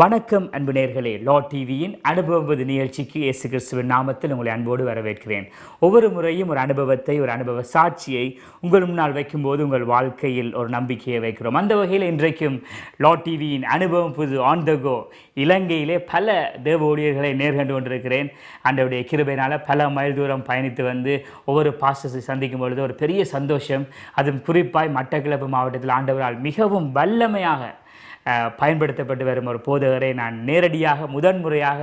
வணக்கம் அன்பு நேயர்களே, லா டிவியின் அனுபவம் நிகழ்ச்சிக்கு இயேசு கிறிஸ்துவின் நாமத்தில் உங்களை அன்போடு வரவேற்கிறேன். ஒவ்வொரு முறையும் ஒரு அனுபவத்தை, ஒரு அனுபவ சாட்சியை உங்கள் முன்னால் வைக்கும்போது உங்கள் வாழ்க்கையில் ஒரு நம்பிக்கையை வைக்கிறோம். அந்த வகையில் இன்றைக்கும் லா டிவியின் அனுபவம் புது ஆன் த கோ இலங்கையிலே பல தேவ ஊழியர்களை நேர்கண்டு கொண்டிருக்கிறேன். ஆண்டவருடைய கிருபையினால் பல மைல் தூரம் பயணித்து வந்து ஒவ்வொரு பாஸ்டர்ஸை சந்திக்கும் பொழுது ஒரு பெரிய சந்தோஷம். அதுவும் குறிப்பாய் மட்டக்களப்பு மாவட்டத்தில் ஆண்டவரால் மிகவும் வல்லமையாக பயன்படுத்தப்பட்டு வரும் ஒரு போதகரை நான் நேரடியாக முதன்முறையாக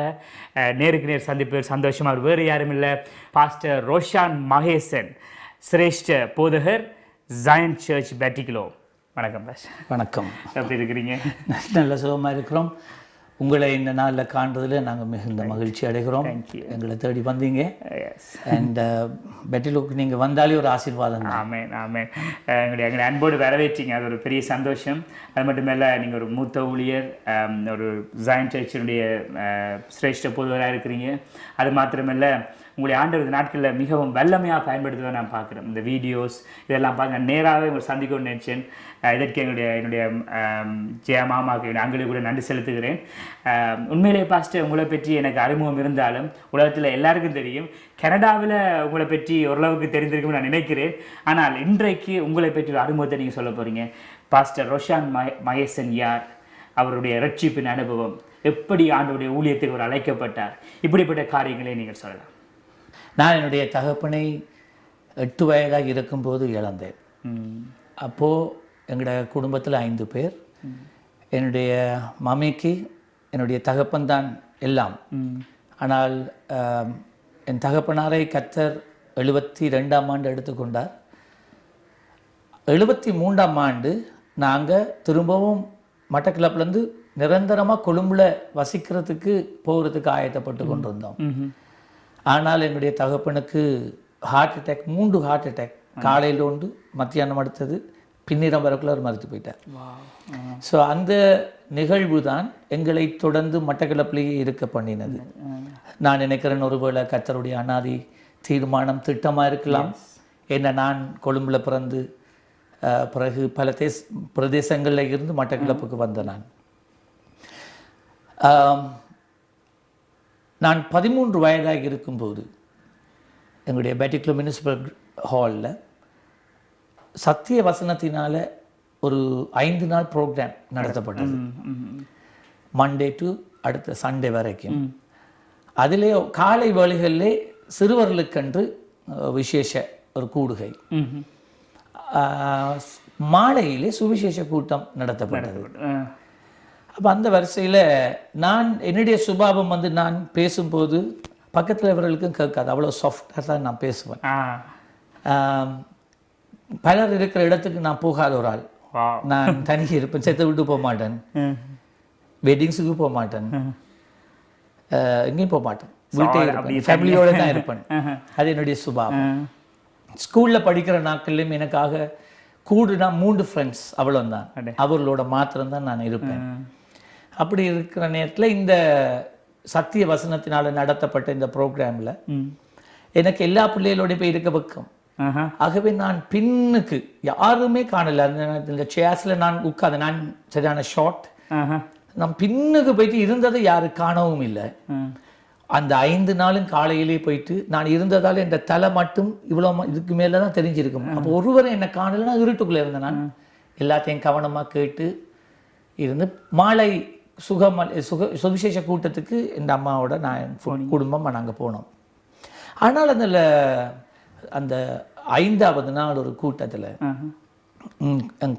நேருக்கு நேர் சந்திப்பது சந்தோஷம். அவர் வேறு யாரும் இல்லை, பாஸ்டர் ரோஷான் மகேசன், சிரேஷ்ட போதகர், ஜாயன்ட் சர்ச் பெட்டிகுலோ. வணக்கம் பாஸ்டர். வணக்கம். எப்படி இருக்கிறீங்க? நல்ல சுகமாக இருக்கிறோம். உங்களை இந்த நாளில் காண்றதில் நாங்கள் மிகுந்த மகிழ்ச்சி அடைகிறோம். எங்களை தேடி வந்தீங்க. அண்ட் பெட்டிலுக்கு நீங்கள் வந்தாலே ஒரு ஆசீர்வாதம். ஆமேன் ஆமேன். எங்களை அன்போடு வரவேற்றீங்க, அது ஒரு பெரிய சந்தோஷம். அது மட்டும் இல்லை, நீங்கள் ஒரு மூத்த ஊழியர், ஒரு ஜாயின்ட் சர்ச்சினுடைய சிரேஷ்ட பொதுவராக இருக்கிறீங்க. அது மாத்திரமல்ல, உங்களுடைய ஆண்டவர் நாட்களில் மிகவும் வல்லமையாக பயன்படுத்துவதை நான் பார்க்குறேன். இந்த வீடியோஸ் இதெல்லாம் பார்க்க நேராகவே உங்களை சந்திக்கணும்னு நினச்சேன். இதற்கு என்னுடைய ஜெயா மாமாவுக்கு அங்களுக்கு கூட நன்றி செலுத்துகிறேன். உண்மையிலே பாஸ்டர், உங்களை பற்றி எனக்கு அறிமுகம் இருந்தாலும் உலகத்தில் எல்லாருக்கும் தெரியும். கனடாவில் உங்களை பற்றி ஓரளவுக்கு தெரிந்திருக்கும்னு நான் நினைக்கிறேன். ஆனால் இன்றைக்கு உங்களை பற்றி ஒரு அறிமுகத்தை நீங்கள் சொல்ல போகிறீங்க. பாஸ்டர் ரோஷான் மகேசன் யார், அவருடைய ரட்சிப்பின் அனுபவம், எப்படி ஆண்டவருடைய ஊழியத்துக்கு அவர் அழைக்கப்பட்டார், இப்படிப்பட்ட காரியங்களை நீங்கள் சொல்லலாம். நான் என்னுடைய தகப்பனை 8 வயதாக இருக்கும்போது இழந்தேன். அப்போது எங்களோட குடும்பத்தில் 5 பேர். என்னுடைய மாமிக்கு என்னுடைய தகப்பன்தான் எல்லாம். ஆனால் என் தகப்பனாரை கர்த்தர் 72ஆம் ஆண்டு எடுத்துக்கொண்டார். 73ஆம் ஆண்டு நாங்கள் திரும்பவும் மட்டக்களப்புலேருந்து நிரந்தரமாக கொழும்புல வசிக்கிறதுக்கு போகிறதுக்கு ஆயத்தப்பட்டு கொண்டிருந்தோம். ஆனால் என்னுடைய தகப்பனுக்கு ஹார்ட் அட்டாக், 3 ஹார்ட் அட்டாக். காலையில் ஒன்று, மத்தியானம் அடுத்தது, பின்னிரம் வரக்குள்ள அவர் மறுத்து போயிட்டார். ஸோ அந்த நிகழ்வு தான் எங்களை தொடர்ந்து மட்டக்களப்பிலேயே இருக்க பண்ணினது. நான் நினைக்கிறேன், ஒருவேளை கர்த்தருடைய அனாதி தீர்மானம் திட்டமாக இருக்கலாம். என்ன, நான் கொழும்புல பிறந்து பிறகு பல பிரதேசங்களில் இருந்து மட்டக்களப்புக்கு வந்த நான் 13 வயதாக இருக்கும்போது எங்களுடைய பெட்டிகுலோ முனிசிபல் ஹாலில் சத்திய வசனத்தினால் ஒரு 5 நாள் ப்ரோக்ராம் நடத்தப்பட்டது. மண்டே டு அடுத்த சண்டே வரைக்கும். அதிலே காலை வேளைகளிலே சிறுவர்களுக்கென்று விசேஷ ஒரு கூடுகை, மாலையிலே சுவிசேஷ கூட்டம் நடத்தப்பட்டது. அப்போ அந்த வரிசையில் நான் என்னுடைய சுபாவம் நான் பேசும்போது பக்கத்தில் இவர்களுக்கும் கேட்காது, அவ்வளோ சாஃப்டாக தான் நான் பேசுவேன். பலர் இருக்கிற இடத்துக்கு நான் போகாத ஒரு ஆள். நான் தனியாக இருப்பேன், செத்து விட்டு போக மாட்டேன், வெட்டிங்ஸுக்கு போக மாட்டேன், எங்கேயும் போக மாட்டேன், வீட்டே இருப்பேன், ஃபேமிலியோடு தான் இருப்பேன். அது என்னுடைய சுபாவம். ஸ்கூலில் படிக்கிற நாட்கள்லையும் எனக்காக கூடுனா 3 ஃப்ரெண்ட்ஸ் அவ்வளோதான், அவர்களோட மாத்திரம்தான் நான் இருப்பேன். அப்படி இருக்கிற நேரத்தில் இந்த சத்திய வசனத்தினால நடத்தப்பட்ட இந்த ப்ரோக்ராமில் எனக்கு எல்லா பிள்ளைகளோட போய் இருக்க வைக்கும். ஆகவே நான் பின்னுக்கு யாருமே காணல. அந்த சேர்ஸில் நான் உட்காந்து, நான் சரியான ஷார்ட், நான் பின்னுக்கு போயிட்டு இருந்ததை யாரும் காணவும் இல்லை. அந்த 5 நாளும் காலையிலே போயிட்டு நான் இருந்ததால் என் தலை மட்டும் இவ்வளோ இதுக்கு மேலே தான் தெரிஞ்சிருக்கும். அப்போ ஒருவரை என்னை காணலைன்னா இருட்டுக்குள்ளே இருந்தேன். நான் எல்லாத்தையும் கவனமாக கேட்டு இருந்து மாலை சுவிசேஷ கூட்டத்துக்கு என் அம்மாவோட நான் குடும்பமாக நாங்கள் போனோம். ஆனால் அந்த 5ஆவது நாள் ஒரு கூட்டத்தில்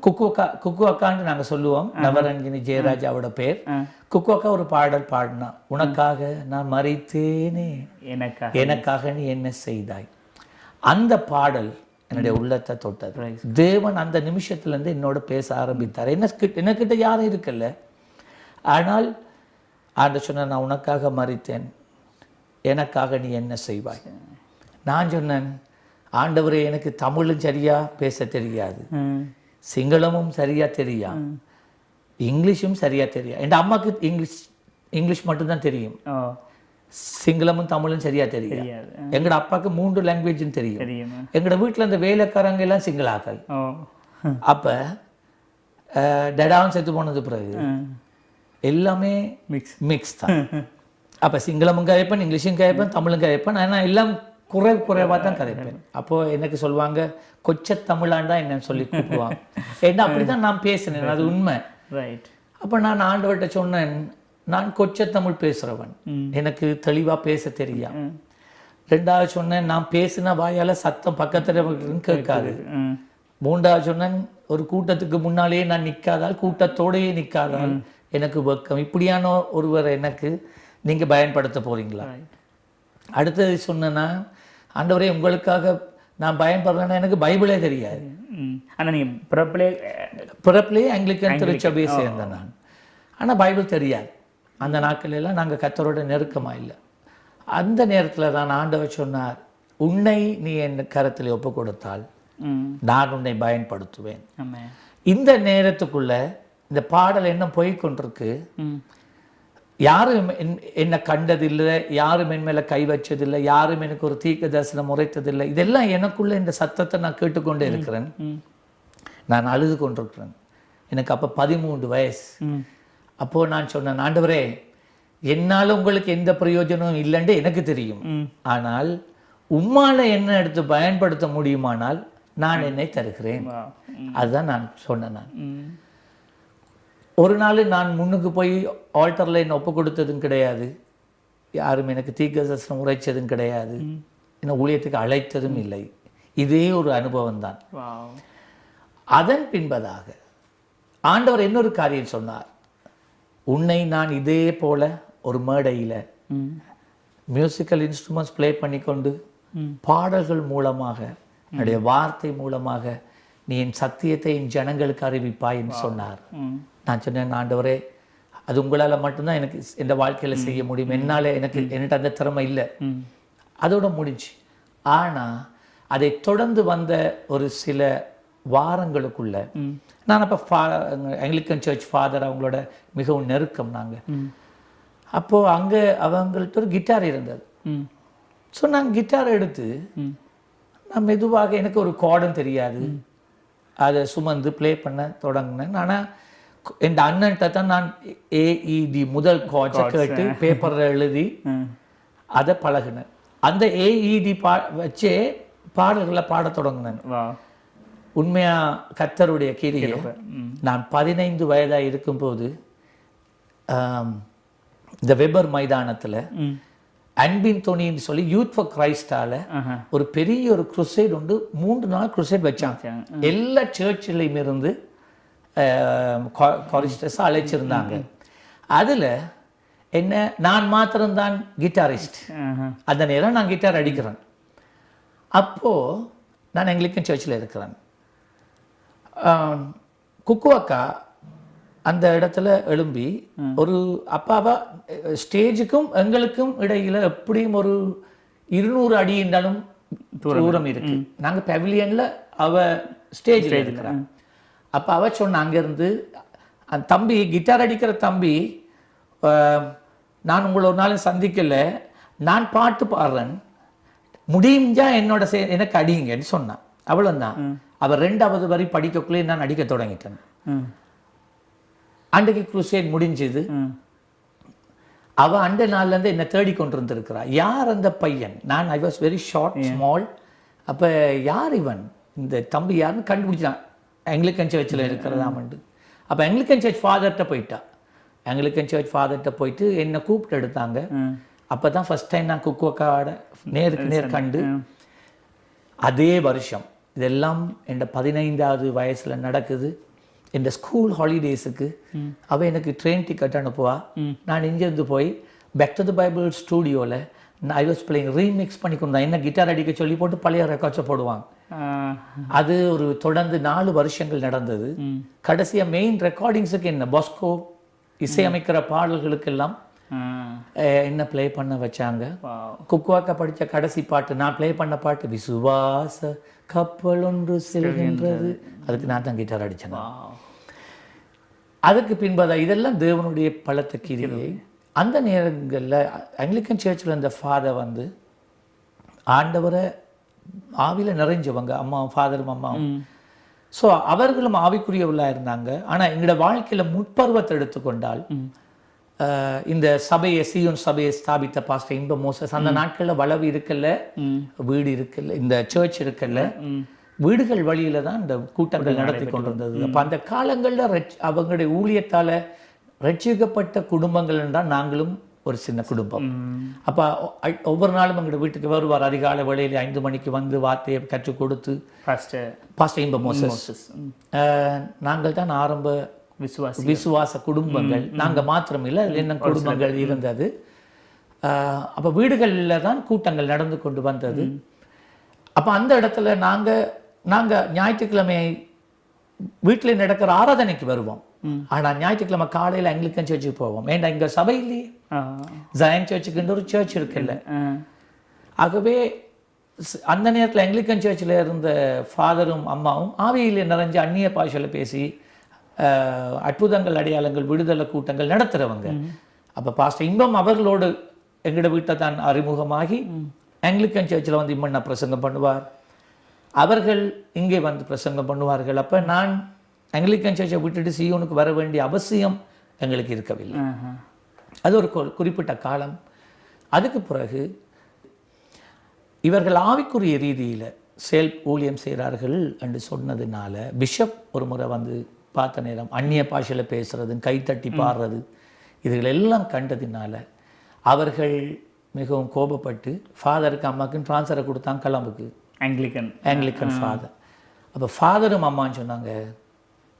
குக்கு அக்கான்னு நாங்கள் சொல்லுவோம், நவரஞ்சினி ஜெயராஜாவோட பேர். குக்கு அக்கா ஒரு பாடல் பாடினா, உனக்காக நான் மறித்தேனே, எனக்காக நீ என்ன செய்தாய். அந்த பாடல் என்னுடைய உள்ளத்தை தொட்டது. தேவன் அந்த நிமிஷத்துலேருந்து என்னோட பேச ஆரம்பித்தார். என்னக்கிட்ட யாரும் இருக்கல. ஆனால் ஆண்ட சொன்ன, நான் உனக்காக மறித்தேன், எனக்காக நீ என்ன செய்வாய். நான் சொன்னேன், ஆண்டவரே, எனக்கு தமிழும் சரியா பேச தெரியாது, சிங்களமும் சரியா தெரியா, இங்கிலீஷும் சரியா தெரியா. என் அம்மாவுக்கு இங்கிலீஷ் மட்டும்தான் தெரியும், சிங்களமும் தமிழும் சரியா தெரியும். எங்களோட அப்பாவுக்கு 3 லாங்குவேஜும் தெரியும். எங்களோட வீட்டில் அந்த வேலைக்காரங்க எல்லாம் சிங்களாக்கள். அப்போ டடாவும் செத்து போனது பிறகு எல்லாமே மிக்ஸ் தான். அப்போ சிங்களமும் கதைப்பேன், இங்கிலீஷும் கதைப்பேன், தமிழும் கதைப்பேன். ஆனால் எல்லாம் குறைவாக தான் கதைப்பேன். அப்போது எனக்கு சொல்லுவாங்க கொச்ச தமிழாண்டா என்னன்னு சொல்லி கூப்பிடுவாங்க. ஏன்னா அப்படி தான் நான் பேசினேன், அது உண்மை. ரைட். அப்போ நான் ஆண்டவர்கிட்ட சொன்னேன், நான் கொச்ச தமிழ் பேசுகிறவன், எனக்கு தெளிவாக பேச தெரியா. ரெண்டாவது சொன்னேன், நான் பேசின வாயால் சத்தம் பக்கத்தில் கேட்காது. மூன்றாவது சொன்னேன், ஒரு கூட்டத்துக்கு முன்னாலேயே நான் நிற்காதால், கூட்டத்தோடையே நிற்காதால் எனக்கு வெக்கம். இப்படியான ஒருவரை எனக்கு நீங்கள் பயன்படுத்த போகிறீங்களா? அடுத்தது சொன்னேன்னா, ஆண்டவரே உங்களுக்காக நான் பயன்படுறேன்னா எனக்கு பைபிளே தெரியாது. ஆனால் நீங்கள் பிறப்பிலே ஆங்கிலிக்கன் திருச்சபையை சேர்ந்தேன் நான். ஆனால் பைபிள் தெரியாது. அந்த நாட்களெல்லாம் நாங்கள் கர்த்தரோட நெருக்கமாக இல்லை. அந்த நேரத்தில் தான் ஆண்டவர் சொன்னார், உன்னை நீ என் கரத்தில் ஒப்பு கொடுத்தால் நான் உன்னை பயன்படுத்துவேன். இந்த நேரத்துக்குள்ள இந்த பாடல் என்ன போய்கொண்டிருக்கு. யாரும் என்னை கண்டதில்லை, யாரும் என் மேலே கை வச்சதில்லை, யாரும் எனக்கு ஒரு தீர்க்க தரிசனம் உரைத்ததில்லை. இதெல்லாம் எனக்குள்ள இந்த சத்தத்தை நான் கேட்டுக்கொண்டே இருக்கிறேன். நான் அழுது கொண்டிருக்கிறேன். எனக்கு அப்போ 13 வயசு. அப்போது நான் சொன்னேன், ஆண்டவரே என்னால் உங்களுக்கு எந்த பிரயோஜனமும் இல்லைன்னு எனக்கு தெரியும். ஆனால் உம்மால என்ன எடுத்து பயன்படுத்த முடியுமானால் நான் என்னை தருகிறேன். அதுதான் நான் சொன்னேன். நான் ஒரு நாள் நான் முன்னுக்கு போய் ஆல்டரில் என்னை ஒப்பு கொடுத்ததும் கிடையாது. யாரும் எனக்கு தீர்க்க தரிசனம் உரைச்சதும் கிடையாது. என்னை ஊழியத்துக்கு அழைத்ததும் இல்லை. இதே ஒரு அனுபவம் தான். அதன் பின்பதாக ஆண்டவர் இன்னொரு காரியம் சொன்னார். உன்னை நான் இதே போல ஒரு மேடையில் மியூசிக்கல் இன்ஸ்ட்ருமெண்ட்ஸ் ப்ளே பண்ணிக்கொண்டு பாடல்கள் மூலமாக, என்னுடைய வார்த்தை மூலமாக நீ என் சத்தியத்தை என் ஜனங்களுக்கு அறிவிப்பாய் என்று சொன்னார். நான் சொன்னேன், ஆண்டவரே அது உங்களால் மட்டும்தான் எனக்கு இந்த வாழ்க்கையில் செய்ய முடியும். என்னால் என்கிட்ட அந்த திறமை இல்லை. அதோட முடிஞ்சு. ஆனால் அதை தொடர்ந்து வந்த ஒரு சில வாரங்களுக்குள்ள நான் அப்போ ஆங்கிலிக்கன் சர்ச் ஃபாதர் அவங்களோட மிகவும் நெருக்கம் நாங்கள். அப்போது அங்கே அவங்கள்ட்ட ஒரு கிட்டார் இருந்தது. ஸோ நான் கிட்டார் எடுத்து நான் மெதுவாக, எனக்கு ஒரு கார்டும் தெரியாது, அதை சுமந்து ப்ளே பண்ண தொடங்கினேன். ஆனால் என் அண்ணன்ட்ட தான் நான் AED முதல் கார்ட்ஸை கேட்டு பேப்பரில் எழுதி அதை பழகினேன். அந்த AED வச்சே பாடல்களை பாட தொடங்கினேன். உண்மையாக கர்த்தருடைய கிரியை. நான் 15 வயதாக இருக்கும்போது இந்த வெபர் மைதானத்தில் அன்பின் தொனின்னு சொல்லி யூத் ஃபார் கிரைஸ்டால ஒரு பெரிய ஒரு குருசைட் உண்டு. 3 நாள் குருசைட் வச்சாங்க. எல்லா சர்ச்சிலையும் இருந்து காரிஸ்டர்ஸாக அழைச்சிருந்தாங்க. அதில் என்ன, நான் மாத்திரம்தான் கிட்டாரிஸ்ட். அந்த நேரம் நான் கிட்டார் அடிக்கிறேன். அப்போது நான் ஆங்கிலிக்கன் சர்ச்சில் இருக்கிறேன். குக்குவக்கா அந்த இடத்துல எழும்பி ஒரு அப்பாவா ஸ்டேஜுக்கும் எங்களுக்கும் இடையில எப்படியும் ஒரு 200 அடி இருந்தாலும் தூரம் இருக்கு. நாங்க பெவிலியன்ல அவ ஸ்டேஜில் இருக்கிறான். அப்போ அவ சொன்ன, அங்கேருந்து அந்த தம்பி கிட்டார் அடிக்கிற தம்பி, நான் உங்களை ஒரு நாள் சந்திக்கல, நான் பாட்டு பாடுறேன், முடிஞ்சா என்னோட எனக்கு அடிங்கன்னு சொன்னான். அவ்வளோதான். அவள் 2வது வரி படிக்கக்குள்ளே நான் அடிக்க தொடங்கிட்டேன். அன்றைக்கு குருசேட் முடிஞ்சது. அவ அந்த நாள்லேருந்து என்னை தேடி கொண்டு இருந்திருக்கிறா. யார் அந்த பையன்? நான் I was very short, small. அப்போ யார் இவன், இந்த தம்பி யாருன்னு கண்டுபிடிச்சான். ஆங்கிலிக்கன் சர்ச்சில் இருக்கிறதாமண்டு. அப்போ ஆங்கிலிக்கன் சர்ச் ஃபாதர்கிட்ட போயிட்டா. ஆங்கிலிக்கன் சர்ச் ஃபாதர்கிட்ட போயிட்டு என்னை கூப்பிட்டு எடுத்தாங்க. அப்போ தான் ஃபஸ்ட் டைம் நான் குக்குவக்காவோட நேருக்கு நேர் கண்டு. அதே வருஷம் இதெல்லாம் என் 15வது வயசில் நடக்குது. இந்த ஸ்கூல் ஹாலிடேஸுக்கு அவள் எனக்கு ட்ரெயின் டிக்கெட் அனுப்புவா. நான் இங்கேருந்து போய் பேக் டு தி பைபிள் ஸ்டூடியோவில் ஐ வாஸ் பிளேயிங் ரீமிக்ஸ் பண்ணி கொண்டேன். என்ன கிட்டார் அடிக்க சொல்லி போட்டு பழைய ரெக்கார்ட்ஸை போடுவாங்க. அது ஒரு தொடர்ந்து 4 வருஷங்கள் நடந்தது. கடைசியாக மெயின் ரெக்கார்டிங்ஸுக்கு என்ன பாஸ்கோ இசையமைக்கிற பாடல்களுக்கெல்லாம் என்ன ப்ளே பண்ண வச்சாங்க. குக்குவாக்கா படித்த கடைசி பாட்டு, நான் ப்ளே பண்ண பாட்டு விசுவாச கப்பல் ஒன்று செல்கின்றது. அதுக்கு நான் தான் கிட்டார் அடித்தேன். அதுக்கு பின்பதான் இதெல்லாம் தேவனுடைய பலத்த கிரியை. அந்த நேரங்களில் ஆங்கிலிக்கன் சர்ச்சில் இருந்த ஃபாதர் வந்து ஆண்டவரை ஆவியில் நிறைஞ்சவங்க, அம்மாவும் ஃபாதரும் அம்மாவும். ஸோ அவர்களும் ஆவிக்குரியவர்களாக இருந்தாங்க. ஆனால் எங்களோட வாழ்க்கையில் முற்பருவத்தை எடுத்துக்கொண்டால் இந்த சபையை சியோன் சபையை ஸ்தாபித்த பாஸ்டர் இன்ப மோசஸ் அந்த நாட்களில் வளவு இருக்கல்ல, வீடு இருக்கல்ல, இந்த சர்ச் இருக்கல்ல, வீடுகள் வழியில தான் இந்த கூட்டங்கள் நடத்தி கொண்டிருந்தது. அப்போ அந்த காலங்களில் அவங்களுடைய ஊழியத்தால் ரட்சிக்கப்பட்ட குடும்பங்கள் என்றால் நாங்களும் ஒரு சின்ன குடும்பம். அப்போ ஒவ்வொரு நாளும் எங்களோட வீட்டுக்கு வருவார். அதிகாலை வேளையில் 5 மணிக்கு வந்து வார்த்தையை கற்றுக் கொடுத்து பாஸ்டர் இன்ப மோசஸ். நாங்கள் தான் ஆரம்ப விசுவாச குடும்பங்கள். நாங்கள் மாத்திரம் இல்லை, என்ன குடும்பங்கள் இருந்தது. அப்போ வீடுகளில் தான் கூட்டங்கள் நடந்து கொண்டு வந்தது. அப்போ அந்த இடத்துல நாங்கள் ஞாயிற்றுக்கிழமை வீட்டில் நடக்கிற ஆராதனைக்கு வருவோம். ஆனால் ஞாயிற்றுக்கிழமை காலையில் ஆங்கிலிக்கன் சர்ச்சுக்கு போவோம். ஏன்டா இங்கே சபை இல்லையே, ஜாயன் சர்ச்சுக்குன்ற ஒரு சர்ச் இருக்குல்ல. ஆகவே அந்த நேரத்தில் ஆங்கிலிக்கன் சர்ச்சில் இருந்த ஃபாதரும் அம்மாவும் ஆவியில் நிறைஞ்ச அந்நிய பாஷையில் பேசி அற்புதங்கள், அடையாளங்கள், விடுதலை கூட்டங்கள் நடத்துகிறவங்க. அப்போ பாஸ்டர் இன்பம் அவர்களோடு எங்களோட வீட்டை தான் அறிமுகமாகி ஆங்கிலிக்கன் சர்ச்சில் வந்து இம்மண்ணா பிரசங்கம் பண்ணுவார். அவர்கள் இங்கே வந்து பிரசங்கம் பண்ணுவார்கள். அப்போ நான் ஆங்கிலிக்கன் சர்ச்சை விட்டுட்டு சியோனுக்கு வர வேண்டிய அவசியம் எங்களுக்கு இருக்கவில்லை. அது ஒரு குறிப்பிட்ட காலம். அதுக்கு பிறகு இவர்கள் ஆவிக்குரிய ரீதியில் ஊழியம் செய்கிறார்கள் என்று சொன்னதுனால பிஷப் ஒரு முறை வந்து பார்த்த நேரம் அந்நிய பாஷையில் பேசுறது, கைத்தட்டி பாடுறது, இதுகள் எல்லாம் கண்டதினால அவர்கள் மிகவும் கோபப்பட்டு ஃபாதருக்கு அம்மாவுக்குன்னு ட்ரான்ஸ்ஃபரை கொடுத்தாங்க கிளம்புக்கு. Anglican father. அப்போ ஃபாதரும் அம்மான்னு சொன்னாங்க,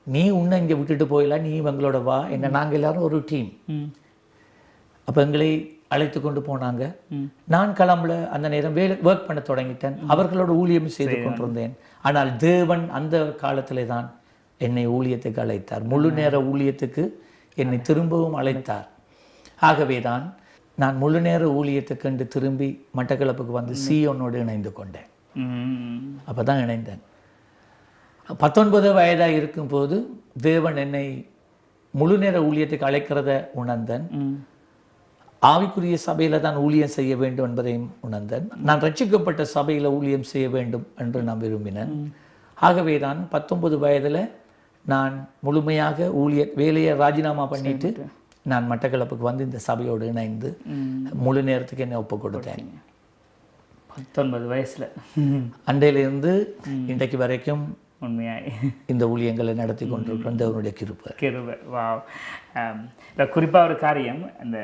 நீ உன்னை இங்கே விட்டுட்டு போயிடலாம், நீ எங்களோட வா, என்ன நாங்கள் எல்லாரும் ஒரு டீம். அப்போ எங்களை அழைத்து கொண்டு போனாங்க. நான் கிளம்புல அந்த நேரம் ஒர்க் பண்ண தொடங்கிட்டேன். அவர்களோட ஊழியம் செய்து கொண்டிருந்தேன். ஆனால் தேவன் அந்த காலத்திலே தான் என்னை ஊழியத்துக்கு அழைத்தார். முழு நேர ஊழியத்துக்கு என்னை திரும்பவும் அழைத்தார். ஆகவே தான் நான் முழு நேர ஊழியத்துக்கு என்று திரும்பி மட்டக்களப்புக்கு வந்து சியோனோடு இணைந்து கொண்டேன். அப்போ தான் இணைந்தேன். 19 வயதாக இருக்கும்போது தேவன் என்னை முழு நேர ஊழியத்துக்கு அழைக்கிறத உணர்ந்தேன். ஆவிக்குரிய சபையில் தான் ஊழியம் செய்ய வேண்டும் என்பதையும் உணர்ந்தேன். நான் ரட்சிக்கப்பட்ட சபையில் ஊழியம் செய்ய வேண்டும் என்று நான் விரும்பினேன். ஆகவே தான் 19 வயதில் நான் முழுமையாக வேலையை ராஜினாமா பண்ணிட்டு நான் மட்டக்களப்புக்கு வந்து இந்த சபையோடு இணைந்து முழு நேரத்துக்கு என்னை ஒப்பு கொடுத்தேன். 19 வயசில் அண்டையிலிருந்து இன்றைக்கு வரைக்கும் உண்மையாய் இந்த ஊழியங்களை நடத்தி கொண்டிருக்கிறோம். தேவனுடைய கிருபை. வா. குறிப்பாக ஒரு காரியம், அந்த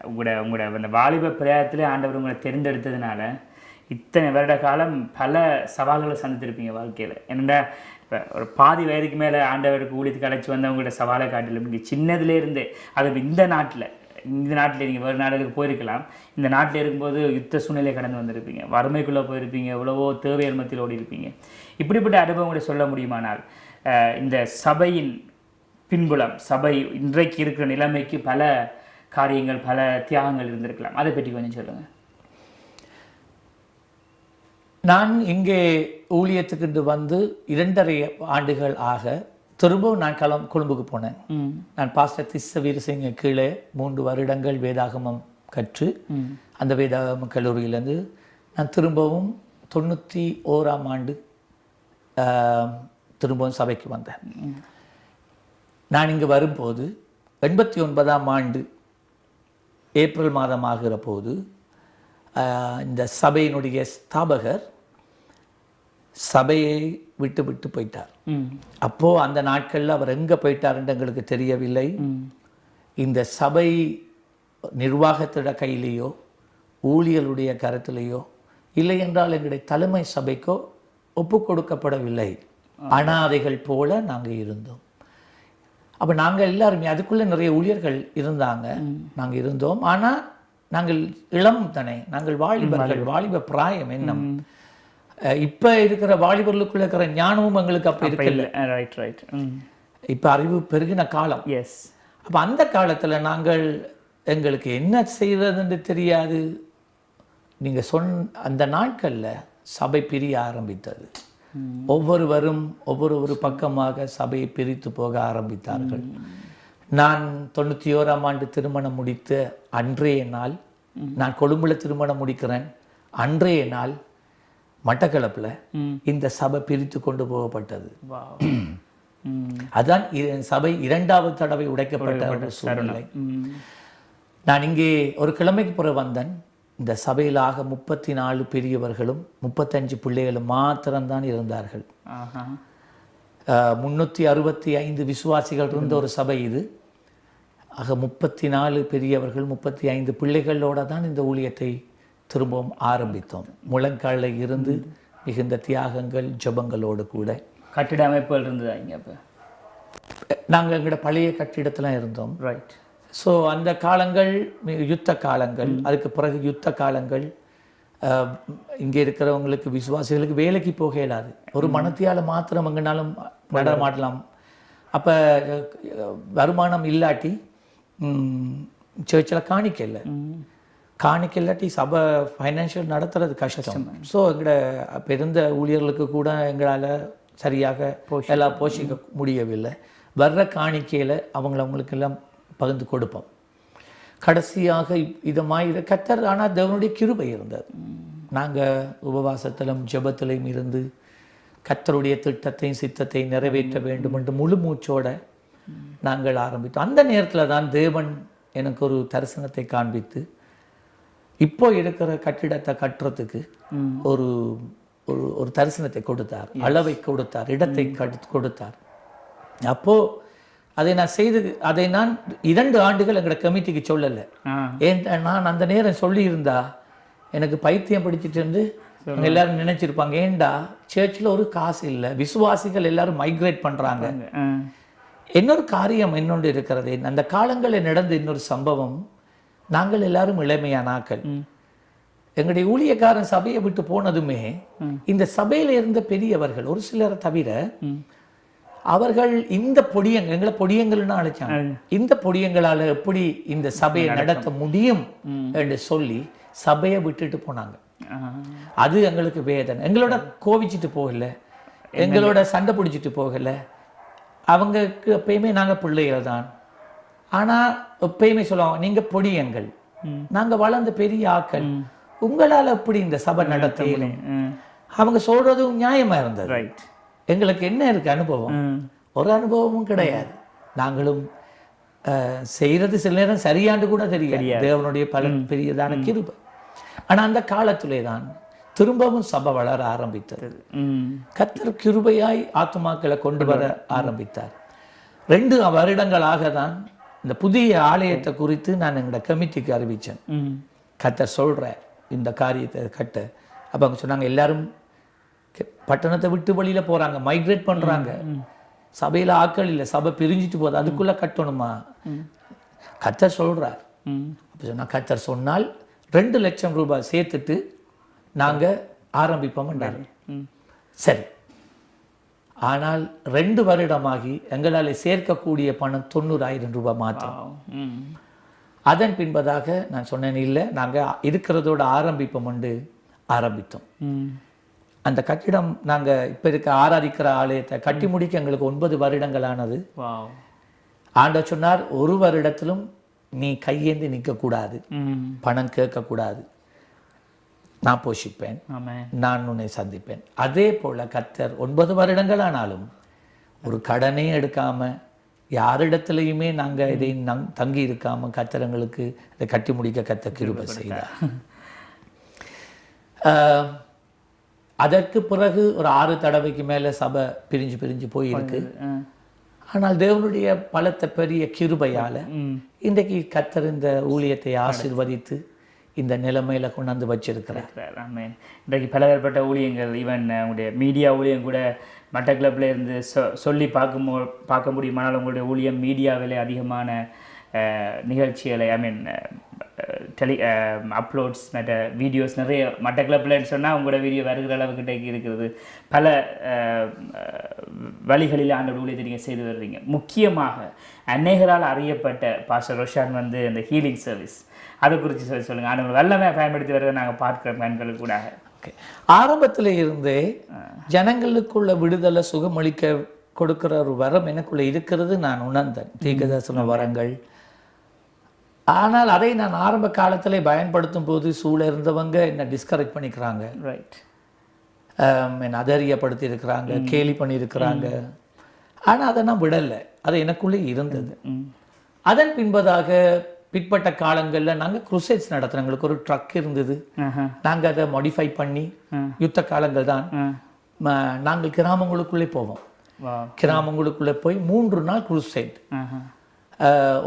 உங்களோட அந்த வாலிப பிரயாணத்திலே ஆண்டவர் உங்களை தேர்ந்தெடுத்ததுனால இத்தனை வருட காலம் பல சவால்களை சந்தித்திருப்பீங்க வாழ்க்கையில். என்னென்னா இப்போ ஒரு பாதி வயதுக்கு மேலே ஆண்டவருக்கு ஊழியத்துக்கு அழைச்சி வந்தவங்களோட சவாலை காட்டிலும் நீங்கள் சின்னதுலேருந்தே, அது இந்த நாட்டில் நீங்கள் வேறு நாடுகளுக்கு போயிருக்கலாம், இந்த நாட்டில் இருக்கும்போது யுத்த சூழ்நிலையை கடந்து வந்திருப்பீங்க, வறுமைக்குள்ளே போயிருப்பீங்க, எவ்வளவோ தேவையல் மத்தியில் ஓடி இருப்பீங்க. இப்படிப்பட்ட அனுபவங்களை சொல்ல முடியுமானால் இந்த சபையின் பின்புலம், சபை இன்றைக்கு இருக்கிற நிலைமைக்கு பல காரியங்கள், பல தியாகங்கள் இருந்திருக்கலாம், அதை பற்றி கொஞ்சம் சொல்லுங்கள். நான் இங்கே ஊழியத்துக்கு வந்து 2.5 ஆண்டுகள் ஆக திரும்பவும் நான் கொழும்புக்கு போனேன். நான் பாஸ்டர் திஸ்ஸ வீரசிங்க கீழே 3 வருடங்கள் வேதாகமம் கற்று அந்த வேதாகம கல்லூரியிலேருந்து நான் திரும்பவும் 91ஆம் ஆண்டு திரும்பவும் சபைக்கு வந்தேன். நான் இங்கே வரும்போது 89ஆம் ஆண்டு ஏப்ரல் மாதம் ஆகிற போது இந்த சபையினுடைய ஸ்தாபகர் சபையை விட்டு போயிட்டார். அப்போ அந்த நாட்களில் அவர் எங்கே போயிட்டாருன்னு எங்களுக்கு தெரியவில்லை. இந்த சபை நிர்வாகத்தோட கையிலேயோ ஊழியர்களுடைய கருத்திலேயோ இல்லை என்றால் எங்களுடைய தலைமை சபைக்கோ ஒப்பு கொடுக்கப்படவில்லை. அனாதைகள் போல நாங்கள் இருந்தோம். அப்போ நாங்கள் எல்லாருமே அதுக்குள்ளே நிறைய ஊழியர்கள் இருந்தாங்க, நாங்கள் இருந்தோம். ஆனால் நாங்கள் இளம் தானே, நாங்கள் வாலிபர்கள், வாலிப பிராயம் என்னம். இப்போ இருக்கிற வாலிபர்களுக்குள்ள இருக்கிற ஞானமும் எங்களுக்கு அப்போ இருக்குல்ல. இப்போ அறிவு பெருகின காலம். அப்போ அந்த காலத்தில் நாங்கள் எங்களுக்கு என்ன செய்வதுன்னு தெரியாது. நீங்கள் அந்த நாட்களில் சபை பிரிய ஆரம்பித்தது. ஒவ்வொருவரும் ஒவ்வொரு பக்கமாக சபையை பிரித்து போக ஆரம்பித்தார்கள். நான் 91ஆம் ஆண்டு திருமணம் முடித்த அன்றைய நாள், நான் கொழும்புல திருமணம் முடிக்கிறேன், அன்றைய நாள் மட்டக்களப்பில் இந்த சபை பிரித்து கொண்டு போகப்பட்டது. அதான் சபை 2வது தடவை உடைக்கப்பட்ட ஒரு சூழ்நிலை. நான் இங்கே ஒரு கிழமைக்கு பிறகு வந்தேன். இந்த சபையில் ஆக 34 பெரியவர்களும் 35 பிள்ளைகளும் மாத்திரம்தான் இருந்தார்கள். 365 விசுவாசிகள் இருந்த ஒரு சபை இது. ஆக 34 பெரியவர்கள் 35 பிள்ளைகளோட தான் இந்த ஊழியத்தை திரும்பவும் ஆரம்பித்தோம். முழங்காலில் இருந்து மிகுந்த தியாகங்கள் ஜபங்களோடு கூட. கட்டிட அமைப்புகள் இருந்ததா இங்கே? அப்போ நாங்கள் எங்களோட பழைய கட்டிடத்தில் இருந்தோம். ரைட். ஸோ அந்த காலங்கள் யுத்த காலங்கள், அதுக்கு பிறகு யுத்த காலங்கள். இங்கே இருக்கிறவங்களுக்கு விசுவாசிகளுக்கு வேலைக்கு போக இயலாது. ஒரு மனத்தியால் மாத்திரம் எங்கனாலும் நடமாடலாம். அப்போ வருமானம் இல்லாட்டி சர்ச்சில் காணிக்க இல்லை. காணிக்க இல்லாட்டி சபை ஃபைனான்ஷியல் நடத்துறது கஷ்டம். ஸோ எங்களோட அப்போ இருந்த ஊழியர்களுக்கு கூட எங்களால் சரியாக எல்லாம் போஷிக்க முடியவில்லை. வர்ற காணிக்கையில் அவங்களுக்கெல்லாம் பகிர்ந்து கொடுப்போம். கடைசியாக இதமாக கத்தர், ஆனால் தேவனுடைய கிருபை இருந்தது. நாங்கள் உபவாசத்திலும் ஜெபத்திலையும் இருந்து கத்தருடைய திட்டத்தையும் சித்தத்தையும் நிறைவேற்ற வேண்டும் என்று முழு மூச்சோட நாங்கள் ஆரம்பித்தோம். அந்த நேரத்தில் தான் தேவன் எனக்கு ஒரு தரிசனத்தை காண்பித்து இப்போ இருக்கிற கட்டிடத்தை கட்டுறதுக்கு ஒரு ஒரு தரிசனத்தை கொடுத்தார், அளவை கொடுத்தார், இடத்தை கொடுத்தார். அப்போது அதை நான் அதை நான் 2 ஆண்டுகள் எங்களோட கமிட்டிக்கு சொல்லலை. ஏன் நான் அந்த நேரம் சொல்லியிருந்தா எனக்கு பைத்தியம் பிடிச்சிட்டு இருந்து எல்லாரும் நினைச்சிருப்பாங்க. ஏண்டா சர்ச்சில் ஒரு காசு இல்லை, விசுவாசிகள் எல்லாரும் மைக்ரேட் பண்ணுறாங்க. இன்னொரு காரியம் இன்னொன்று இருக்கிறது. அந்த காலங்களில் நடந்த இன்னொரு சம்பவம், நாங்கள் எல்லாரும் இளமையான ஆக்கள். எங்களுடைய ஊழியக்காரன் சபையை விட்டு போனதுமே இந்த சபையில இருந்த பெரியவர்கள் ஒரு சிலரை தவிர அவர்கள் இந்த எங்களை பொடியங்கள்னு அழைச்சாங்க. இந்த பொடியங்களால எப்படி இந்த சபையை நடத்த முடியும் என்று சொல்லி சபையை விட்டுட்டு போனாங்க. அது எங்களுக்கு வேதனை. எங்களோட கோவிச்சிட்டு போகல, எங்களோட சண்டை பிடிச்சிட்டு போகல. அவங்களுக்கு எப்பயுமே நாங்க பிள்ளைகள் தான். ஆனா எப்பயுமே சொல்லுவாங்க, நீங்க பொடியங்கள், நாங்க வளர்ந்த பெரிய ஆக்கள், உங்களால எப்படி இந்த சபை நடத்தலும். அவங்க சொல்றதும் நியாயமா இருந்தது. எங்களுக்கு என்ன இருக்கு அனுபவம்? ஒரு அனுபவமும் கிடையாது. நாங்களும் செய்யறது சில நேரம் சரியாண்டு கூட தெரியாது. தேவனுடைய பலன் பெரியதான கிருபை. ஆனா அந்த காலத்திலே தான் திரும்பவும் சபை வளர ஆரம்பித்தது. கர்த்தர் கிருபையாய் ஆத்துமாக்களை கொண்டு வர ஆரம்பித்தார். 2 வருடங்களாக தான் இந்த புதிய ஆலயத்தை குறித்து நான் எங்களோட கமிட்டிக்கு அறிவித்தேன். கர்த்தர் சொல்ற இந்த காரியத்தை கட்ட. அப்போ அவங்க சொன்னாங்க, எல்லாரும் பட்டணத்தை விட்டு வழியில போறாங்க, மைக்ரேட் பண்றாங்க, சபையில ஆக்கள் இல்லை, சபை பிரிஞ்சிட்டு போகுது, அதுக்குள்ள கட்டணுமா? கர்த்தர் சொல்றார். அப்போ சொன்னா, கர்த்தர் சொன்னால் 2 லட்சம் ரூபாய் சேர்த்துட்டு நாங்க ஆரம்பிப்போம். சரி. ஆனால் 2 வருடமாகி எங்களால் சேர்க்கக்கூடிய பணம் 90,000 ரூபாய் மாத்திரம். அதன் பின்பதாக நான் சொன்னேன், இல்லை நாங்கள் இருக்கிறதோட ஆரம்பிப்போம் என்று ஆரம்பித்தோம். அந்த கட்டிடம் நாங்கள் இப்போ இருக்க ஆராதிக்கிற ஆலயத்தை கட்டி முடிக்க எங்களுக்கு 9 வருடங்கள் ஆனது. ஆண்டவர் சொன்னார், 1 வருடத்திலும் நீ கையேந்தி நிற்கக்கூடாது, பணம் கேட்கக்கூடாது, நான் போஷிப்பேன், நான் உன்னை சந்திப்பேன். அதே போல கர்த்தர் 9 வருடங்கள் ஆனாலும் ஒரு கடனே எடுக்காம, யாரிடத்துலையுமே நாங்கள் இதை தங்கி இருக்காம கர்த்தர் எங்களுக்கு இதை கட்டி முடிக்க கர்த்தர் கிருபை செய்தார். அதற்கு பிறகு ஒரு 6 தடவைக்கு மேல சபை பிரிஞ்சு போயிருக்கு. ஆனால் தேவனுடைய பலத்த பெரிய கிருபையால இன்றைக்கு கர்த்தர் இந்த ஊழியத்தை ஆசீர்வதித்து இந்த நிலைமையில கொண்டாந்து வச்சிருக்கிறார். இன்றைக்கு பலதரப்பட்ட ஊழியங்கள், ஈவன் உங்களுடைய மீடியா ஊழியம் கூட மட்டக்களப்பில் இருந்து சொல்லி பார்க்க முடியுமானால் உங்களுடைய ஊழியம் மீடியாவில் அதிகமான நிகழ்ச்சிகளை, அப்லோட்ஸ், மற்ற வீடியோஸ் நிறைய மட்டக்களப்பில்னு சொன்னால் உங்களோட வீடியோ வருகிற அளவுக்கிட்ட இருக்கிறது. பல வழிகளில் ஆண்டவர் ஊழியத்தை நீங்கள் செய்து வர்றீங்க. முக்கியமாக அநேகரால் அறியப்பட்ட பாஸ்டர் ரோஷான் அந்த ஹீலிங் சர்வீஸ், அதை குறித்து சொல்லுங்கள். ஆண்டவர் வல்லமையாக பயன்படுத்தி வர்றதை நாங்கள் பார்க்குறோம் கண்களுக்கு கூட. ஆரம்பத்தில் இருந்தே ஜனங்களுக்குள்ள விடுதலை சுகமளிக்க கொடுக்கிற ஒரு வரம் எனக்குள்ள இருக்கிறது நான் உணர்ந்தேன், தீர்க்கதரிசன வரங்கள். ஆனால் அதை நான் ஆரம்ப காலத்திலே பயன்படுத்தும் போது சூழ இருந்தவங்க என்னை டிஸ்கரேஜ் பண்ணிக்கிறாங்க, என்னை அதரியப்படுத்தி இருக்கிறாங்க, கேலி பண்ணியிருக்கிறாங்க. ஆனால் அதை நான் விடலை, அது எனக்குள்ளே இருந்தது. அதன் பின்பதாக பிற்பட்ட காலங்களில் நாங்கள் குருசேட்ஸ் நடத்துகிறோம். எங்களுக்கு ஒரு ட்ரக் இருந்தது, நாங்கள் அதை மாடிஃபை பண்ணி, யுத்த காலங்கள் தான், நாங்கள் கிராமங்களுக்குள்ளே போவோம். கிராமங்களுக்குள்ளே போய் 3 நாள் குருசேட்,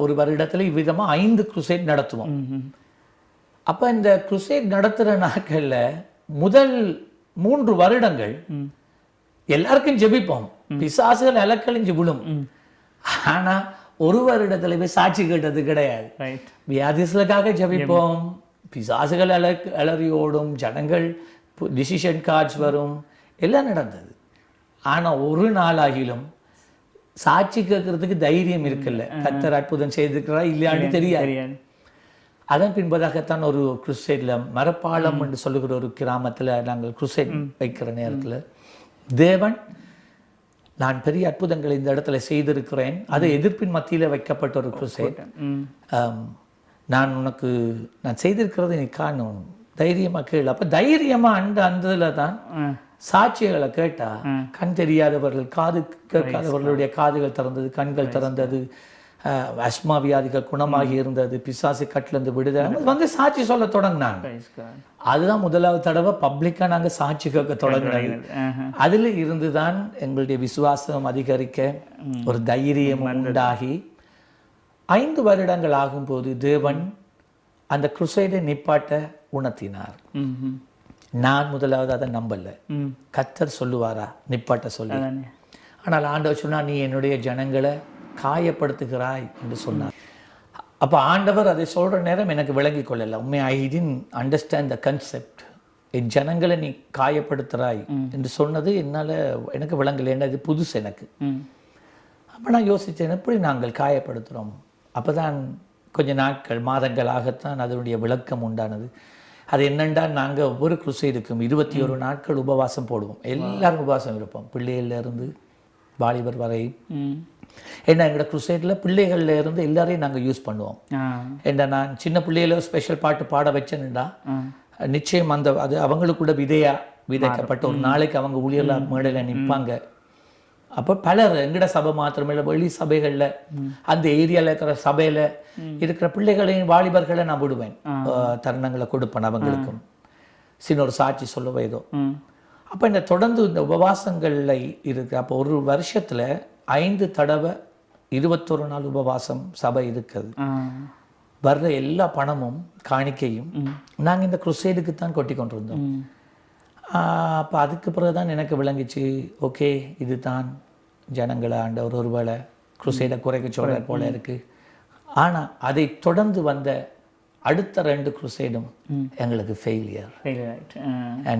ஒரு வருடத்தில் இவ்விதமாக 5 குருசேட் நடத்துவோம். அப்போ இந்த குருசேட் நடத்துகிற நாட்களில் முதல் 3 வருடங்கள் எல்லாருக்கும் ஜெபிப்போம், பிசாசுகள் அலக்கழிஞ்சு விழும். ஆனால் ஒரு வருடத்துல போய் சாட்சி கேட்டது கிடையாது. வியாதிகளுக்காக ஜெபிப்போம், பிசாசுகள் அலறி ஓடும், ஜனங்கள் டிசிஷன் கார்ட்ஸ் வரும், எல்லாம் நடந்தது. ஆனால் ஒரு நாளாகிலும் சாட்சி கேட்கறதுக்கு தைரியம் இருக்குல்ல, கர்த்தர் அற்புதம் செய்திருக்கிறா இல்லையான்னு தெரியாது. அதன் பின்பதாகத்தான் ஒரு குருசேட்ல மரப்பாலம் என்று சொல்லுகிற ஒரு கிராமத்தில் நாங்கள் குருசேட் வைக்கிற நேரத்தில் தேவன் நான் பெரிய அற்புதங்களை இந்த இடத்துல செய்திருக்கிறேன், அது எதிர்ப்பின் மத்தியில் வைக்கப்பட்ட ஒரு குருசேட். நான் செய்திருக்கிறது நீ காணும், தைரியமாக கேளு. அப்போ தைரியமாக அந்த இதில் தான் சாட்சிகளை கேட்டா கண் தெரியாதவர்கள், காது கேட்காதவர்களுடைய காதுகள் திறந்தது, கண்கள் திறந்தது, அஸ்மா வியாதிகள் குணமாகி இருந்தது, பிசாசு கட்டிலிருந்து விடுதலை வந்து சாட்சி சொல்ல தொடங்கினாங்க. அதுதான் முதலாவது தடவை பப்ளிக்கா நாங்க சாட்சி கேட்க தொடங்கினது. அதுல இருந்துதான் எங்களுடைய விசுவாசம் அதிகரிக்க, ஒரு தைரியம் உண்டாகி 5 வருடங்கள் ஆகும்போது தேவன் அந்த குருசைடை நிப்பாட்ட உணர்த்தினார். நான் முதலாவது அதை நம்பல, கர்த்தர் சொல்லுவாரா நிப்பாட்ட சொல்லி. ஆனால் ஆண்டவர் சொன்னா நீ என்னுடைய ஜனங்களை காயப்படுத்துகிறாய் என்று சொன்னார். அப்போ ஆண்டவர் அதை சொல்கிற நேரம் எனக்கு விளங்கி கொள்ளலை. உண்மையை ஐ டிட்ன்ட் அண்டர்ஸ்டாண்ட் த கன்செப்ட். என் ஜனங்களை நீ காயப்படுத்துகிறாய் என்று சொன்னது எனக்கு விளங்கலை, என்ன இது புதுசு எனக்கு. அப்போ நான் யோசித்தேன், எப்படி நாங்கள் காயப்படுத்துகிறோம்? அப்போ தான் கொஞ்சம் நாட்கள் மாதங்களாகத்தான் அதனுடைய விளக்கம் உண்டானது. அது என்னென்னா, நாங்கள் ஒவ்வொரு குருசைடுக்கும் 21 நாட்கள் உபவாசம் போடுவோம். எல்லாரும் உபவாசம் இருப்போம், பிள்ளைகள்லேருந்து வாலிபர் வரை. ஏன்னா எங்களோட குருசைடில் பிள்ளைகள்ல இருந்து எல்லாரையும் நாங்கள் யூஸ் பண்ணுவோம். ஏன்னா நான் சின்ன பிள்ளைகள ஸ்பெஷல் பாட்டு பாட வச்சேன்னுடா நிச்சயம் அது அவங்களுக்கூட விதைக்கப்பட்ட ஒரு நாளைக்கு அவங்க ஊழியர்லாம் மேடையில் நிற்பாங்க. அப்போ பலர் எங்கட சபை மாத்திரமில்லை, வெளி சபைகளில் அந்த ஏரியாவில் இருக்கிற சபையில் இருக்கிற பிள்ளைகளையும் வாலிபர்களை நான் விடுவேன், தருணங்களை கொடுப்பேன் அவங்களுக்கும். சின்ன ஒரு சாட்சி சொல்லவோ ஏதோ. அப்போ இந்த தொடர்ந்து இந்த உபவாசங்களில் இருக்கு. அப்போ ஒரு வருஷத்தில் 5 தடவை 21 நாள் உபவாசம் சபை இருக்குது. வர்ற எல்லா பணமும் காணிக்கையும் நாங்கள் இந்த குருசேடுக்கு தான் கொட்டி கொண்டிருந்தோம். அப்போ அதுக்கு பிறகுதான் எனக்கு விளங்கிச்சு, ஓகே இதுதான் ஜனங்களை ஆண்டவர் ஒருவேளை குருசேடை குறைக்க சொல்ற போல இருக்கு. ஆனால் அதை தொடர்ந்து வந்த அடுத்த 2 குருசேடும் எங்களுக்கு ஃபெயிலியர்.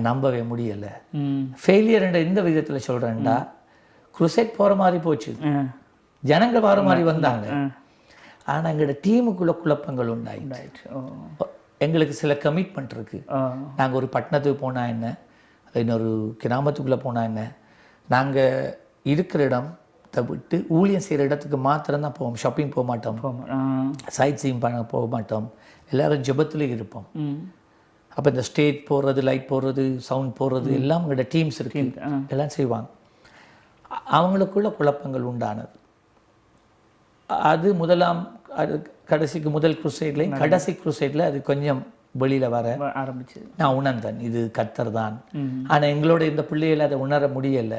நம்பவே முடியலை. ஃபெயிலியர் எந்த விதத்தில் சொல்கிறேன்டா, குருசேட் போகிற மாதிரி போச்சு, ஜனங்கள் வர மாதிரி வந்தாங்க, ஆனால் எங்களோட டீமுக்குள்ள குழப்பங்கள் உண்டாயிடுச்சு. எங்களுக்கு சில கமிட்மெண்ட் இருக்கு. நாங்கள் ஒரு பட்டணத்துக்கு போனால் என்ன, இன்னொரு கிராமத்துக்குள்ளே போனால் என்ன, நாங்கள் இருக்கிற இடத்தை விட்டு ஊழியம் செய்கிற இடத்துக்கு மாத்திரம்தான் போவோம். ஷாப்பிங் போக மாட்டோம், சைட் சீயிங் பண்ண போக மாட்டோம், எல்லாரும் ஜெபத்துலேயும் இருப்போம். அப்போ இந்த ஸ்டேஜ் போடுறது, லைட் போடுறது, சவுண்ட் போடுறது எல்லாம் உங்களோட டீம்ஸ் இருக்கு, எல்லாம் செய்வாங்க. அவங்களுக்குள்ள குழப்பங்கள் உண்டானது. அது கடைசிக்கு முதல் குருசைட்லையும் கடைசி குருசைட்ல அது கொஞ்சம் வெளியில வர ஆரம்பிச்சு. நான் உணர்ந்தேன் இது கர்த்தர் தான். ஆனா எங்களோட இந்த பிள்ளைகளை அதை உணர முடியல.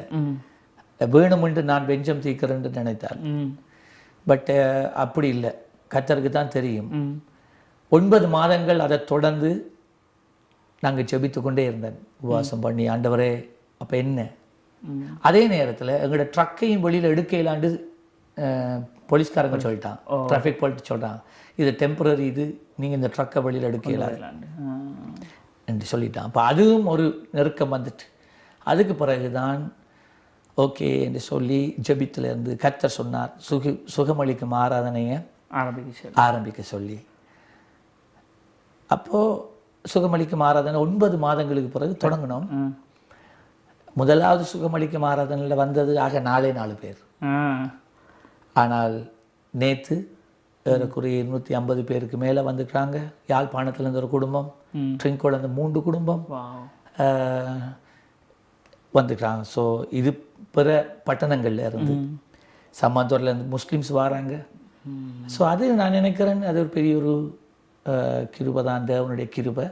வேணுமென்று நான் வெஞ்சம் தீர்க்கிறேன்னு நினைத்தார். பட் அப்படி இல்லை, கர்த்தருக்கு தான் தெரியும். 9 மாதங்கள் அதை தொடர்ந்து நாங்கள் ஜெபித்து கொண்டே இருந்தேன், உபவாசம் பண்ணி. ஆண்டவரே அப்போ என்ன? அதே நேரத்தில் எங்களோட ட்ரக்கையும் வெளியில் எடுக்கலாண்டு போலீஸ்காரங்க சொல்லிட்டான், டிராஃபிக் போலீஸ் சொல்கிறான், இது டெம்பரரி, இது நீங்கள் இந்த ட்ரக்கை வெளியில் எடுக்கலாம் என்று சொல்லிட்டான். அப்போ அதுவும் ஒரு நெருக்கம் வந்துட்டு, அதுக்கு பிறகுதான் ஓகே என்று சொல்லி ஜெபித்திலேருந்து கர்த்தர் சொன்னார், சுகமளிக்கும் ஆராதனையை ஆரம்பிக்க சொல்லி. அப்போது சுகமளிக்கும் ஆராதனை 9 மாதங்களுக்கு பிறகு தொடங்கினோம். முதலாவது சுகமளிக்கும் ஆராதனையில் வந்தது ஆக 4 பேர். ஆனால் நேற்று ஏறக்குறைய 250 பேருக்கு மேலே வந்துக்கிறாங்க. யாழ்ப்பாணத்துலேருந்து ஒரு குடும்பம், ட்ரிங்கோலேருந்து 3 குடும்பம் வந்துக்கிறாங்க. ஸோ இது பிற பட்டணங்கள்ல இருந்து சம்மாந்தூர்லேருந்து முஸ்லீம்ஸ் வராங்க. ஸோ அது நான் நினைக்கிறேன் அது ஒரு பெரிய ஒரு கிருபை தான், தேவனுடைய கிருபை.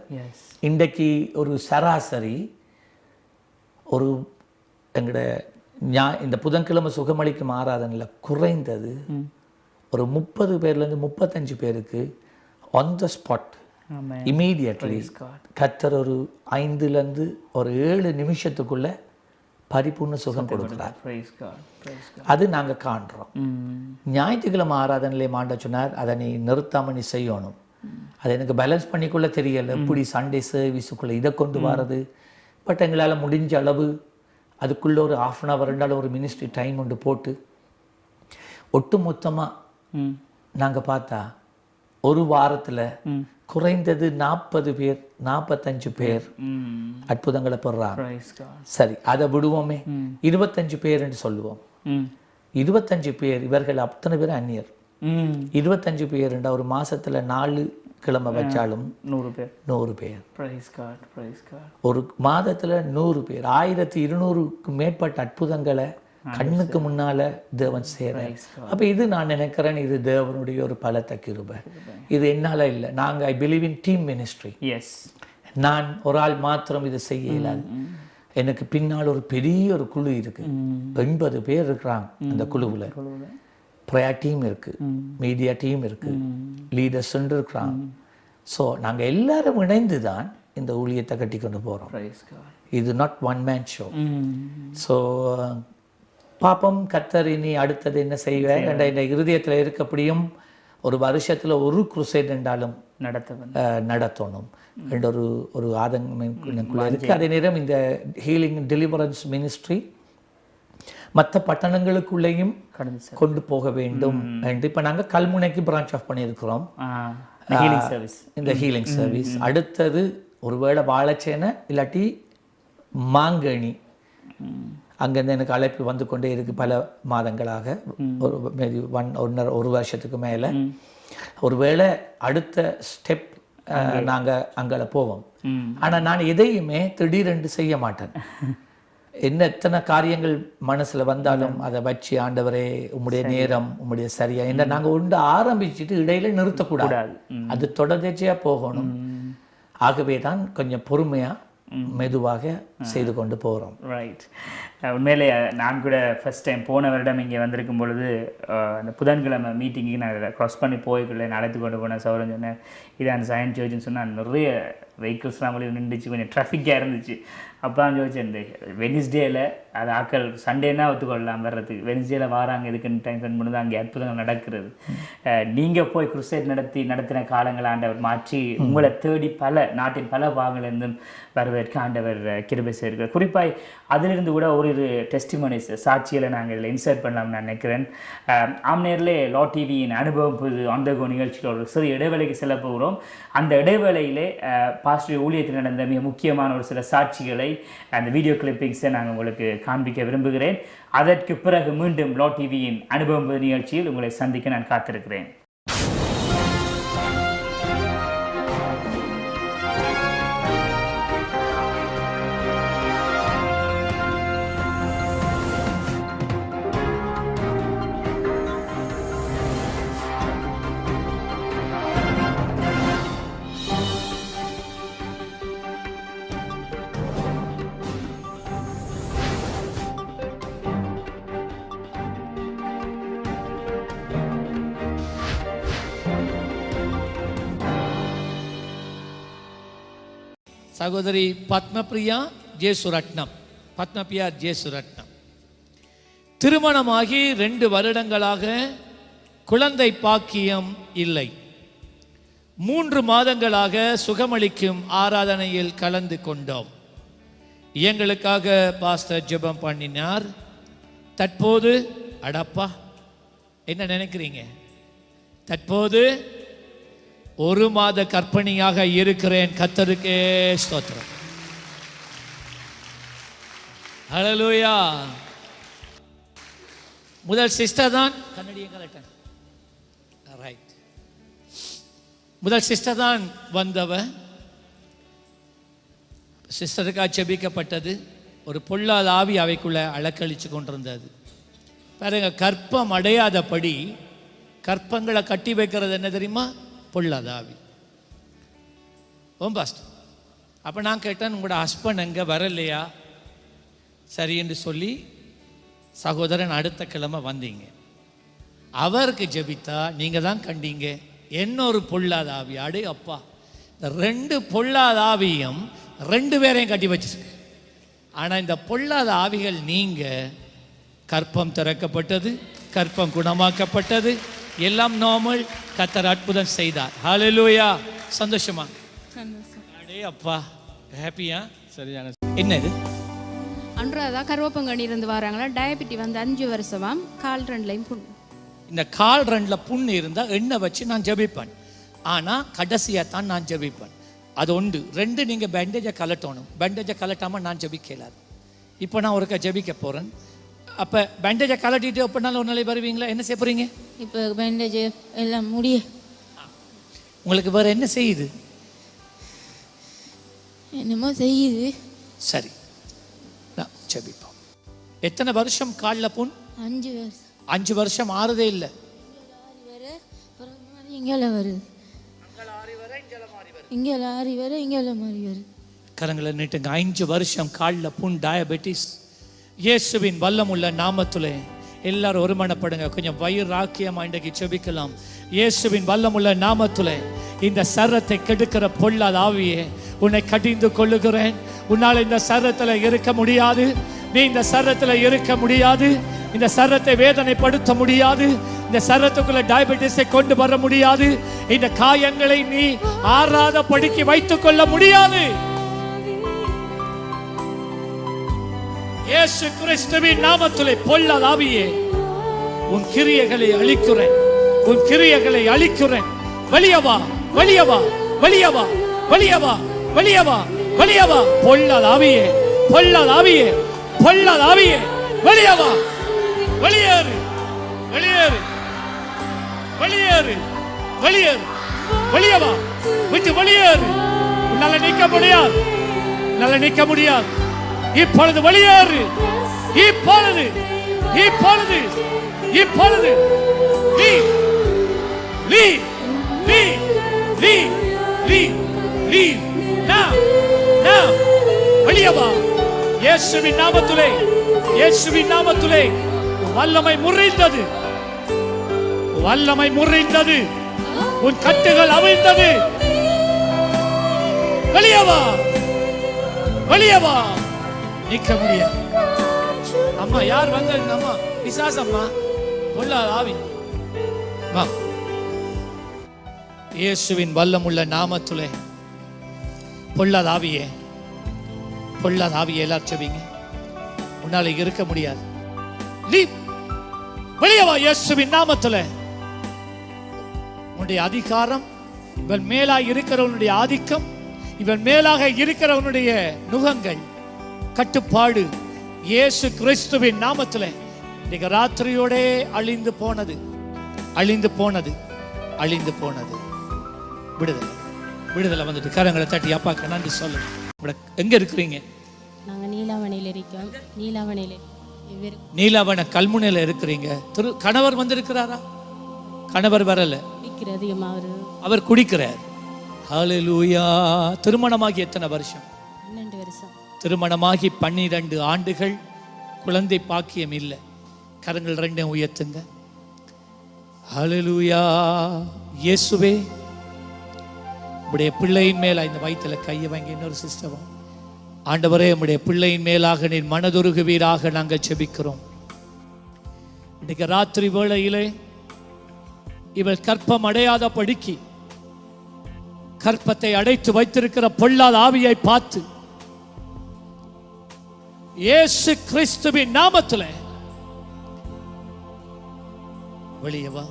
இன்றைக்கு ஒரு சராசரி ஒரு எங்களோட இந்த புதன்கிழமை சுகமளிக்கும் ஆராதனையில் குறைந்தது ஒரு 30 பேர்லேருந்து 35 பேருக்கு ஆன் த ஸ்பாட் இமீடியட்லி கர்த்தர் ஒரு 5லேருந்து ஒரு 7 நிமிஷத்துக்குள்ள பரிபூர்ண சுகம் கொடுக்கிறார். அது நாங்கள் காண்றோம். ஞாயிற்றுக்கிழமை ஆராதனையிலே மாண்ட சொன்னார், அதை நீ நிறுத்தாமல் நீ செய்யணும். அதை எனக்கு பேலன்ஸ் பண்ணிக்கொள்ள தெரியலை, எப்படி சண்டே சர்வீஸுக்குள்ளே இதை கொண்டு வர்றது. பட் எங்களால் முடிஞ்ச அளவு அதுக்குள்ளே ஒரு 1/2 hour 2 hour ஒரு மினிஸ்ட்ரி டைம் ஒன்று போட்டு ஒட்டு மொத்தமாக நாங்கள் பார்த்தா ஒரு வாரத்தில் குறைந்தது 40 பேர் 45 பேர் அற்புதங்களை பெறாங்க. சரி, அதை விடுவோமே, 25 பேர் என்று சொல்லுவோம். 25 பேர், இவர்கள் அத்தனை பேர் அந்நியர். 25 பேர் ஒரு மாசத்துல 4 கிழமை வச்சாலும் 100 பேர். ஒரு மாதத்துல 100 பேர், 1200க்கு மேற்பட்ட அற்புதங்களை கண்ணுக்கு முன்னால தேவன் சேர. அப்ப இது நான் நினைக்கிறேன், இது தேவனுடைய ஒரு பலத்த கிருபை. இது என்னால இல்லை. நாங்க I believe in team ministry. நான் ஒரு ஆள் மாத்திரம் இதை செய்ய இயலாது. எனக்கு பின்னால் ஒரு பெரிய ஒரு குழு இருக்கு. 80 பேர் இருக்கிறாங்க அந்த குழுவில். ப்ரேயர் டீம் இருக்கு, மீடியா டீம் இருக்கு, லீடர்ஸ் இருக்கிறாங்க. ஸோ நாங்கள் எல்லாரும் இணைந்து தான் இந்த ஊழியத்தை கட்டி கொண்டு போகிறோம். இது not one man show. So பாப்பம் கர்த்தர் இனி அடுத்தது என்ன செய்வேன் என்ற இந்த இருதயத்தில் இருக்கப்படியும் ஒரு வருஷத்தில் ஒரு குருசேட் என்றாலும் நடத்தணும் என்ற ஒரு ஆதங்கக்குள்ள இருக்கு. அதே நேரம் இந்த ஹீலிங் டெலிவரன்ஸ் மினிஸ்ட்ரி மற்ற பட்டணங்களுக்குள்ளேயும் கொண்டு போக வேண்டும் என்று இப்போ நாங்கள் கல்முனைக்கு பிரான்ச் ஆஃப் பண்ணியிருக்கிறோம் இந்த ஹீலிங் சர்வீஸ். அடுத்தது ஒருவேளை வாழைச்சேனை இல்லாட்டி மாங்கனி, அங்கேருந்து எனக்கு அழைப்பு வந்து கொண்டே இருக்கு பல மாதங்களாக, ஒரு வருஷத்துக்கு மேலே. ஒருவேளை அடுத்த ஸ்டெப் நாங்கள் அங்கே போவோம். ஆனால் நான் எதையுமே திடீரென்று செய்ய மாட்டேன். என்ன எத்தனை காரியங்கள் மனசுல வந்தாலும் அதை வச்சு ஆண்டவரே உம்முடைய நேரம் உம்முடைய சரியா என்ன நாங்கள் ஒன்று ஆரம்பிச்சுட்டு இடையில நிறுத்தக்கூடாது. அது தொடர்ச்சியா போகணும். ஆகவே தான் கொஞ்சம் பொறுமையா மெதுவாக செய்து கொண்டு போகிறோம். ரைட். உண்மையிலே நான் கூட ஃபஸ்ட் டைம் போன வருடம் இங்கே வந்திருக்கும் பொழுது அந்த புதன்கிழமை மீட்டிங்கு நான் க்ராஸ் பண்ணி போய்க்குள்ளே நடத்தி கொண்டு போனேன். சௌரன் சொன்னேன், இது அந்த சயின்ஸ் சர்ச்சுன்னு சொன்னால் நிறைய வெஹிக்கிள்ஸ்லாம் வழி நின்றுச்சு, கொஞ்சம் ட்ராஃபிக்காக இருந்துச்சு. அப்போ தான் யோசிச்சேன், இந்த வெனிஸ்டேயில் அது ஆக்கள் சண்டேனா ஒத்துக்கொள்ளலாம் வர்றதுக்கு, வெனிஸ்டேயில் வராங்க இதுக்குன்னு டைம் ஸ்பெண்ட் பண்ணுறது அங்கே அற்புதங்கள் நடக்கிறது. நீங்கள் போய் குருசைட் நடத்தின காலங்கள் ஆண்டவர் மாற்றி உங்களை தேடி நாட்டின் பல பாகங்களிலிருந்தும் வருவதற்கு ஆண்டவர் கிருபை செய்கிறார். குறிப்பாக அதிலிருந்து கூட ஒரு டெஸ்டிமோனிஸ் சாட்சியில் நாங்கள் இதில் இன்சர்ட் பண்ணலாம்னு நான் நினைக்கிறேன். ஆம்நேரிலே லா டிவியின் அனுபவம் புது ஆண்டகோ நிகழ்ச்சியில் ஒரு சிறு இடைவேளைக்கு செல்ல போகிறோம். அந்த இடைவேளையிலே பாஸ்டர் ஊழியத்தில் நடந்த மிக முக்கியமான ஒரு சில சாட்சிகளை அந்த வீடியோ கிளிப்பிங்ஸை நாங்கள் உங்களுக்கு காண்பிக்க விரும்புகிறேன். அதற்கு பிறகு மீண்டும் லா டிவியின் அனுபவம் புது நிகழ்ச்சியில் உங்களை சந்திக்க நான் காத்திருக்கிறேன். சகோதரி பத்மபிரியா ஜேசுரட்னம் திருமணமாகி 2 வருடங்களாக குழந்தை பாக்கியம் இல்லை. 3 மாதங்களாக சுகமளிக்கும் ஆராதனையில் கலந்து கொண்டோம். எங்களுக்காக பாஸ்டர் ஜெபம் பண்ணினார். தற்போது அடப்பா என்ன நினைக்கிறீங்க? தற்போது 1 மாத கர்ப்பிணியாக இருக்கிறேன். கர்த்தருக்கே ஸ்தோத்திரம். ஹல்லேலூயா. முதல் சிஸ்டர் தான் முதல் சிஸ்டர் தான் வந்தவ. சிஸ்டருக்காக ஜெபிக்கப்பட்டது. ஒரு பொல்லாத ஆவி அவைக்குள்ள அலக்கழிச்சு கொண்டிருந்தது. பாருங்க, கற்பம் அடையாதபடி கற்பங்களை கட்டி வைக்கிறது என்ன தெரியுமா? பொல்லாத ஆவி. பாஸ்டர், அப்போ நான் கேட்டேன், உங்களோட ஹஸ்பண்ட் எங்கே வரலையா? சரி என்று சொல்லி சகோதரன் அடுத்த கிழமை வந்தீங்க. அவருக்கு ஜெபித்தா நீங்கள் தான் கண்டீங்க இன்னொரு பொல்லாத ஆவி. அடே அப்பா, இந்த 2 பொல்லாத ஆவியும் 2 பேரையும் கட்டி வச்சிருக்கு. ஆனால் இந்த பொல்லாத ஆவிகள் நீங்கள் கற்பம் திறக்கப்பட்டது, கற்பம் குணமாக்கப்பட்டது, எல்லாம் நார்மல். கர்த்தர் அற்புதம் செய்தார். ஹல்லேலூயா. சந்தோஷமா? அடே அப்பா, ஹாப்பியா? சரியான. என்ன இது? அன்றாதா கருவப்பங்கனி இருந்து வராங்களா, டயபெட்டி வந்து 5 வருஷமாம், கால் 2லையும் புண். இந்த கால் 2ல புண் இருந்தால் எண்ணெய் வச்சு நான் ஜெபிப்பேன். ஆனால் கடைசியாக தான் நான் ஜெபிப்பேன். அது ஒன்று. 2, நீங்கள் பேண்டேஜை கலட்டணும். பேண்டேஜை கலட்டாமல் நான் ஜெபிக்கலாது. இப்போ நான் ஒருக்கா ஜெபிக்க போகிறேன். அப்போ பேண்டேஜை கலட்டிட்டு எப்படினாலும் ஒரு நாளை வருவீங்களா? என்ன செய்ய போகிறீங்க? இப்போ பேண்டேஜ் எல்லாம் முடிய. உங்களுக்கு வேறு என்ன செய்யுது? என்னமோ செய்யுது. சரி, நான் ஜெபிப்போம். எத்தனை வருஷம் காலில் புண்? 5 வருஷம். 5 வருஷம் ஆறுதே இல்லை. இங்கே வருது, இங்கே லாரி வர, இங்கே மாறி வருது. கரங்களை நீட்டுங்க. 5 வருஷம் காலில் புண், டயபெட்டிஸ். இயேசுவின் வல்லமுள்ள நாமத்திலே எல்லாரும் ஒருமனப்படுங்க. கொஞ்சம் வயிறாக்கியமா இன்றைக்கு ஜெபிக்கலாம். இயேசுவின் வல்லமுள்ள நாமத்திலே இந்த சரத்தை கெடுக்கிற பொல்லாத ஆவியே, உன்னை கடிந்து கொள்ளுகிறேன். உன்னால் இந்த சரத்தில் இருக்க முடியாது. நீ இந்த சரத்தில் இருக்க முடியாது. இந்த சரத்தை வேதனைப்படுத்த முடியாது. இந்த சரத்துக்குள்ள டயபெட்டிஸை கொண்டு வர முடியாது. இந்த காயங்களை நீ ஆறாத படுக்கி வைத்துக் கொள்ள முடியாது. இயேசு கிறிஸ்துவின் நாமத்திலே பொல்லாத ஆவியே, உன் கிரியைகளை அழிக்கிறேன். உன் கிரியைகளை அழிக்கிறேன். வெளியவா, வெளியவா, வெளியவா, வெளியவா, வெளியவா, வெளியவா. பொல்லாத ஆவியே, பொல்லாத ஆவியே, பொல்லாத ஆவியே, வெளியவா, வெளியேறு, வெளியேறு, வெளியேறு, வெளியேறு, வெளியவா, விட்டு வெளியேறு. உன்னால நிற்க முடியாது, உன்னால நிற்க முடியாது. இப்பொழுது வெளியேறு, இப்பொழுது, இப்பொழுது, இப்பொழுது. லீ, லீ, லீ, லீ, லீ, லீ. வெளியவா, இயேசுவின் நாமத்திலே, இயேசுவின் நாமத்திலே. வல்லமை முறிந்தது, வல்லமை முறிந்தது. உன் கட்டுகள் அவிழ்ந்தது. வெளியவா, வெளியவா. நிற்க முடியாது. அம்மா, யார் வந்த? அம்மா பிசாசம்மா, பொல்லாத ஆவி. வா. இயேசுவின் வல்லமுள்ள நாமத்திலே பொல்லாத ஆவியே, பொல்லாத ஆவியே, எல்லாரும் ஜெபிங்க. உன்னால இருக்க முடியாது. வெளியவா, இயேசுவின் நாமத்திலே. உன்னுடைய அதிகாரம், இவன் மேலாக இருக்கிறவனுடைய ஆதிக்கம், இவன் மேலாக இருக்கிறவனுடைய நுகங்கள், கட்டுப்பாடு இயேசு கிறிஸ்துவின் நாமத்திலே இன்னைக்கு ராத்திரியோட அழிந்து போனது, அழிந்து போனது, அழிந்து போனது. விடுதலை, விடுதலை வந்துட்டு. கரங்களை தட்டி அப்பாக்கு நன்றி சொல்லுங்க. எங்க இருக்கிறீங்க? நாங்கள் நீலாவணையில் இருக்கோம். நீலாவணையில், நீலாவண கல்முனையில் இருக்கிறீங்க. கணவர் வந்திருக்கிறாரா? கணவர் வரல, அவர் குடிக்கிறார். ஹல்லேலூயா. திருமணமாகி எத்தனை வருஷம்? 12 வருஷம். திருமணமாகி 12 ஆண்டுகள், குழந்தை பாக்கியம் இல்லை. கரங்கள் 2 உயர்த்துங்க. ஹல்லேலூயா. இயேசுவே, உம்முடைய பிள்ளையின் மேல இந்த வயிற்றுல கையை வாங்கி இன்னொரு சிஸ்டரும். ஆண்டவரே, உம்முடைய பிள்ளையின் மேலாக நீர் மனதுருகுவீராக நாங்கள் செபிக்கிறோம். இன்னைக்கு ராத்திரி வேளையிலே இவள் கற்பம் அடையாத படிக்கு கற்பத்தை அடைத்து வைத்திருக்கிற பொல்லாத ஆவியை பார்த்து இயேசு கிறிஸ்துவின் நாமத்திலே வெளியே வா.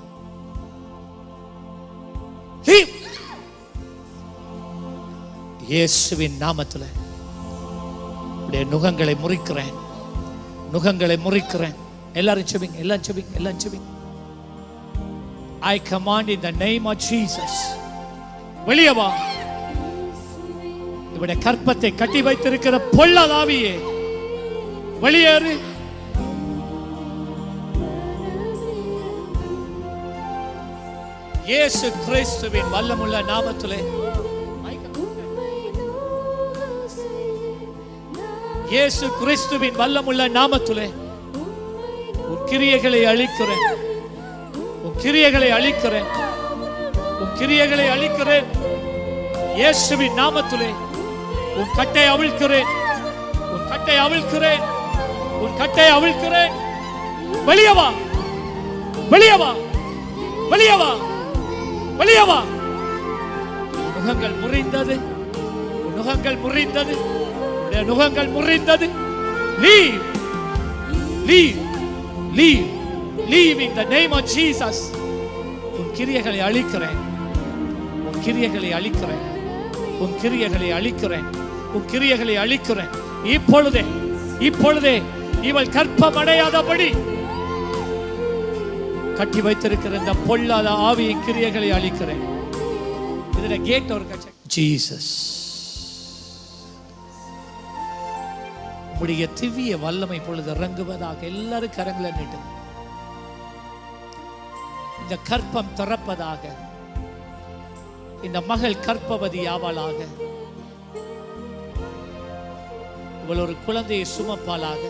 இயேசுவின் நாமத்திலே உடைய நுகங்களை முறிக்கிறேன், நுகங்களை முறிக்கிறேன். எல்லாரும் செபிங்க, எல்லாம் செபிங்க, எல்லாம் செபிங்க. I command in the name of Jesus. வெளியே வா. இவருடைய கற்பத்தை கட்டி வைத்திருக்கிற பொல்லாத ஆவியே வெளியேறு, இயேசு கிறிஸ்துவின் வல்லமுள்ள நாமத்திலே, இயேசு கிறிஸ்துவின் வல்லமுள்ள நாமத்திலே உன் கிரியைகளை அழிக்கிறேன், உன் கிரியைகளை அழிக்கிறேன், உன் கிரியைகளை அழிக்கிறேன். இயேசுவின் நாமத்திலே உன் கட்டை அவிழ்க்கிறேன், உன் கட்டை அவிழ்க்கிறேன், உன் கட்டை அவிழ்க்கிறேன். வெளியே வா, வெளியே வா, வெளியே வா, வெளியே வா. நுகங்கள் முறிந்தது, நுகங்கள் முறிந்தது, நுகங்கள் முறிந்தது. Leave, leave, leave, leave in the name of Jesus. உன் கிரியைகளை அழிக்கிறேன், உன் கிரியைகளை அழிக்கிறேன், உன் கிரியைகளை அழிக்கிறேன், உன் கிரியைகளை அழிக்கிறேன். இப்பொழுதே, இப்பொழுதே இவள் கற்பம் அடையாதபடி கட்டி வைத்திருக்கிற இந்த பொல்லாத ஆவியின் கிரியைகளை அழிக்கிறேன். இதுல கேட் ஒரு கட்சி. ஜீசஸ், உடைய திவ்ய வல்லமை பொழுது இறங்குவதாக. எல்லாரும் கரங்களை நீட்டுங்க. இந்த கற்பம் திறப்பதாக. இந்த மகள் கற்பவதி ஆவாளாக. இவள் ஒரு குழந்தையை சுமப்பாளாக,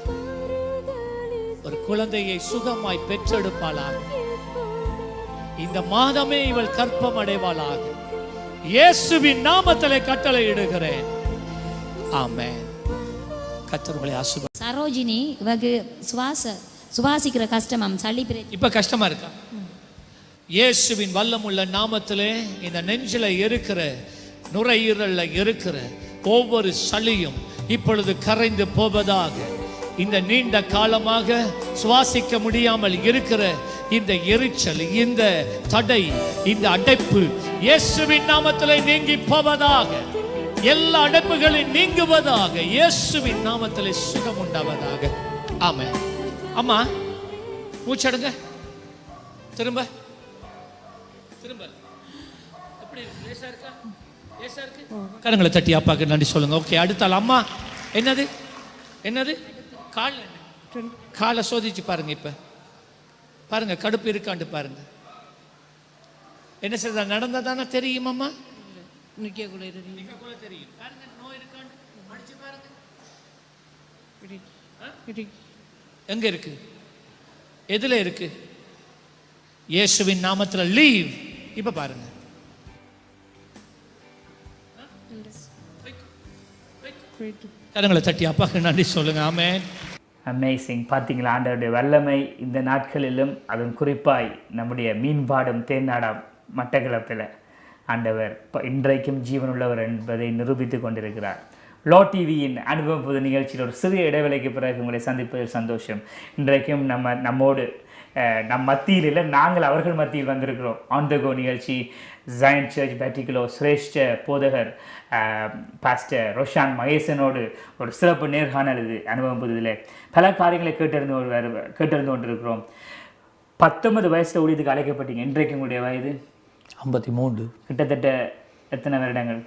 ஒரு குழந்தையை சுகமாய் பெற்றெடுப்பாளாக. இந்த மாதமே இவள் கற்பம் அடைவாளாக. இயேசுவின் நாமத்திலே கட்டளையிடுகிறேன். ஆமென். கர்த்தருடைய ஆசீர்வாதம். சரோஜினி இவக்கு சுவாசிக்கிற கஷ்டமாம், சளி பிரச்சனை. இப்ப கஷ்டமா இருக்கா? இயேசுவின் வல்லமுள்ள நாமத்திலே இந்த நெஞ்சில இருக்கிற, நுரையீரல்ல இருக்கிற ஒவ்வொரு சளியும் இப்பொழுது கரைந்து போவதாக. இந்த நீண்ட காலமாக சுவாசிக்க முடியாமல் இருக்கிற இந்த எரிச்சல், இந்த தடை, இந்த அடைப்பு இயேசுவின் நாமத்திலே நீங்கி போவதாக. எல்லா அடைப்புகளும் நீங்குவதாக. இயேசுவின் நாமத்திலே சுகம் உண்டாவதாக. ஆமென். அம்மா மூச்சடுங்க. திரும்ப திரும்ப. எப்படி இருக்கு? லேசா இருக்கா? லேசா இருக்கு? கரங்களை தட்டி அப்பாக்கு நன்றி சொல்லுங்க. ஓகே, அடுத்தால அம்மா. என்னது என்னது? கால் காலை சோதிச்சு பாருங்க. இப்ப பாருங்க, கடுப்பு இருக்காண்டு பாருங்க. என்ன செய்த நடந்ததானே தெரியும் அம்மா? தெரியும். பாருங்க, நோய் இருக்காண்டு அடிச்சு பாருங்க. எங்க இருக்கு? எதுல இருக்கு? இயேசுவின் நாமத்துல லீவ். இப்ப பாருங்க. கரங்களை தட்டி அப்பாக்கு நன்றி சொல்லுங்க. ஆமென். அமேசிங். பார்த்தீங்களா, ஆண்டவருடைய வல்லமை இந்த நாட்களிலும், அதுவும் குறிப்பாய் நம்முடைய மீன்பாடும் தேனாடாம் மட்டக்களப்பில் ஆண்டவர் இன்றைக்கும் ஜீவனுள்ளவர் என்பதை நிரூபித்து கொண்டிருக்கிறார். லோ டிவியின் அனுபவம் பொது நிகழ்ச்சியில் ஒரு சிறிய இடைவேளைக்கு பிறகு உங்களை சந்திப்பதில் சந்தோஷம். இன்றைக்கும் நம்மோடு நம் மத்தியில் இல்லை, நாங்கள் அவர்கள் மத்தியில் வந்திருக்கிறோம். ஆன் த கோ நிகழ்ச்சி ஜயன் சர்ச் பேட்டிக்குலோ சிரேஷ்ட போதகர் பாஸ்டர் ரோஷான் மகேசனோடு ஒரு சிறப்பு நேர்காணல். இது அனுபவம் புதிதில் பல காரியங்களை கேட்டறிந்து கொண்டிருக்கிறோம். 19 வயசில் ஊழியத்துக்கு அழைக்கப்பட்டீங்க. இன்றைக்கு உங்களுடைய வயது 53. கிட்டத்தட்ட எத்தனை வருடங்கள்?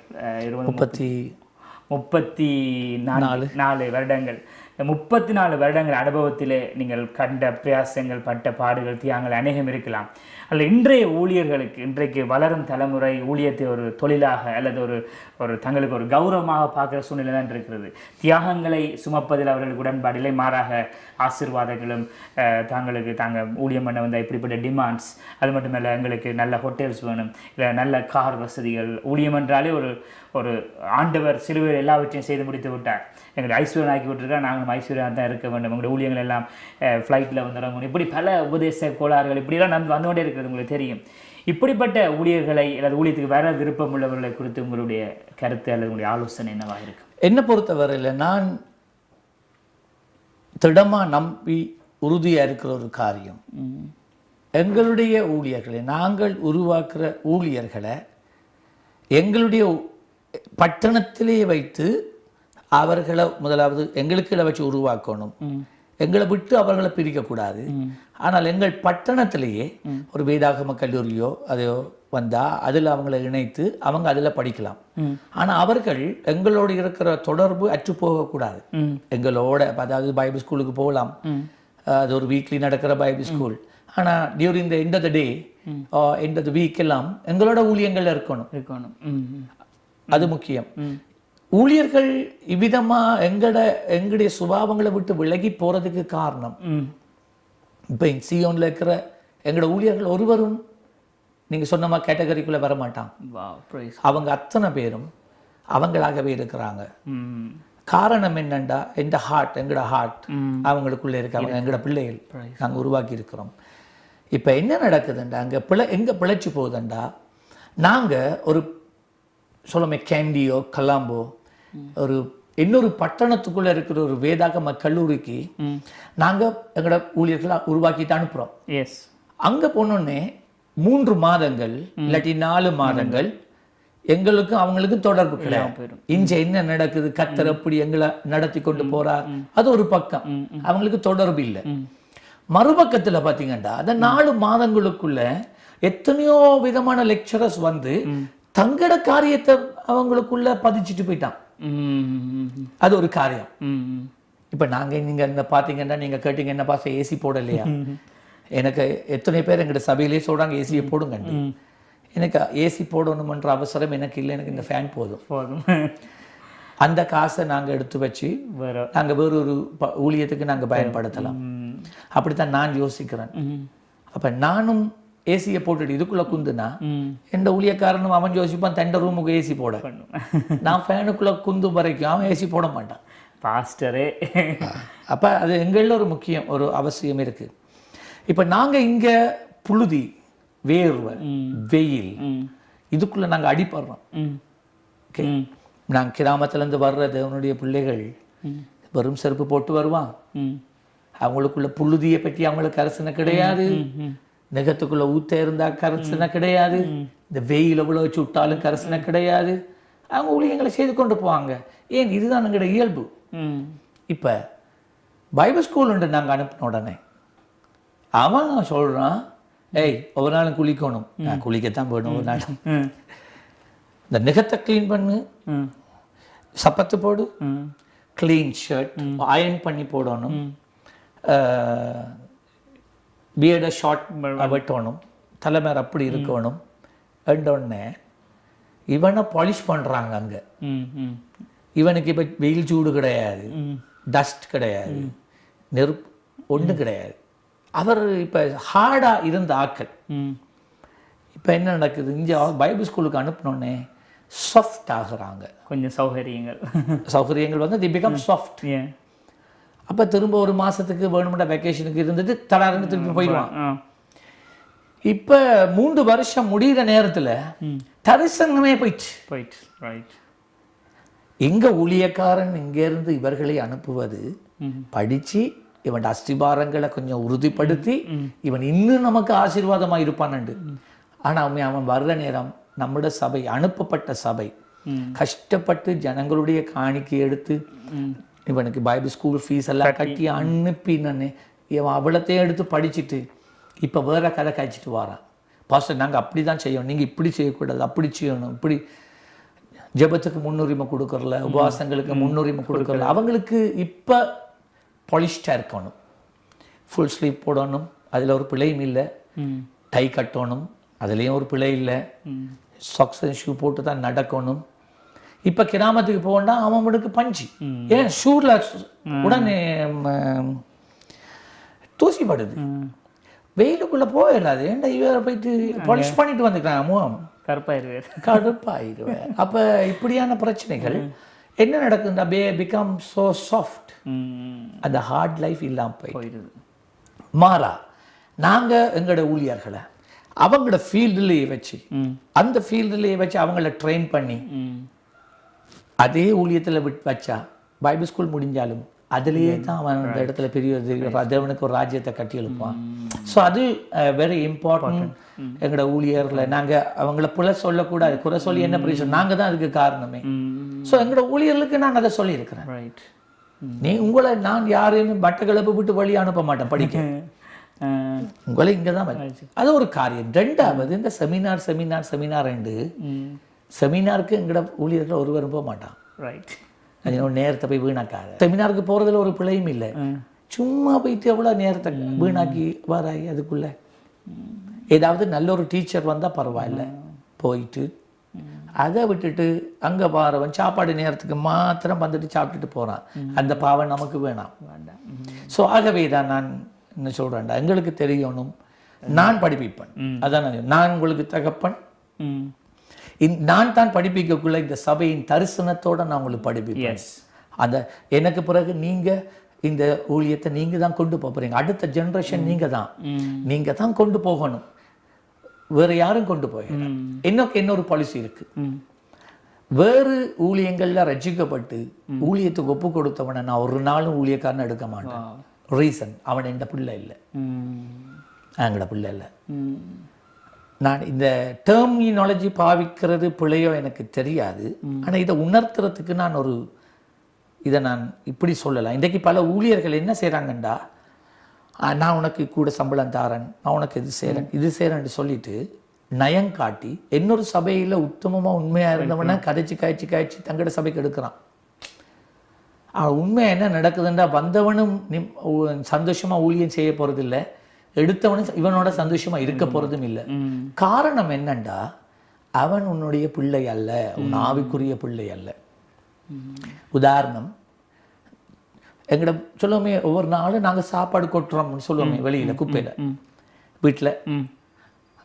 34 வருடங்கள். இந்த 34 வருடங்கள் அனுபவத்திலே நீங்கள் கண்ட பிரயாசங்கள், பட்ட பாடுகள், தியாகங்கள் அநேகம் இருக்கலாம். அல்ல இன்றைய ஊழியர்களுக்கு, இன்றைக்கு வளரும் தலைமுறை ஊழியத்தை ஒரு தொழிலாக அல்லது ஒரு தங்களுக்கு ஒரு கௌரவமாக பார்க்குற சூழ்நிலை தான் இருக்கிறது. தியாகங்களை சுமப்பதில் அவர்களுக்கு உடன்பாடில்லை, மாறாக ஆசீர்வாதங்களும் தாங்கள் ஊழியம் பண்ண வந்த இப்படிப்பட்ட டிமாண்ட்ஸ். அது மட்டுமல்ல, எங்களுக்கு நல்ல ஹோட்டல்ஸ் வேணும், இல்லை நல்ல கார் வசதிகள். ஊழியம் என்றாலே ஒரு ஆண்டவர் சிலுவையில் எல்லாவற்றையும் செய்து முடித்து விட்டார். எங்களை ஐஸ்வர்யம் ஆக்கி விட்டுருக்கா, நாங்களும் ஐஸ்வர்யம் தான் இருக்க வேண்டும். எங்களுடைய ஊழியங்கள் எல்லாம் ஃப்ளைட்டில் வந்துடுறவங்க, இப்படி பல உபதேச கோளாறுகள் இப்படிலாம் வந்து கொண்டே இருக்கிறது உங்களுக்கு தெரியும். இப்படிப்பட்ட ஊழியர்களை அல்லது ஊழியத்துக்கு வர விருப்பம் உள்ளவர்களை குறித்து உங்களுடைய கருத்து அல்லது உங்களுடைய ஆலோசனை என்னவாக இருக்கு? என்னை பொறுத்தவரையில் நான் திடமாக நம்பி உறுதியாக இருக்கிற ஒரு காரியம், எங்களுடைய ஊழியர்களை, நாங்கள் உருவாக்குற ஊழியர்களை எங்களுடைய பட்டணத்திலே வைத்து அவர்களை முதலாவது எங்களுக்கு வச்சு உருவாக்கணும். எங்களை விட்டு அவர்களை பிரிக்கக்கூடாது. ஆனால் எங்கள் பட்டணத்திலேயே ஒரு வேதாகம கல்லூரியோ அதையோ வந்தால் அதில் அவங்களை இணைத்து அவங்க அதில் படிக்கலாம். ஆனால் அவர்கள் எங்களோடு இருக்கிற தொடர்பு அற்று போகக்கூடாது. எங்களோட, அதாவது பைபிள் ஸ்கூலுக்கு போகலாம், அது ஒரு வீக்லி நடக்கிற பைபிள் ஸ்கூல். ஆனால் during the end of the day end of the week எல்லாம் எங்களோட ஊழியங்கள் இருக்கணும். அது முக்கியம். ஊழியர்கள் இவ்விதமா எங்களுடைய சுபாவங்களை விட்டு விலகி போறதுக்கு காரணம், இப்போ சியோன்ல இருக்கிற எங்களோட ஊழியர்கள் ஒருவரும் நீங்க சொன்னமா கேட்டகரிக்குள்ள வர மாட்டான். அவங்க அத்தனை பேரும் அவங்களாகவே இருக்கிறாங்க. காரணம் என்னண்டா, எங்களோட ஹார்ட் அவங்களுக்குள்ள இருக்காங்க, எங்களோட பிள்ளைகள் நாங்கள் உருவாக்கி இருக்கிறோம். இப்போ என்ன நடக்குதுண்டா, எங்க பிழைச்சி போகுதுண்டா, நாங்கள் ஒரு சொல்லுமே கேண்டியோ கலாம்போ ஒரு இன்னொரு பட்டணத்துக்குள்ள இருக்கிற ஒரு வேதாகம கல்லூரிக்கு நாங்கள் எங்களோட ஊழியர்களை உருவாக்கிட்டு அனுப்புகிறோம். அங்கே போனோடனே 3 மாதங்கள் இல்லாட்டி 4 மாதங்கள் எங்களுக்கும் அவங்களுக்கும் தொடர்பு கிடையாது. இங்க என்ன நடக்குது, கர்த்தர் எப்படி எங்களை நடத்தி கொண்டு போறார், அது ஒரு பக்கம், அவங்களுக்கு தொடர்பு இல்லை. மறுபக்கத்துல பாத்தீங்கன்னா அந்த 4 மாதங்களுக்குள்ள எத்தனையோ விதமான லெக்சரர்ஸ் வந்து தங்கட காரியத்தை அவங்களுக்குள்ள பதிச்சுட்டு போயிட்டான். அது ஒரு காரியம். இப்ப நீங்க இந்த பாத்தீங்கன்னா, நீங்க கேட்டீங்க என்ன பாச ஏசி போடலையா, எனக்கு எத்தனை பேர் எங்கிட்ட சபையிலே சொல்றாங்க ஏசியை போடுங்க. எனக்கு ஏசி போடணுமன்ற அவசரம் எனக்கு இல்லை, எனக்கு இந்த ஃபேன் போதும். அந்த காசை நாங்க எடுத்து வச்சு நாங்க வேறொரு ஊழியத்துக்கு நாங்க பயன்படுத்தலாம். அப்படித்தான் நான் யோசிக்கிறேன். அப்ப நானும் ஏசியை போட்டுட்டு இதுக்குள்ள குந்துனா எந்த ஊழியக்காரனும் அவன் யோசிப்பான் தண்ட ரூமுக்கு ஏசி போட, நான் ஃபேனுக்குள்ள குந்தும் வரைக்கும் அவன் ஏசி போட மாட்டான் பாஸ்டரே. அப்ப அது எங்களில் ஒரு முக்கியம், ஒரு அவசியம் இருக்கு. இப்ப நாங்க இங்க புழுதி, வேர்வை, வெயில், இதுக்குள்ள நாங்க அடிப்படுறோம். நாங்க கிராமத்துல இருந்து வர்ற தேவனுடைய பிள்ளைகள் வெறும் செருப்பு போட்டு வருவான். அவங்களுக்குள்ள புழுதியை பற்றி அவங்களுக்கு கரசனை கிடையாது, நெகத்துக்குள்ள ஊத்த இருந்தா கரசனை கிடையாது, இந்த வெயில் எவ்வளவு சுட்டாலும் கரசனை கிடையாது. அவங்க ஊழியங்களை செய்து கொண்டு போவாங்க. ஏன், இதுதான் எங்களோட இயல்பு. இப்ப பைபிள் ஸ்கூல் உண்டு நாங்க அனுப்பின உடனே அவன் சொல்றான், ஏய் ஒவ்வொரு நாளும் குளிக்கணும். நான் குளிக்கத்தான் போடணும் ஒரு நாளும். இந்த நெகத்தை கிளீன் பண்ணு, சப்பத்து போடு, கிளீன் ஷர்ட் அயர்ன் பண்ணி போடணும், பியர்டை ஷார்ட் வெட்டணும், தலைமையர் அப்படி இருக்கணும். உடனே இவனை பாலிஷ் பண்றாங்க அங்க. இவனுக்கு இப்ப வெயில் சூடு கிடையாது, டஸ்ட் கிடையாது, நெருப்பு ஒண்ணு கிடையாது. அவர் இப்ப ஹார்டா இருந்த ஆக்கள் இப்ப என்ன நடக்குது, இங்க பைபிள் ஸ்கூலுக்கு அனுப்பினோடனே சாஃப்ட் ஆகுறாங்க. கொஞ்சம் சௌகரியங்கள் வந்து தி பிகம் சாஃப்ட். அப்ப திரும்ப ஒரு மாசத்துக்கு வேணுமெண்டா வெக்கேஷனுக்கு இருந்துட்டு தடாருன்னு திரும்பி போயிடுவான். இப்ப 3 வருஷம் முடிகிற நேரத்துல தரிசனமே போயிடுச்சு. எங்க ஊழியக்காரன் இங்க இருந்து இவர்களை அனுப்புவது, படிச்சு இவன் அஸ்திபாரங்களை கொஞ்சம் உறுதிப்படுத்தி இவன் இன்னும் நமக்கு ஆசீர்வாதமா இருப்பான். ஆனா அவன் வர்ற நேரம் நம்முடைய சபை, அனுப்பப்பட்ட சபை கஷ்டப்பட்டு ஜனங்களுடைய காணிக்கை எடுத்து இவனுக்கு பைபிள் ஸ்கூல் ஃபீஸ் எல்லாம் கட்டி அனுப்பினே இவன் அவ்வளத்தையும் எடுத்து படிச்சுட்டு இப்ப வேற கதை காய்ச்சிட்டு வாரான். பாஸ்டர் நாங்க அப்படிதான் செய்யணும், நீங்க இப்படி செய்யக்கூடாது, அப்படி செய்யணும், இப்படி ஜெபத்துக்கு முன்னுரிமை கொடுக்கறல, உபவாசங்களுக்கு முன்னுரிமை கொடுக்கறல. அவங்களுக்கு இப்ப பாலிஷ்டா இருக்கணும், ஃபுல் ஸ்லீவ் போடணும், அதுல ஒரு பிழையும் இல்லை, டை கட்டணும், அதுலேயும் ஒரு பிழை இல்லை, சாக்ஸ் ஷூ போட்டு தான் நடக்கணும். இப்ப கிராமத்துக்கு போனா அவனுக்கு பஞ்சு, ஏன் ஷூல உடனே தூசி படுது, வெயிலுக்குள்ள போயிடாது. ஏன்டா இவரை போயிட்டு பாலிஷ் பண்ணிட்டு வந்துக்கிறான், கடுப்பாயிருவேன். அப்ப இப்படியான பிரச்சனைகள் என்ன நடக்குதுன்னா, பிகம் சோ சாஃப்ட், அந்த ஹார்ட் லைஃப் இல்லாம போயிடுது. மாறா நாங்க எங்களோட ஊழியர்களை அவங்களோட ஃபீல்டுலேயே வச்சு, அந்த ஃபீல்டுலேயே வச்சு அவங்கள ட்ரெயின் பண்ணி அதே ஊழியத்துல வச்சா பைபிள் ஸ்கூல் முடிஞ்சாலும் அதுலேயே தான் அவன் அந்த இடத்துல பெரிய தேவனுக்கு ஒரு ராஜ்யத்தை கட்டி எழுப்பான். ஸோ அது வெரி இம்பார்ட்டன்ட். எங்களோட ஊழியர்களை நாங்க அவங்கள புல சொல்லக்கூடாது, குறை சொல்லி என்ன பிரயோஜனம், நாங்க தான் அதுக்கு காரணமே. ஸோ எங்களோட ஊழியர்களுக்கு நான் அதை சொல்லியிருக்கிறேன். உங்களை நான் யாரையும் பட்டக்கிழப்பு விட்டு வழி அனுப்ப மாட்டேன் படிக்க, உங்களை இங்கதான். அது ஒரு காரியம். 2வது இந்த செமினார் செமினாருக்கு எங்கட ஊழியர்கள் ஒருவரும் போக மாட்டான். நேரத்தை போய் வீணாக்காத. செமினாருக்கு போறதுல ஒரு பிழையும் இல்லை, சும்மா போயிட்டு எவ்வளவு நேரத்தை வீணாக்கி வராய் அதுக்குள்ள. ஏதாவது நல்ல ஒரு டீச்சர் வந்தால் பரவாயில்ல, போயிட்டு அதை விட்டுட்டு அங்கே பாரவன் சாப்பாடு நேரத்துக்கு மாத்திரம் வந்துட்டு சாப்பிட்டுட்டு போகிறான். அந்த பாவம் நமக்கு வேணாம். ஸோ ஆகவே தான் நான் என்ன சொல்கிறேன்டா, எங்களுக்கு தெரியணும், நான் படிப்பிப்பேன். அதான் நான் உங்களுக்கு தகப்பன், நான் தான் படிப்பிக்கக்குள்ள இந்த சபையின் தரிசனத்தோட நான் உங்களுக்கு படிப்பிப்பேன். அந்த எனக்கு பிறகு நீங்க இந்த ஊழியத்தை நீங்க தான் கொண்டு போறீங்க. அடுத்த ஜெனரேஷன் நீங்க தான் கொண்டு போகணும், வேற யாரும் கொண்டு போய். இன்னொரு பாலிசி இருக்கு, வேறு ஊழியங்கள்ல ரசிக்கப்பட்டு ஊழியத்துக்கு ஒப்பு கொடுத்தவனை நான் ஒரு நாளும் ஊழியக்காரன் எடுக்க மாட்டேன். ரீசன், அவன் எந்த பிள்ளை இல்லை, எங்களோட பிள்ளை இல்லை. நான் இந்த டெர்மினாலஜி பாவிக்கிறது பிள்ளையோ எனக்கு தெரியாது, ஆனால் இதை உணர்த்துறதுக்கு நான் இதை நான் இப்படி சொல்லலாம். இன்றைக்கு பல ஊழியர்கள் என்ன செய்கிறாங்கண்டா, நான் உனக்கு கூட சம்பளம் தாரேன், நான் உனக்கு இது செய்கிறேன்னு சொல்லிட்டு நயம் காட்டி இன்னொரு சபையில் உத்தமமாக உண்மையாக இருந்தவன கதைச்சு காய்ச்சி தங்கட சபைக்கு எடுக்கிறான். உண்மையாக என்ன நடக்குதுண்டா, வந்தவனும் சந்தோஷமாக ஊழியம் செய்ய போகிறதில்லை, எடுத்தவனும் இவனோட சந்தோஷமா இருக்க போறதும் இல்லை. காரணம் என்னண்டா, அவன் உன்னுடைய பிள்ளை அல்ல, உன் ஆவிக்குரிய பிள்ளை அல்ல. உதாரணம், எங்கட சொல்லுவோமே, ஒவ்வொரு நாளும் நாங்கள் சாப்பாடு கொட்டுறோம்னு சொல்லுவோமே வெளியில குப்பையில வீட்டில்.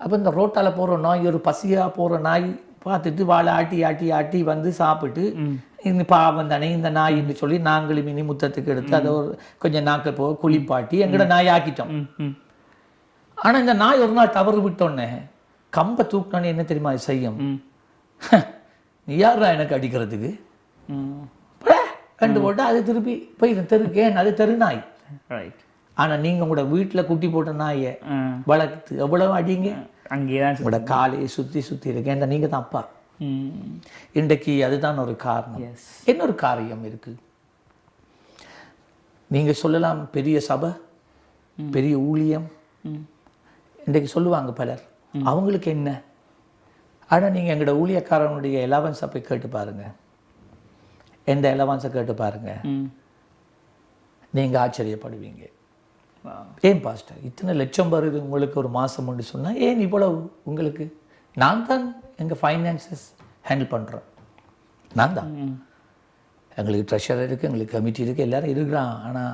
அப்போ இந்த ரோட்டால போகிற நாய், ஒரு பசியா போகிற நாய் பார்த்துட்டு வாழை ஆட்டி ஆட்டி ஆட்டி வந்து சாப்பிட்டு இந்த பாவம் தானே இந்த நாயின்னு சொல்லி நாங்களும் இனி முத்தத்துக்கு எடுத்து அதை ஒரு கொஞ்சம் நாட்கள் போக குளிப்பாட்டி எங்கட நாய் ஆக்கிட்டோம். ஆனா இந்த நாய் ஒரு நாள் தவறு விட்டோன்னே கம்பை தூக்கினோன்னு என்ன தெரியுமா செய்யும், நீ யாரா எனக்கு அடிக்கிறதுக்கு கண்டு போட்டு அது திருப்பி போயிடும் தெருக்கேன், அது தெரு நாய். ஆனா நீங்க உங்களோட வீட்டுல குட்டி போட்ட நாயை வளர்த்து எவ்வளவு அடிங்க, அங்கேதான் உங்களோட காலையை சுத்தி இருக்கேன், நீங்க தான் அப்பா. இன்றைக்கு அதுதான் ஒரு காரணம். இன்னொரு காரியம் இருக்கு, நீங்க சொல்லலாம் பெரிய சபை பெரிய ஊழியம் இன்றைக்கு சொல்லுவாங்க பலர், அவங்களுக்கு என்ன. ஆனால் நீங்கள் எங்களோட ஊழியக்காரனுடைய எலவன்ஸை போய் கேட்டு பாருங்க, எந்த எலவன்ஸை கேட்டு பாருங்க, நீங்கள் ஆச்சரியப்படுவீங்க. ஏன் பாஸ்டர் இத்தனை லட்சம் வருது உங்களுக்கு ஒரு மாதம் ஒன்று சொன்னால், ஏன் இவ்வளவு உங்களுக்கு? நான் தான் எங்கள் ஃபைனான்சஸ் ஹேண்டில் பண்ணுறேன், நான் தான். எங்களுக்கு ட்ரெஷர் இருக்குது, எங்களுக்கு கமிட்டி இருக்குது, எல்லோரும் இருக்கிறான். ஆனால்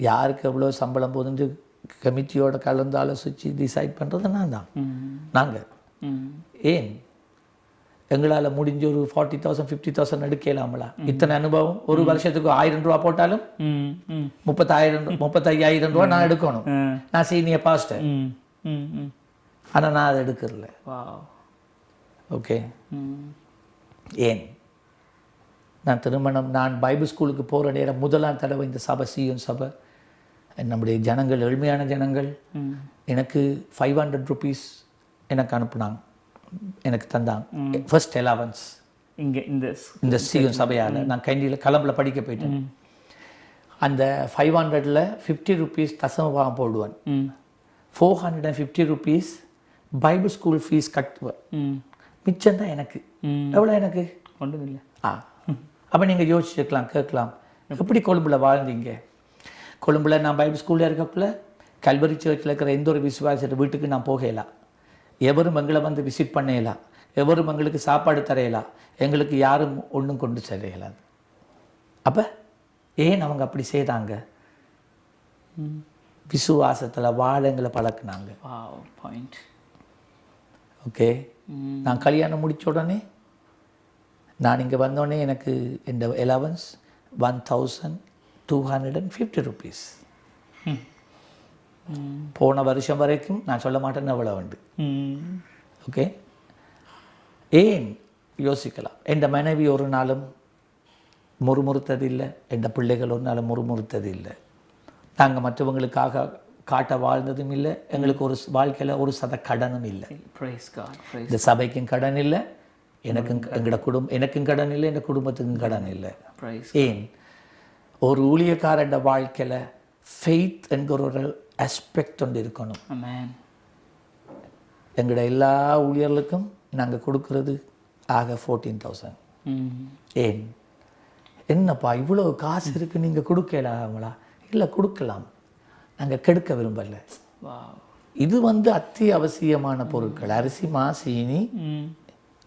யாருக்கு எவ்வளோ சம்பளம் போகுதுன்னு கமிட்டியோட கலந்து ஆலோசித்து டிசைட் பண்ணுறது நான் தான், நாங்கள். ஏன் எங்களால் முடிஞ்ச ஒரு 40,000 50,000 எடுக்கலாமலா? இத்தனை அனுபவம், ஒரு வருஷத்துக்கு 1000 ரூபா போட்டாலும் 35,000 ரூபா நான் எடுக்கணும். நான் சீனியர் பாஸ்டர், ஆனால் நான் அதை எடுக்கிறல. ஓகே, ஏன் நான் திருமணம், நான் பைபிள் ஸ்கூலுக்கு போகிற நேரம் முதலாம் தடவை இந்த சபை சியோன் சபை, நம்முடைய ஜனங்கள் எளிமையான ஜனங்கள் எனக்கு 500 rupees எனக்கு அனுப்புனாங்க, எனக்கு தந்தாங்க ஃபர்ஸ்ட் அலவன்ஸ். இங்கே இந்த சியோன் சபையால் நான் கைண்டியில் கலம்பில் படிக்க போயிட்டேன். அந்த 500ல் 50 rupees தசமபாகம் போடுவேன், 450 rupees பைபிள் ஸ்கூல் ஃபீஸ் கட்டுவேன், மிச்சம் தான் எனக்கு. எவ்வளோ எனக்கு? ஒன்றும் இல்லை. அப்போ நீங்கள் யோசிச்சுக்கலாம், கேட்கலாம், எப்படி கொழும்பில் வாழ்ந்தீங்க? கொழும்பில் நான் பைபிள் ஸ்கூலில் இருக்கக்குள்ள கல்வரி சர்ச்சில் இருக்கிற எந்த ஒரு விசுவாச வீட்டுக்கு நான் போகலாம், எவரும் எங்களை வந்து விசிட் பண்ணலாம், எவரும் எங்களுக்கு சாப்பாடு தரையலாம், எங்களுக்கு யாரும் ஒன்றும் கொண்டு செல்லையலாது. அப்போ ஏன் அவங்க அப்படி செய்தாங்க? விசுவாசத்தில் வாழ எங்களை பழக்குனாங்க. ஓகே, நான் கல்யாணம் முடித்த உடனே, நான் இங்கே வந்தோடனே எனக்கு இந்த அலவன்ஸ் 1,250 rupees. போன வருஷம் வரைக்கும் நான் சொல்ல மாட்டேன்னு அவ்வளோ உண்டு. ஓகே, ஏன் யோசிக்கலாம். என் மனைவி ஒரு நாளும் முறுமுறுத்தது இல்லை, என் பிள்ளைகள் ஒரு நாளும் முறுமுறுத்தது இல்லை. நாங்கள் மற்றவங்களுக்காக காட்ட வாழ்ந்ததும் இல்லை, எங்களுக்கு ஒரு வாழ்க்கையில் ஒரு சத கடனும் இல்லை. இந்த சபைக்கும் கடன் இல்லை, எனக்கும் எனக்கும் கடன் இல்லை, என் குடும்பத்துக்கும் கடன் இல்லை. ஏன்? ஒரு ஊழியக்காரன் வாழ்க்கையில் ஃபெய்த் என்கிற ஒரு ஆஸ்பெக்ட் ஒன்று இருக்கணும். எங்களோட எல்லா ஊழியர்களுக்கும் நாங்கள் கொடுக்கறது ஆக 14,000. ஏன்? என்னப்பா இவ்வளோ காசு இருக்குது, நீங்கள் கொடுக்கலாங்களா? இல்லை, கொடுக்கலாம், நாங்கள் கெடுக்க விரும்பலை. இது அத்தியாவசியமான பொருட்கள். அரிசி, மா, சீனி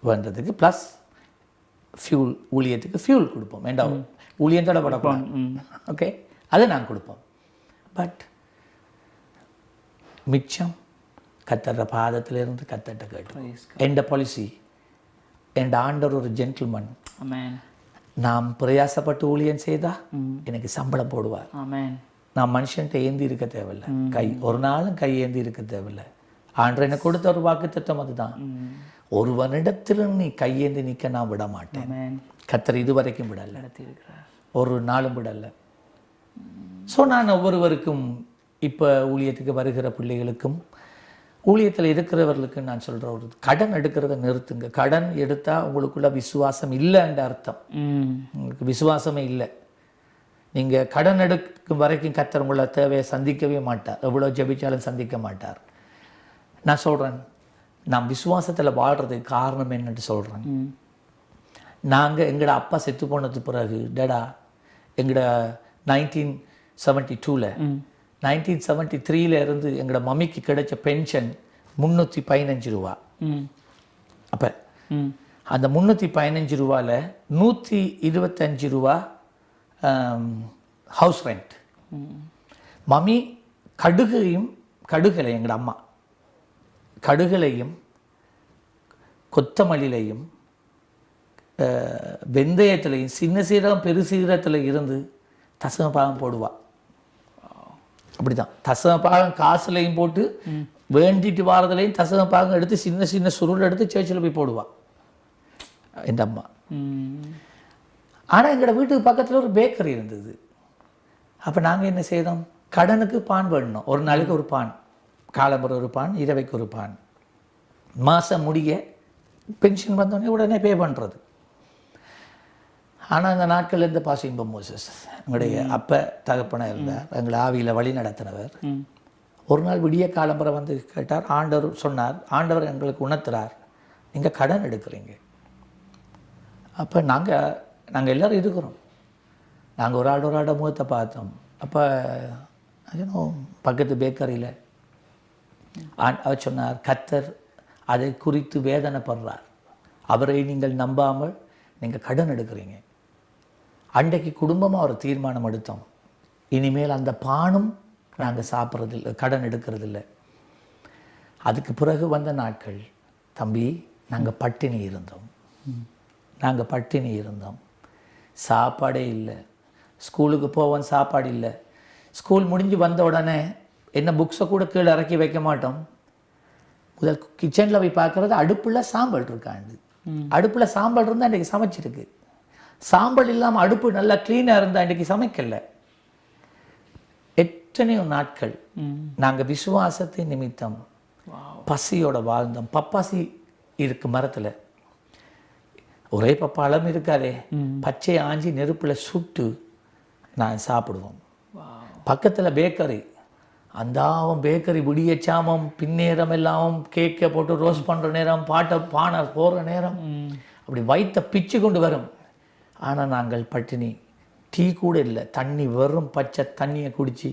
வேண்டதுக்கு ப்ளஸ் ஃபியூல், ஊழியத்துக்கு ஃபியூல் கொடுப்போம். வேண்டாம் ஊழியம் தடப்படப்போம். ஓகே, அதை நாங்கள் கொடுப்போம். பட் மிச்சம் கத்தற பாதத்திலிருந்து கத்தட்ட கேட்டோம். எந்த பாலிசி, என் ஆண்டவர் ஒரு ஜென்டில்மன். நாம் பிரயாசப்பட்டு ஊழியம் செய்தா எனக்கு சம்பளம் போடுவார். நான் மனுஷன்ட்ட ஏந்தி இருக்க தேவையில்லை, கை ஒரு நாளும் கை ஏந்தி இருக்க தேவையில்லை. ஆண்டவர் எனக்கு கொடுத்த ஒரு வாக்குத்தத்தம் அதுதான். ஒருவனிடத்திலும் நீ கையேந்தி நிற்க நான் விட மாட்டேன். கத்தர் இதுவரைக்கும் விடல, ஒரு நாளும் விடல. ஸோ நான் ஒவ்வொருவருக்கும் இப்போ ஊழியத்துக்கு வருகிற பிள்ளைகளுக்கும் ஊழியத்தில் இருக்கிறவர்களுக்கு நான் சொல்கிற ஒரு கடன் எடுக்கிறத நிறுத்துங்க. கடன் எடுத்தால் உங்களுக்குள்ள விசுவாசம் இல்லைன்ற அர்த்தம். உங்களுக்கு விசுவாசமே இல்லை. நீங்கள் கடன் எடுக்கும் வரைக்கும் கத்தர் உங்களை தேவையை சந்திக்கவே மாட்டார். எவ்வளோ ஜெபிச்சாலும் சந்திக்க மாட்டார். நான் சொல்கிறேன், நான் விசுவாசத்தில் வாழ்கிறதுக்கு காரணம் என்னன்னு சொல்கிறேன். நாங்கள் எங்களோட அப்பா செத்து போனது பிறகு டேடா எங்களோட 1972 1973 இருந்து எங்களோட மம்மிக்கு கிடைச்ச பென்ஷன் 315 ரூபா. அப்போ அந்த 315 ரூபாவில் 125 ரூபா ஹவுஸ் ரெண்ட். மம்மி கடுகலை எங்களோட அம்மா கடுகளையும் கொத்தமல்லிலையும் வெந்தயத்திலையும் சின்ன சீரகம் பெரு சீரகத்தில் இருந்து தசம பாகம் போடுவா. அப்படிதான் தசம பாகம் காசுலையும் போட்டு வேண்டிட்டு வாரதுலையும் தசம பாகம் எடுத்து சின்ன சின்ன சுருள் எடுத்து சேர்ச்சில் போய் போடுவா என் அம்மா. ஆனால் எங்களோட வீட்டுக்கு பக்கத்தில் ஒரு பேக்கரி இருந்தது. அப்போ நாங்கள் என்ன செய்தோம், கடனுக்கு பான் வேணும். ஒரு நாளைக்கு ஒரு பான், காலம்புற ஒரு பான், இரவைக்கு ஒரு பான். மாதம் முடிய பென்ஷன் வந்தோடனே உடனே பே பண்ணுறது. ஆனால் அந்த நாட்கள் இருந்த பாஸ் இன்பம் மோசஸ் எங்களுடைய அப்போ தகப்பனாக இருந்தார், எங்களை ஆவியில் வழி நடத்தினவர். ஒரு நாள் விடிய காலம்புற வந்து கேட்டார். ஆண்டவர் சொன்னார், ஆண்டவர் எங்களுக்கு உணர்த்துறார், நீங்கள் கடன் எடுக்கிறீங்க. அப்போ நாங்கள் எல்லோரும் இருக்கிறோம். நாங்கள் ஒரு ஆளோட முகத்தை பார்த்தோம். அப்போ பக்கத்து பேக்கரியில் அவர் சொன்னார், கத்தர் அதை குறித்து வேதனைப்படுறார். அவரை நீங்கள் நம்பாமல் நீங்கள் கடன் எடுக்கிறீங்க. அன்றைக்கு குடும்பமாக ஒரு தீர்மானம் எடுத்தோம், இனிமேல் அந்த பானும் நாங்கள் சாப்பிட்றதில்லை, கடன் எடுக்கிறதில்லை. அதுக்கு பிறகு வந்த நாட்கள், தம்பி நாங்கள் பட்டினி இருந்தோம், சாப்பாடே இல்லை. ஸ்கூலுக்கு போவோம், சாப்பாடு இல்லை. ஸ்கூல் முடிஞ்சு வந்த உடனே என்ன புக்ஸை கூட கீழே இறக்கி வைக்க மாட்டோம். முதல் கிச்சனில் போய் பார்க்குறது அடுப்பில் சாம்பல் இருக்காண்டு. அடுப்பில் சாம்பல் இருந்தால் அன்றைக்கி சமைச்சிருக்கு. சாம்பல் இல்லாமல் அடுப்பு நல்லா க்ளீனாக இருந்தால் அன்றைக்கி சமைக்கலை. எத்தனையோ நாட்கள் நாங்கள் விசுவாசத்தை நிமித்தம் பசியோட வாழ்ந்தோம். பப்பாசி இருக்கு மரத்தில், ஒரே பப்பாளம் இருக்காதே, பச்சை ஆஞ்சி நெருப்பில் சுட்டு நான் சாப்பிடுவோம். பக்கத்தில் பேக்கரி, அந்தாவும் பேக்கரி விடிய சாமம் பின்னேரம் எல்லாம் கேக்கை போட்டு ரோஸ்ட் பண்ணுற நேரம், பானை போகிற நேரம், அப்படி வயிற்ற பிச்சு கொண்டு வரும். ஆனால் நாங்கள் பட்டினி, டீ கூட இல்லை, தண்ணி வெறும் பச்சை தண்ணியை குடித்து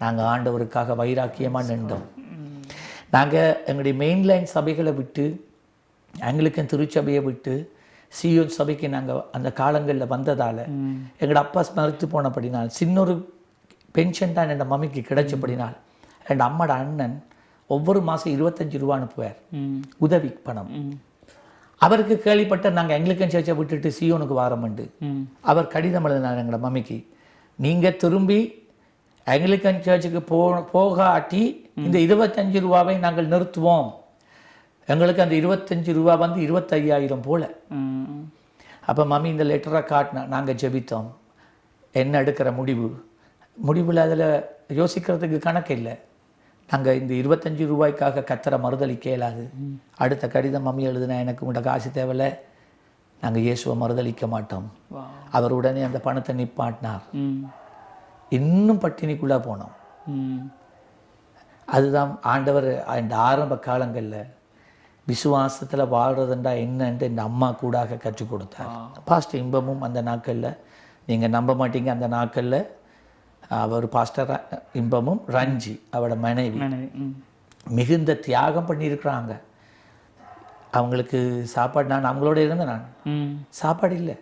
நாங்கள் ஆண்டவருக்காக வைராக்கியமாக நின்றோம். நாங்கள் எங்களுடைய மெயின்லைன் சபைகளை விட்டு, ஆங்கிலிக்கன் திருச்சபையை விட்டு சியோன் சபைக்கு நாங்கள் அந்த காலங்களில் வந்ததால், எங்களோட அப்பா மறுத்து போனபடினால், சின்னொரு பென்ஷன் தான் என் மம்மிக்கு கிடைச்சபடினால், என் அம்மாட அண்ணன் ஒவ்வொரு மாதம் 25 ரூபா அனுப்புவார் உதவி பணம். அவருக்கு கேள்விப்பட்ட நாங்கள் ஆங்கிலிக்கன் சர்ச்சை விட்டுட்டு சியோனுக்கு வாரமண்டு அவர் கடிதம் எழுதினார் எங்களோட மம்மிக்கு, நீங்கள் திரும்பி ஆங்கிலிக்கன் சர்ச்சுக்கு போகாட்டி இந்த 25 ரூபாவை நாங்கள் நிறுத்துவோம். எங்களுக்கு அந்த 25 ரூபா வந்து 25,000 போல. அப்போ மம்மி இந்த லெட்டரை காட்டினா, நாங்கள் ஜெபித்தோம். என்ன எடுக்கிற முடிவில் அதில் யோசிக்கிறதுக்கு கணக்கு இல்லை. நாங்கள் இந்த 25 ரூபாய்க்காக கத்தரை மறுதளிக்க இயலாது. அடுத்த கடிதம் மம்மி எழுதுனா, எனக்கு உங்களோட காசு தேவையில்லை, நாங்கள் இயேசுவை மறுதளிக்க மாட்டோம். அவர் உடனே அந்த பணத்தை நிப்பாட்டினார். இன்னும் பட்டினிக்குள்ளே போனோம். அதுதான் ஆண்டவர் அந்த ஆரம்ப காலங்களில் விசுவாசத்தில் வாழ்கிறதுண்டா என்னன்ட்டு இந்த அம்மா கூடாக கற்றுக் கொடுத்தார். பாஸ்டர் இன்பமும் அந்த நாட்களில், நீங்கள் நம்ப மாட்டீங்க, அந்த நாட்களில் அவர் பாஸ்டர் இன்பமும் ரஞ்சி அவரோட மனைவி மிகுந்த தியாகம் பண்ணியிருக்கிறாங்க. அவங்களுக்கு சாப்பாடு, நான் அவங்களோட இருந்தேன், நான் சாப்பாடு இல்லை.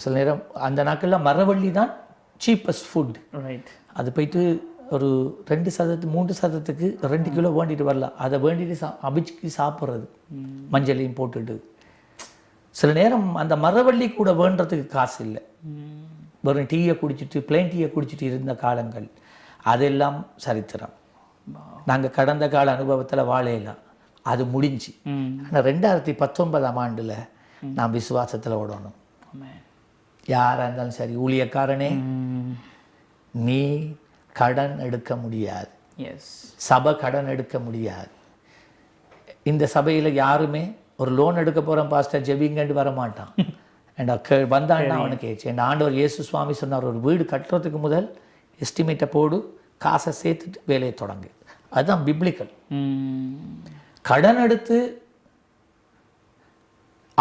சில நேரம் அந்த நாட்களில் மரவள்ளி தான் சீப்பஸ்ட் ஃபுட். அது போயிட்டு ஒரு 2%, 3%க்கு 2 கிலோ வேண்டிட்டு வரலாம். அதை வேண்டிட்டு அபிச்சுக்கு சாப்பிட்றது, மஞ்சளையும் போட்டுட்டு. சில நேரம் அந்த மரவள்ளி கூட வேண்டதுக்கு காசு இல்லை, வெறும் டீயை குடிச்சிட்டு பிளேன் டீயை குடிச்சிட்டு இருந்த காலங்கள் அதெல்லாம் சரித்திரம். நாங்கள் கடந்த கால அனுபவத்தில் வாழையெல்லாம் அது முடிஞ்சு. ஆனால் 2019ஆம் ஆண்டில் நான் விசுவாசத்தில் ஓடணும். யாராக இருந்தாலும் சரி, ஊழியக்காரனே, நீ கடன் எடுக்க முடியாது, சபை கடன் எடுக்க முடியாது. இந்த சபையில் யாருமே ஒரு லோன் எடுக்க போகிறோம் பாஸ்டர் ஜெபிங்கன்னு வர மாட்டான். வந்தான்னா அவனுக்கு ஏச்சு. என் ஆண்டவர் இயேசு சுவாமி சொன்னார், ஒரு வீடு கட்டுறதுக்கு முதல் எஸ்டிமேட்டை போடு, காசை சேர்த்துட்டு வேலையை தொடங்கு. அதுதான் பிப்ளிக்கல். கடன் எடுத்து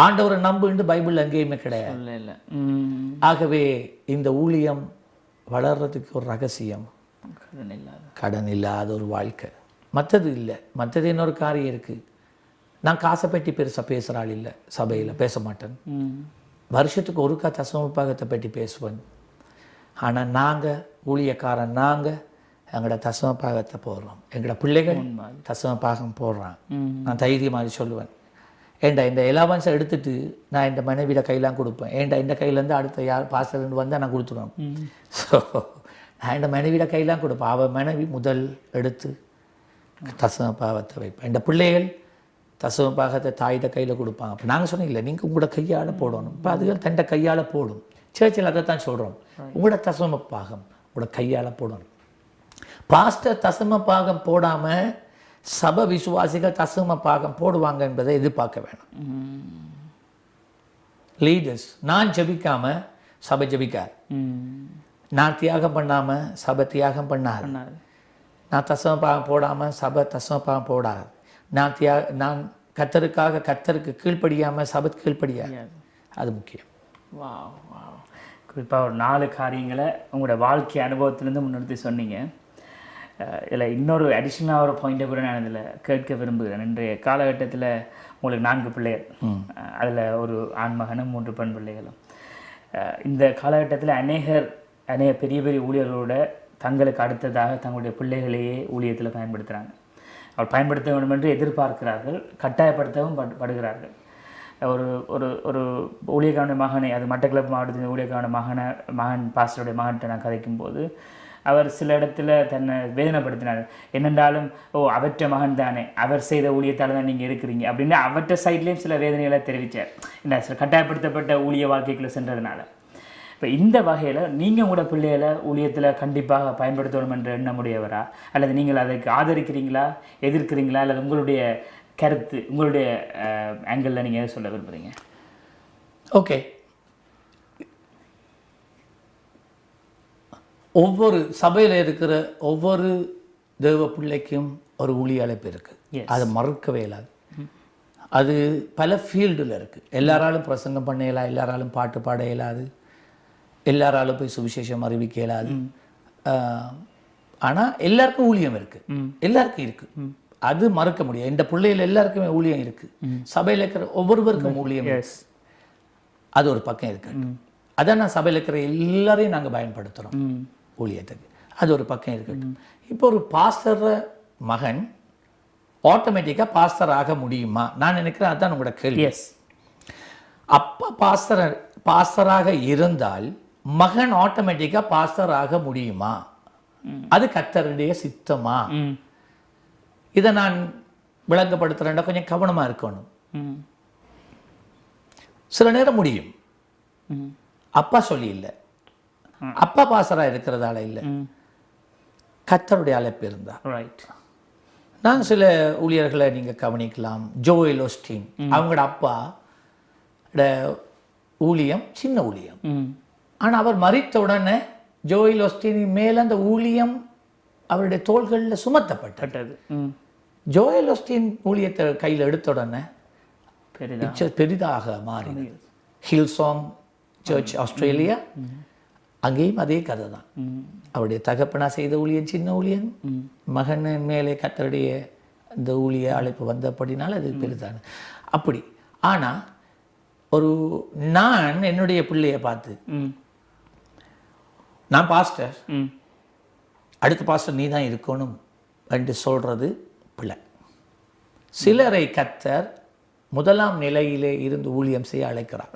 ஆண்டவரை நம்புன்னு பைபிள் எங்கேயுமே கிடையாது. ஆகவே இந்த ஊழியம் வளர்றதுக்கு ஒரு ரகசியம் கடன் இல்லாத ஒரு வாழ்க்கை. மற்றது இல்லை, மற்றது இன்னொரு காரியம் இருக்குது. நான் காசை பற்றி பெருசாக பேசுகிற ஆள் இல்லை, சபையில் பேச மாட்டேன். வருஷத்துக்கு ஒருக்கா தசம பாகத்தை பற்றி பேசுவேன். ஆனால் நாங்கள் ஊழியக்காரன், நாங்கள் எங்களோட தசம பாகத்தை போடுறோம், எங்களோட பிள்ளைகள் தசம பாகம் போடுறான். நான் தைரியமாக சொல்லுவேன், ஏண்டா இந்த எலாவன்ஸை எடுத்துட்டு நான் இந்த மனைவியோட கையெல்லாம் கொடுப்பேன். ஏண்டா இந்த கையிலேருந்து அடுத்த யார் பாஸ்டர் வந்தால் நான் கொடுத்துருவேன். ஸோ நான் இந்த மனைவியோட கையெல்லாம் கொடுப்பேன். அவள் மனைவி முதல் எடுத்து தசம பாகத்தை வைப்பேன். இந்த பிள்ளைகள் தசம பாகத்தை தாயிட்ட கையில் கொடுப்பாங்க. அப்போ நாங்கள் சொன்னோம், இல்லை நீங்கள் உங்களோட கையால் போடணும். இப்போ அதுகள் தண்டை கையால் போடும். சர்ச்சில் அதை தான் சொல்கிறோம், உங்களோட தசம பாகம் உங்களோட கையால் போடணும். பாஸ்டர் தசம பாகம் போடாமல் சபை விசுவாசிகள் தசம பாகம் போடுவாங்க என்பதை எதிர்பார்க்க வேணும். லீடர்ஸ், நான் ஜபிக்காம சபை ஜபிக்கார், நான் தியாகம் பண்ணாமல் சபை தியாகம் பண்ணாது, நான் தசம பாகம் போடாமல் சபை தசம பாகம் போடாது, நான் கர்த்தருக்கு கீழ்ப்படியாமல் சபை கீழ்ப்படியாது. அது முக்கியம். குறிப்பாக ஒரு 4 காரியங்களை உங்களோட வாழ்க்கை அனுபவத்திலேருந்து முன்னிறுத்தி சொன்னீங்க. இதில் இன்னொரு அடிஷ்னலாக ஒரு பாயிண்ட்டை கூட நான் இதில் கேட்க விரும்புகிறேன். இன்றைய காலகட்டத்தில் உங்களுக்கு 4 பிள்ளைகள், அதில் ஒரு ஆண் மகனும் 3 பெண் பிள்ளைகளும். இந்த காலகட்டத்தில் அநேக பெரிய பெரிய ஊழியர்களோட தங்களுக்கு அடுத்ததாக தங்களுடைய பிள்ளைகளையே ஊழியத்தில் பயன்படுத்துகிறாங்க. அவர் பயன்படுத்த வேண்டும் என்று எதிர்பார்க்கிறார்கள், கட்டாயப்படுத்தவும் படுகிறார்கள். ஒரு ஒரு ஒரு ஊழியக்காரனுடைய மகனை, அது மட்டக்களப்பு மாவட்டத்தின் ஊழியக்காரனுடைய மகன் பாஸ்டருடைய மகன்கிட்ட நான் கதைக்கும்போது அவர் சில இடத்துல தன்னை வேதனைப்படுத்தினார். என்னென்றாலும் அவற்ற மகன் தானே, அவர் செய்த ஊழியத்தால் தான் நீங்கள் இருக்கிறீங்க அப்படின்னு அவற்ற சைட்லேயும் சில வேதனைகளை தெரிவித்தார். என்ன, சில கட்டாயப்படுத்தப்பட்ட ஊழிய வாழ்க்கைக்குள்ளே சென்றதுனால. இப்போ இந்த வகையில் நீங்கள் உங்களோட பிள்ளைகளை ஊழியத்தில் கண்டிப்பாக பயன்படுத்தணும் என்ற எண்ணமுடையவரா, அல்லது நீங்கள் அதற்கு ஆதரிக்கிறீங்களா, எதிர்க்கிறீங்களா, அல்லது உங்களுடைய கருத்து, உங்களுடைய ஆங்கிளில் நீங்கள் எதை சொல்ல விரும்புகிறீங்க? ஓகே, ஒவ்வொரு சபையில் இருக்கிற ஒவ்வொரு தேவ பிள்ளைக்கும் ஒரு ஊழிய அழைப்பு இருக்குது. அதை மறுக்கவே இல்லாது. அது பல ஃபீல்டில் இருக்குது. எல்லாராலும் பிரசங்கம் பண்ண இயலாது, எல்லாராலும் பாட்டு பாட இயலாது, எல்லாராலும் போய் சுவிசேஷம் அறிவிக்க இயலாது. ஆனால் எல்லாருக்கும் ஊழியம் இருக்குது, எல்லாருக்கும் இருக்குது. அது மறுக்க முடியாது. இந்த பிள்ளைகள் எல்லாருக்குமே ஊழியம் இருக்குது. சபையில் இருக்கிற ஒவ்வொருவருக்கும் ஊழியம், அது ஒரு பக்கம் இருக்கு. அதான் நான் சபையில் இருக்கிற எல்லாரையும் நாங்கள் பயன்படுத்துகிறோம் ஊழியத்துக்கு. அது ஒரு பக்கம் இருக்கட்டும். இப்போ ஒரு பாஸ்டர் மகன் ஆட்டோமேட்டிக்காக பாஸ்டர் ஆக முடியுமா? நான் நினைக்கிறேன் அதுதான் உங்களோட கேள்வி. அப்பா பாஸ்டராக இருந்தால் மகன் ஆட்டோமேட்டிக்காக பாஸ்டர் ஆக முடியுமா? அது கர்த்தருடைய சித்தமா? இதை நான் விளங்கப்படுத்துறேன்டா, கொஞ்சம் கவனமா இருக்கணும். சில நேரம் முடியும், அப்பா சொல்லி இல்லை, அப்பா பாஸ்டரா இருக்கிறதால இல்லை, கர்த்தருடைய அழைப்பு இருந்தா. நான் சில ஊழியர்களை நீங்க கவனிக்கலாம். ஜோயல் ஓஸ்டின், அவங்களோட அப்பா ஊழியம் சின்ன ஊழியம். ஆனா அவர் மரித்த உடனே ஜோயல் ஓஸ்டின் மேல அந்த ஊழியம் அவருடைய தோள்களில் சுமத்தப்பட்டது. ஜோயல் ஓஸ்டின் ஊழியத்தை கையில் எடுத்த உடனே பெரிதாக மாறினது. ஹில்சாங் சர்ச் ஆஸ்திரேலியா, அங்கேயும் அதே கதை தான். அவருடைய தகப்பனா செய்த ஊழியன் சின்ன ஊழியன், மகன் மேலே கர்த்தருடைய இந்த ஊழிய அழைப்பு வந்தபடினால அது பெரிதான அப்படி. ஆனால் நான் என்னுடைய பிள்ளையை பார்த்து, நான் பாஸ்டர், அடுத்த பாஸ்டர் நீ தான் இருக்கணும் என்று சொல்றது பிள்ளை. சிலரை கர்த்தர் முதலாம் நிலையிலே இருந்து ஊழியம் செய்ய அழைக்கிறார்,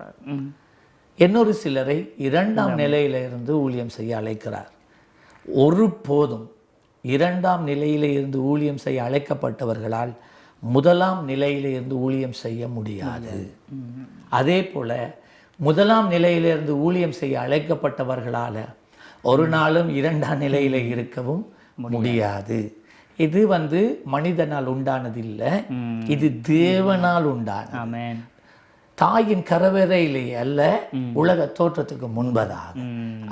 இன்னொரு சிலரை இரண்டாம் நிலையில இருந்து ஊழியம் செய்ய அழைக்கிறார். ஒரு போதும் இரண்டாம் நிலையில இருந்து ஊழியம் செய்ய அழைக்கப்பட்டவர்களால் முதலாம் நிலையில இருந்து ஊழியம் செய்ய முடியாது. அதே போல முதலாம் நிலையிலிருந்து ஊழியம் செய்ய அழைக்கப்பட்டவர்களால ஒரு நாளும் இரண்டாம் நிலையில இருக்கவும் முடியாது. இது மனிதனால் உண்டானது இல்லை, இது தேவனால் உண்டானது. தாயின் கரவறையிலேயே அல்ல, உலக தோற்றத்துக்கு முன்பதாக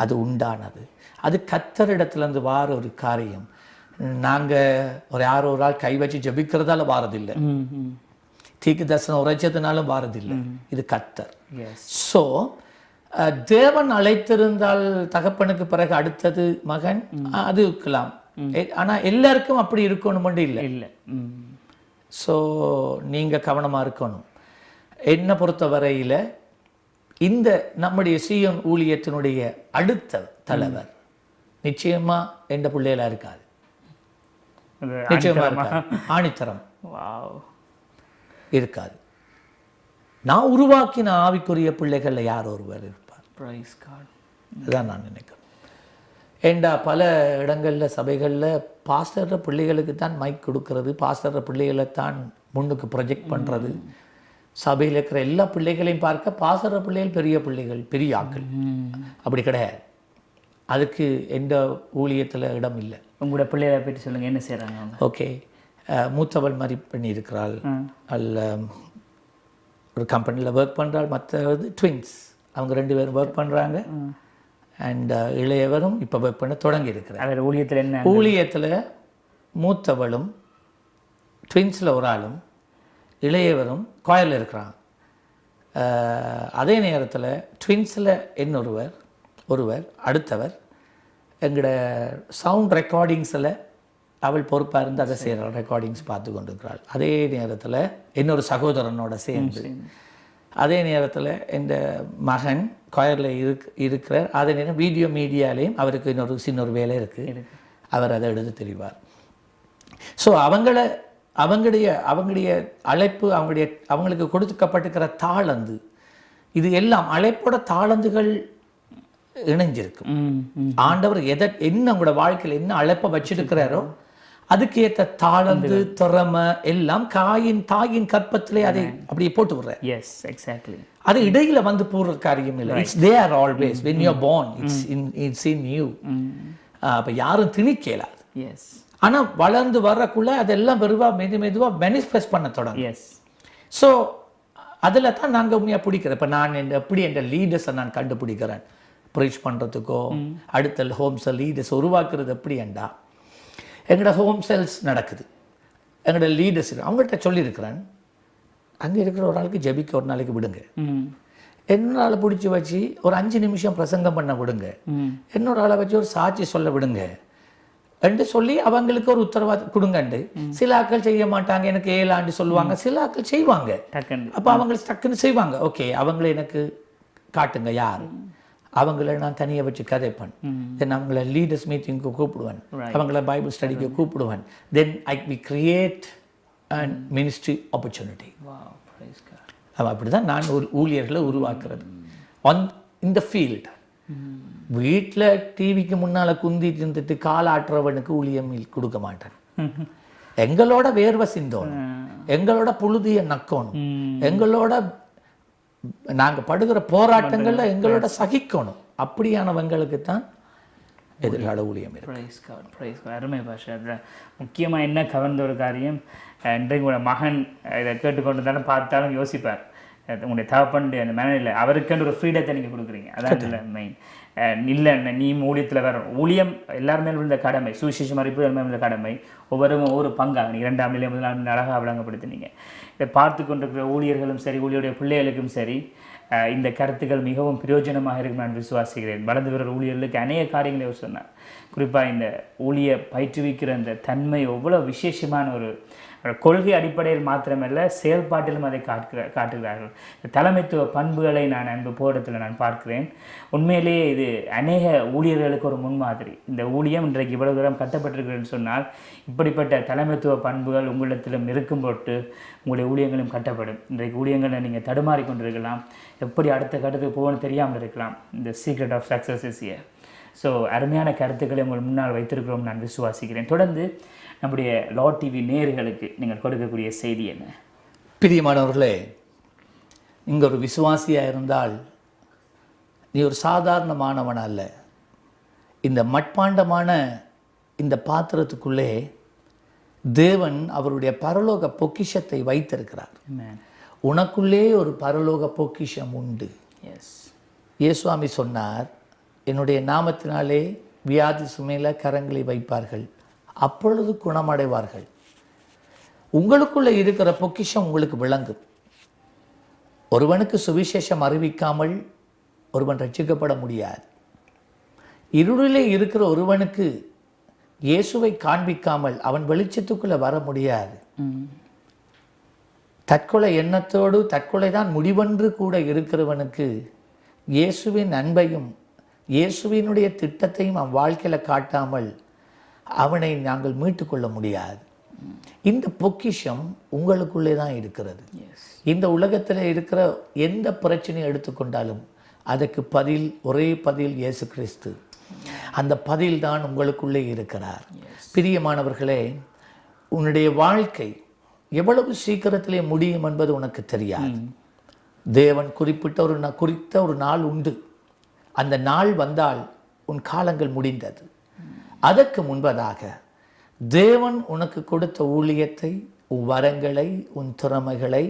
அது உண்டானது. அது கர்த்தரிடத்திலிருந்து வார ஒரு காரியம். நாங்க யாரோ ஒரு ஆள் கை வச்சு ஜபிக்கிறதால வாரதில்லை, தீக்கு தரிசனம் உரைச்சதுனாலும் வாரதில்லை, இது கர்த்தர். ஸோ தேவன் அழைத்திருந்தால் தகப்பனுக்கு பிறகு அடுத்தது மகன், அது இருக்கலாம். ஆனா எல்லாருக்கும் அப்படி இருக்கணும் இல்லை இல்லை. ஸோ நீங்க கவனமா இருக்கணும். என்னை பொறுத்த வரையில இந்த நம்முடைய சீயோன் ஊழியத்தினுடைய அடுத்த தலைவர் நிச்சயமா எந்த பிள்ளைகளா இருக்காது, நிச்சயமா இருக்காது, ஆணித்தரம் இருக்காது. நான் உருவாக்கின ஆவிக்குரிய பிள்ளைகள்ல யார் ஒருவர் இருப்பார். அதுதான் நான் நினைக்கிறேன். ஏண்டா பல இடங்கள்ல சபைகள்ல பாஸ்டர் பிள்ளைகளுக்கு தான் மைக் கொடுக்கறது, பாஸ்டர் பிள்ளைகளை தான் முன்னுக்கு ப்ரொஜெக்ட் பண்றது. சபையில் இருக்கிற எல்லா பிள்ளைகளையும் பார்க்க பாஸ்டர் பிள்ளைகள் பெரிய பிள்ளைகள், பெரிய ஆக்கள். அப்படி கிடையாது. அதுக்கு எந்த ஊழியத்தில் இடம் இல்லை. உங்களோட பிள்ளைகளை பற்றி சொல்லுங்க, என்ன செய்கிறாங்க? ஓகே, மூத்தவள் மாதிரி பண்ணியிருக்கிறாள், அல்ல ஒரு கம்பெனியில் ஒர்க் பண்ணுறாள். மற்றது ட்வின்ஸ், அவங்க 2 பேரும் ஒர்க் பண்ணுறாங்க. அண்ட் இளையவரும் இப்போ ஒர்க் பண்ண தொடங்கி இருக்கிறார். அவர் ஊழியத்தில் என்ன? ஊழியத்தில் மூத்தவளும் ட்வின்ஸில் ஒரு ஆளும் இளையவரும் கோயிலில் இருக்கிறாங்க. அதே நேரத்தில் ட்வின்ஸில் ஒருவர் அடுத்தவர் எங்களோட சவுண்ட் ரெக்கார்டிங்ஸில் அவள் பொறுப்பாக இருந்து அதை செய்கிறாள், ரெக்கார்டிங்ஸ் பார்த்து கொண்டு இருக்கிறாள். அதே நேரத்தில் இன்னொரு சகோதரனோட சேர்ந்து, அதே நேரத்தில் இந்த மகன் கோயிலில் இருக்கிறார். அதே நேரம் வீடியோ மீடியாலேயும் அவருக்கு சின்ன வேலை இருக்குது, அவர் அதை எடுத்து தெரிவார். ஸோ அவங்களுடைய அழைப்பு, அவங்களுக்கு கொடுக்கப்பட்டிருக்கிற தாளந்து, இது எல்லாம் அழைப்போட தாளந்துகள் இணைஞ்சிருக்கும். ஆண்டவர் என்ன உங்களோட வாழ்க்கையில் என்ன அழைப்பை வச்சிருக்கிறாரோ அதுக்கு ஏற்ற தாளந்து, திறமை எல்லாம் தாயின் கற்பத்திலே அதை அப்படியே போட்டு விடுறார். Yes, exactly. அது இடையில போடுற காரியம் இல்லை. It's there always. when you are born, it's in you. அப்ப யாரும் திணிக்கலாது. எஸ். ஆனா வளர்ந்து வரக்குள்ள அதெல்லாம் மெதுவா மேனிஃபெஸ்ட் பண்ண தொடங்கும். எஸ். ஸோ அதில் தான் நாங்கள் உண்மையாக பிடிக்கிறேன். இப்போ நான் எப்படி என் லீடர்ஸை நான் கண்டுபிடிக்கிறேன் ப்ரீச் பண்ணுறதுக்கோ, அடுத்த ஹோம் செல் லீடர்ஸ் உருவாக்குறது எப்படி என்றா, எங்களோட ஹோம் செல்ஸ் நடக்குது, எங்களோட லீடர்ஸ் அவங்கள்ட்ட சொல்லியிருக்கிறேன், அங்கே இருக்கிற ஒரு ஆளுக்கு ஜெபிக்க ஒரு நாளைக்கு விடுங்க, இன்னொரு ஆளை பிடிச்சி வச்சு ஒரு 5 நிமிஷம் பிரசங்கம் பண்ண விடுங்க, இன்னொரு ஆளை வச்சு ஒரு சாட்சி சொல்ல விடுங்க என்று சொல்லி அவங்களுக்கு ஒரு உத்தரவாதம் கொடுங்கண்டு. சில ஆட்கள் செய்ய மாட்டாங்க, எனக்கு 7 ஆண்டு சொல்லுவாங்க, சில ஆட்கள் செய்வாங்க. அப்போ அவங்க டக்குன்னு செய்வாங்க. ஓகே, அவங்கள எனக்கு காட்டுங்க யார், அவங்கள நான் தனியாக வச்சு கதைப்பேன். தென் அவங்கள லீடர்ஸ் மீட்டிங்க்கு கூப்பிடுவேன், அவங்கள பைபிள் ஸ்டடிக்கு கூப்பிடுவேன். Then we create and ministry opportunity. அப்படி தான் நான் ஒரு ஊழியர்களை உருவாக்குறது. இந்த ஃபீல்டு வீட்டில் டிவிக்கு முன்னால் குந்திட்டு இருந்துட்டு காலாட்டுறவனுக்கு ஊழியம் கொடுக்க மாட்டேன். எங்களோட வேர்வை சிந்தோணும், எங்களோட புழுதியை நக்கணும், எங்களோட நாங்கள் படுகிற போராட்டங்கள்ல எங்களோட சகிக்கணும். அப்படியானவங்களுக்கு தான் எதிர்கால ஊழியம் இருக்கு. அருமை பாஷா. முக்கியமாக என்ன கவர்ந்த ஒரு காரியம், இன்றைக்கு கூட மகன் இதை கேட்டுக்கொண்டு தானே பார்த்தாலும் யோசிப்பார், உங்களுடைய தகப்பனுடைய அந்த மனநிலை அவருக்குன்ற ஒரு ஃப்ரீடத்தை நீங்கள் கொடுக்குறீங்க. அதான் இதில் மெயின். இல்லை நீ ஊழியத்தில் வர ஊழியம் எல்லாருமே விழுந்த கடமை, சுவிசேஷம் அறிவிப்பு எல்லாமே விழுந்த கடமை. ஒவ்வொரு பங்காக நீங்கள் 2ஆம் நிலை 1ஆம் நிலை அழகாக விளங்கப்படுத்தினீங்க. இதை பார்த்து கொண்டிருக்கிற ஊழியர்களும் சரி, ஊழியருடைய பிள்ளைகளுக்கும் சரி, இந்த கருத்துக்கள் மிகவும் பிரயோஜனமாக இருக்கும் நான் விசுவாசிக்கிறேன். வளர்ந்து வர ஊழியர்களுக்கு அநேக காரியங்களை அவர் சொன்னார். குறிப்பாக இந்த ஊழிய பயிற்றுவிக்கிற அந்த தன்மை எவ்வளோ விசேஷமான ஒரு கொள்கை அடிப்படையில் மாத்திரமல்ல, செயல்பாட்டிலும் அதை காட்டுகிறார்கள். தலைமைத்துவ பண்புகளை நான் அன்பு போராட்டத்தில் நான் பார்க்கிறேன். உண்மையிலேயே இது அநேக ஊழியர்களுக்கு ஒரு முன்மாதிரி. இந்த ஊழியம் இன்றைக்கு இவ்வளவு தூரம் கட்டப்பட்டிருக்கிறதுன்னு சொன்னால் இப்படிப்பட்ட தலைமைத்துவ பண்புகள் உங்களிடத்திலும் இருக்கும் பொருட்டு உங்களுடைய ஊழியங்களும் கட்டப்படும். இன்றைக்கு ஊழியங்களை நீங்கள் தடுமாறி கொண்டிருக்கலாம், எப்படி அடுத்த கட்டத்துக்கு போகணும்னு தெரியாமல் இருக்கலாம். இந்த secret of success is here. So அருமையான கருத்துக்களை உங்கள் முன்னால் வைத்திருக்கிறோம் நான் விசுவாசிக்கிறேன். தொடர்ந்து நம்முடைய லார்ட் டிவி நேயர்களுக்கு நீங்கள் கொடுக்கக்கூடிய செய்தி என்ன? பிரியமானவர்களே, இங்கே ஒரு விசுவாசியாக இருந்தால் நீ ஒரு சாதாரணமானவன் அல்ல. இந்த மட்பாண்டமான இந்த பாத்திரத்துக்குள்ளே தேவன் அவருடைய பரலோக பொக்கிஷத்தை வைத்திருக்கிறார். உனக்குள்ளே ஒரு பரலோக பொக்கிஷம் உண்டு. இயேசுவாமி சொன்னார், என்னுடைய நாமத்தினாலே வியாதி சுமையில கரங்களை வைப்பார்கள், அப்பொழுது குணமடைவார்கள். உங்களுக்குள்ள இருக்கிற பொக்கிஷம் உங்களுக்கு விளங்கும். ஒருவனுக்கு சுவிசேஷம் அறிவிக்காமல் ஒருவன் ரட்சிக்கப்பட முடியாது. இருளிலே இருக்கிற ஒருவனுக்கு இயேசுவை காண்பிக்காமல் அவன் வெளிச்சத்துக்குள்ள வர முடியாது. தற்கொலை எண்ணத்தோடு தற்கொலை தான் முடிவென்று கூட இருக்கிறவனுக்கு இயேசுவின் அன்பையும் இயேசுவினுடைய திட்டத்தையும் அவன் வாழ்க்கையில் காட்டாமல் அவனை நாங்கள் மீட்டுக்கொள்ள முடியாது. இந்த பொக்கிஷம் உங்களுக்குள்ளே தான் இருக்கிறது. இந்த உலகத்தில் இருக்கிற எந்த பிரச்சனையை எடுத்துக்கொண்டாலும் அதுக்கு பதில், ஒரே பதில் இயேசு கிறிஸ்து. அந்த பதில் தான் உங்களுக்குள்ளே இருக்கிறார். பிரியமானவர்களே, உன்னுடைய வாழ்க்கை எவ்வளவு சீக்கிரத்திலே முடியும் என்பது உனக்கு தெரியாது. தேவன் குறித்த ஒரு நாள் உண்டு. அந்த நாள் வந்தால் உன் காலங்கள் முடிந்தது. அதற்கு முன்பதாக தேவன் உனக்கு கொடுத்த ஊழியத்தை, உன் வரங்களை, உன் திறமைகளை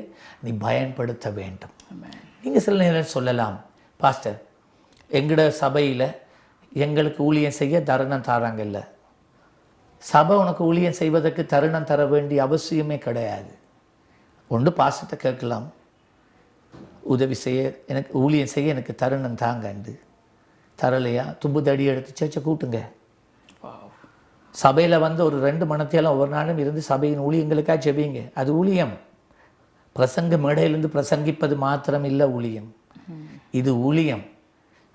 நீ பயன்படுத்த வேண்டும். நீங்கள் சில நேரம் சொல்லலாம், பாஸ்டர் எங்கட சபையில் எங்களுக்கு ஊழியம் செய்ய தருணம் தாராங்கல்ல. சபை உனக்கு ஊழியம் செய்வதற்கு தருணம் தர வேண்டிய அவசியமே கிடையாது. ஒன்று பாஸ்டர்கிட்ட கேட்கலாம், உதவி செய்ய எனக்கு ஊழியம் செய்ய எனக்கு தருணம் தாங்கண்டு. தரலையா, தும்பு தடி எடுத்து சேர்ச்சை கூட்டுங்க. சபையில் வந்து ஒரு 2 மணத்தையெல்லாம் ஒவ்வொரு நாளும் இருந்து சபையின் ஊழியங்களுக்காக ஜெபிங்க. அது ஊழியம். பிரசங்க மேடையிலிருந்து பிரசங்கிப்பது மாத்திரம் இல்லை ஊழியம். இது ஊழியம்.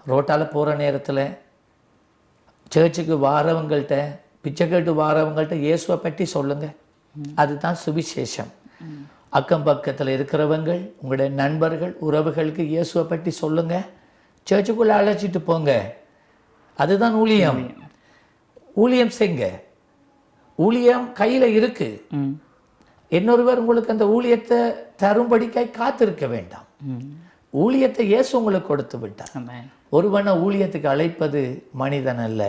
ரோட்டால் போகிற நேரத்தில் சர்ச்சுக்கு வாரவங்கள்ட்ட, பிச்சை கேட்டு வாரவங்கள்ட்ட இயேசுவை பற்றி சொல்லுங்க. அதுதான் சுவிசேஷம். அக்கம் பக்கத்தில் இருக்கிறவங்கள், உங்களுடைய நண்பர்கள், உறவுகளுக்கு இயேசுவை பற்றி சொல்லுங்க. சர்ச்சுக்குள்ளே அழைச்சிட்டு போங்க. அதுதான் ஊழியம். ஊழியம் செய்ங்க. ஊழியம் கையில் இருக்கு. இன்னொருவர் உங்களுக்கு அந்த ஊழியத்தை தரும்படிக்காய் காத்திருக்க வேண்டாம். ஊழியத்தை இயேசு உங்களுக்கு கொடுத்து விட்டார். ஒருவனை ஊழியத்துக்கு அழைப்பது மனிதன் அல்ல,